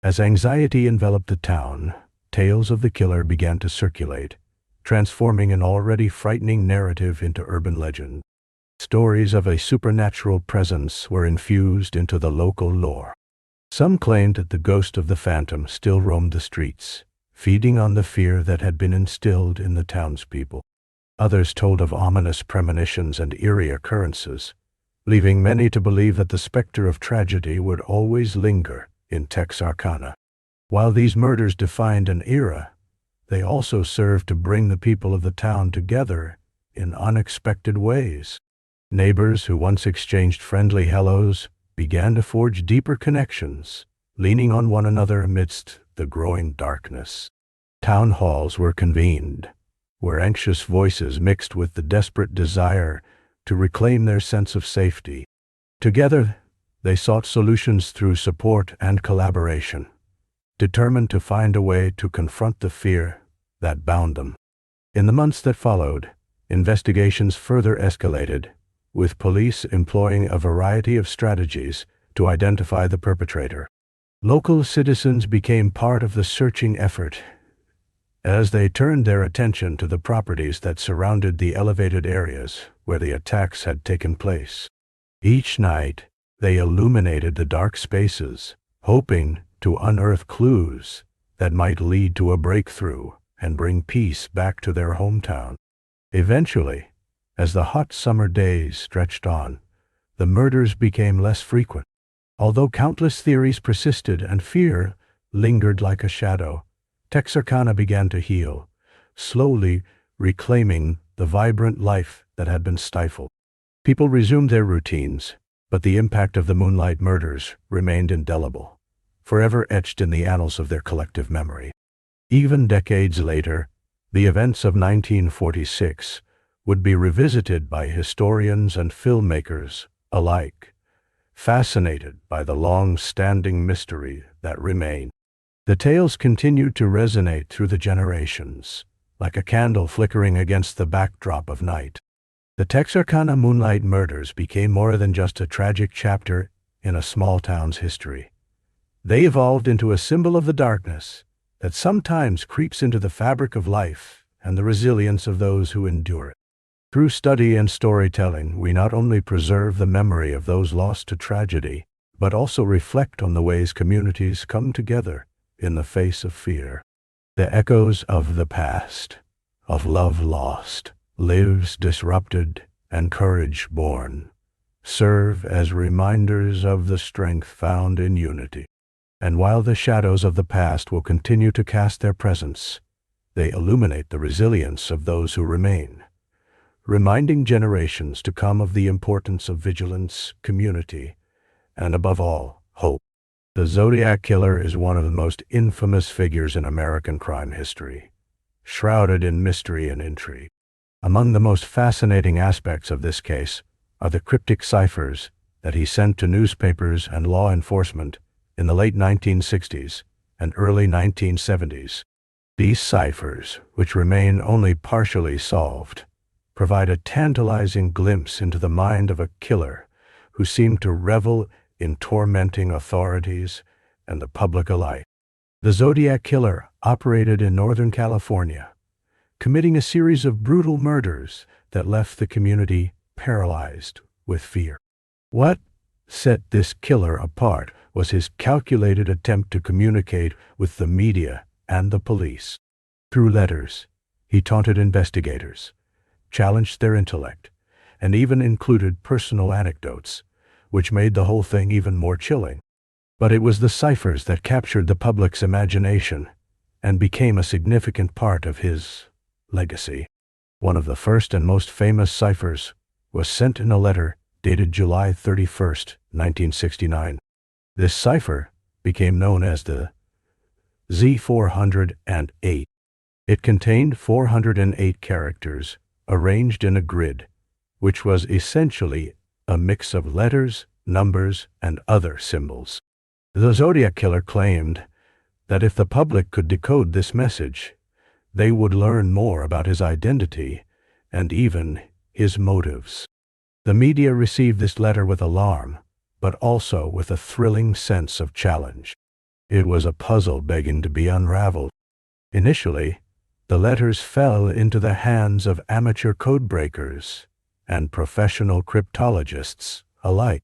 As anxiety enveloped the town, tales of the killer began to circulate, transforming an already frightening narrative into urban legend. Stories of a supernatural presence were infused into the local lore. Some claimed that the ghost of the Phantom still roamed the streets, feeding on the fear that had been instilled in the townspeople. Others told of ominous premonitions and eerie occurrences, leaving many to believe that the specter of tragedy would always linger in Texarkana. While these murders defined an era, they also served to bring the people of the town together in unexpected ways. Neighbors who once exchanged friendly hellos began to forge deeper connections, leaning on one another amidst the growing darkness. Town halls were convened, where anxious voices mixed with the desperate desire to reclaim their sense of safety. Together, they sought solutions through support and collaboration, determined to find a way to confront the fear that bound them. In the months that followed, investigations further escalated, with police employing a variety of strategies to identify the perpetrator. Local citizens became part of the searching effort, as they turned their attention to the properties that surrounded the elevated areas where the attacks had taken place. Each night, they illuminated the dark spaces, hoping to unearth clues that might lead to a breakthrough and bring peace back to their hometown. Eventually, as the hot summer days stretched on, the murders became less frequent. Although countless theories persisted and fear lingered like a shadow, Texarkana began to heal, slowly reclaiming the vibrant life that had been stifled. People resumed their routines, but the impact of the Moonlight Murders remained indelible, forever etched in the annals of their collective memory. Even decades later, the events of 1946 would be revisited by historians and filmmakers alike, fascinated by the long-standing mystery that remained. The tales continued to resonate through the generations, like a candle flickering against the backdrop of night. The Texarkana Moonlight Murders became more than just a tragic chapter in a small town's history. They evolved into a symbol of the darkness that sometimes creeps into the fabric of life and the resilience of those who endure it. Through study and storytelling, we not only preserve the memory of those lost to tragedy, but also reflect on the ways communities come together in the face of fear. The echoes of the past, of love lost, lives disrupted, and courage born, serve as reminders of the strength found in unity. And while the shadows of the past will continue to cast their presence, they illuminate the resilience of those who remain, reminding generations to come of the importance of vigilance, community, and above all, hope. The Zodiac Killer is one of the most infamous figures in American crime history, shrouded in mystery and intrigue. Among the most fascinating aspects of this case are the cryptic ciphers that he sent to newspapers and law enforcement in the late 1960s and early 1970s. These ciphers, which remain only partially solved, provide a tantalizing glimpse into the mind of a killer who seemed to revel in tormenting authorities and the public alike. The Zodiac Killer operated in Northern California, committing a series of brutal murders that left the community paralyzed with fear. What set this killer apart was his calculated attempt to communicate with the media and the police. Through letters, he taunted investigators, challenged their intellect, and even included personal anecdotes, which made the whole thing even more chilling. But it was the ciphers that captured the public's imagination and became a significant part of his legacy. One of the first and most famous ciphers was sent in a letter dated July 31st, 1969. This cipher became known as the Z408. It contained 408 characters arranged in a grid, which was essentially a mix of letters, numbers, and other symbols. The Zodiac Killer claimed that if the public could decode this message, they would learn more about his identity and even his motives. The media received this letter with alarm, but also with a thrilling sense of challenge. It was a puzzle begging to be unraveled. Initially, the letters fell into the hands of amateur codebreakers and professional cryptologists alike.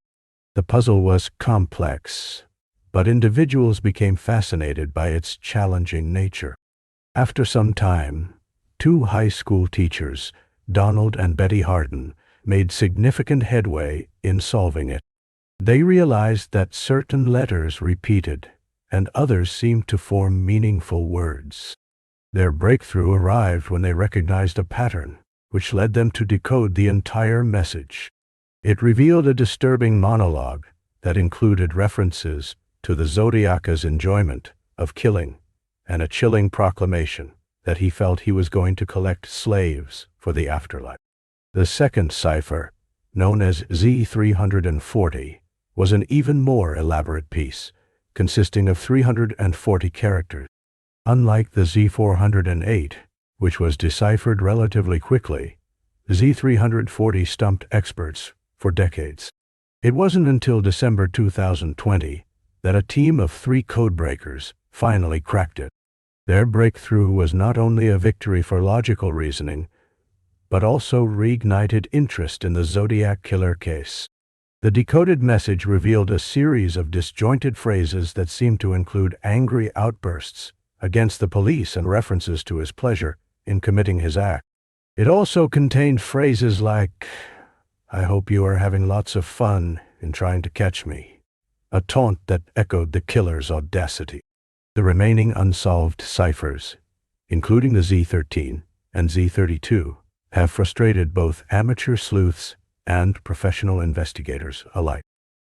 The puzzle was complex, but individuals became fascinated by its challenging nature. After some time, two high school teachers, Donald and Betty Harden, made significant headway in solving it. They realized that certain letters repeated, and others seemed to form meaningful words. Their breakthrough arrived when they recognized a pattern, which led them to decode the entire message. It revealed a disturbing monologue that included references to the Zodiac's enjoyment of killing and a chilling proclamation that he felt he was going to collect slaves for the afterlife. The second cipher, known as Z340, was an even more elaborate piece, consisting of 340 characters. Unlike the Z408, which was deciphered relatively quickly, Z340 stumped experts for decades. It wasn't until December 2020 that a team of 3 codebreakers finally cracked it. Their breakthrough was not only a victory for logical reasoning, but also reignited interest in the Zodiac Killer case. The decoded message revealed a series of disjointed phrases that seemed to include angry outbursts against the police and references to his pleasure in committing his act. It also contained phrases like, "I hope you are having lots of fun in trying to catch me," a taunt that echoed the killer's audacity. The remaining unsolved ciphers, including the Z13 and Z32, have frustrated both amateur sleuths and professional investigators alike.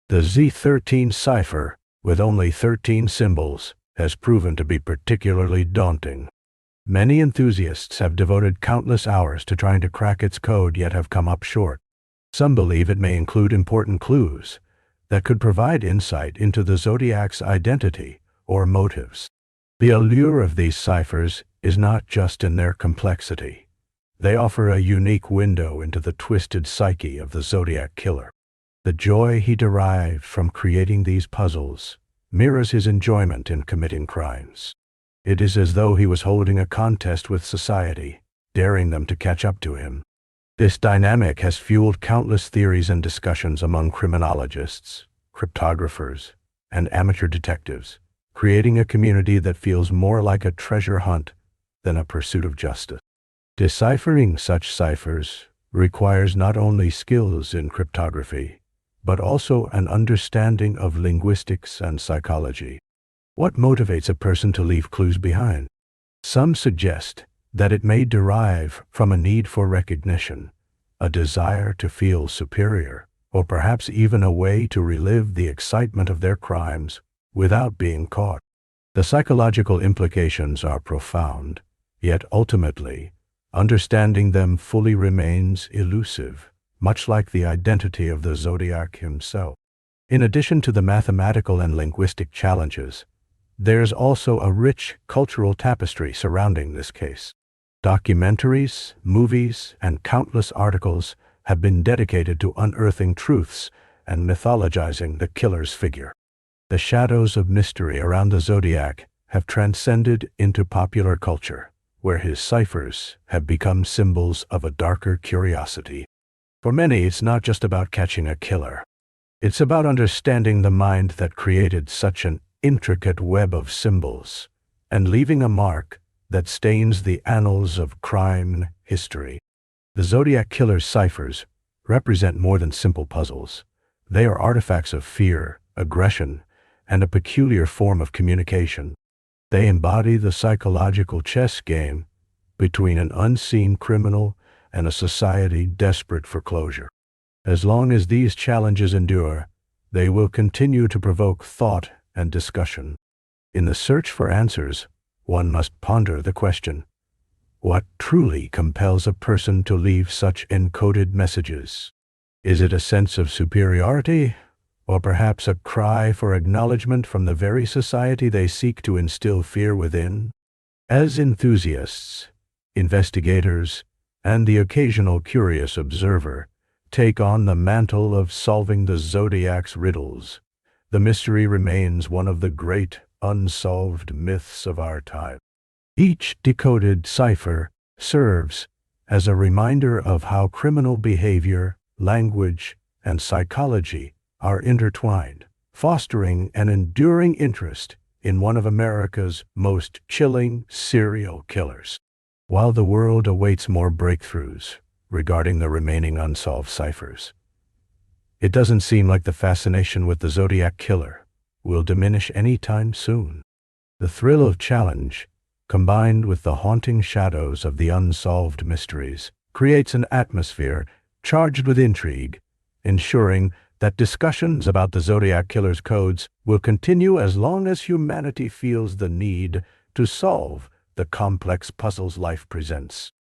The Z13 cipher, with only 13 symbols, has proven to be particularly daunting. Many enthusiasts have devoted countless hours to trying to crack its code, yet have come up short. Some believe it may include important clues that could provide insight into the Zodiac's identity or motives. The allure of these ciphers is not just in their complexity. They offer a unique window into the twisted psyche of the Zodiac Killer. The joy he derived from creating these puzzles mirrors his enjoyment in committing crimes. It is as though he was holding a contest with society, daring them to catch up to him. This dynamic has fueled countless theories and discussions among criminologists, cryptographers, and amateur detectives, creating a community that feels more like a treasure hunt than a pursuit of justice. Deciphering such ciphers requires not only skills in cryptography, but also an understanding of linguistics and psychology. What motivates a person to leave clues behind? Some suggest that it may derive from a need for recognition, a desire to feel superior, or perhaps even a way to relive the excitement of their crimes without being caught. The psychological implications are profound, yet ultimately, understanding them fully remains elusive, much like the identity of the Zodiac himself. In addition to the mathematical and linguistic challenges, there's also a rich cultural tapestry surrounding this case. Documentaries, movies, and countless articles have been dedicated to unearthing truths and mythologizing the killer's figure. The shadows of mystery around the Zodiac have transcended into popular culture, where his ciphers have become symbols of a darker curiosity. For many, it's not just about catching a killer. It's about understanding the mind that created such an intricate web of symbols and leaving a mark that stains the annals of crime history. The Zodiac killer's ciphers represent more than simple puzzles. They are artifacts of fear, aggression, and a peculiar form of communication. They embody the psychological chess game between an unseen criminal and a society desperate for closure. As long as these challenges endure, they will continue to provoke thought and discussion. In the search for answers, one must ponder the question: what truly compels a person to leave such encoded messages? Is it a sense of superiority, or perhaps a cry for acknowledgement from the very society they seek to instill fear within? As enthusiasts, investigators, and the occasional curious observer take on the mantle of solving the Zodiac's riddles, the mystery remains one of the great unsolved myths of our time. Each decoded cipher serves as a reminder of how criminal behavior, language, and psychology are intertwined, fostering an enduring interest in one of America's most chilling serial killers. While the world awaits more breakthroughs regarding the remaining unsolved ciphers, it doesn't seem like the fascination with the Zodiac killer will diminish anytime soon. The thrill of challenge, combined with the haunting shadows of the unsolved mysteries, creates an atmosphere charged with intrigue, ensuring that discussions about the Zodiac killer's codes will continue as long as humanity feels the need to solve the complex puzzles life presents.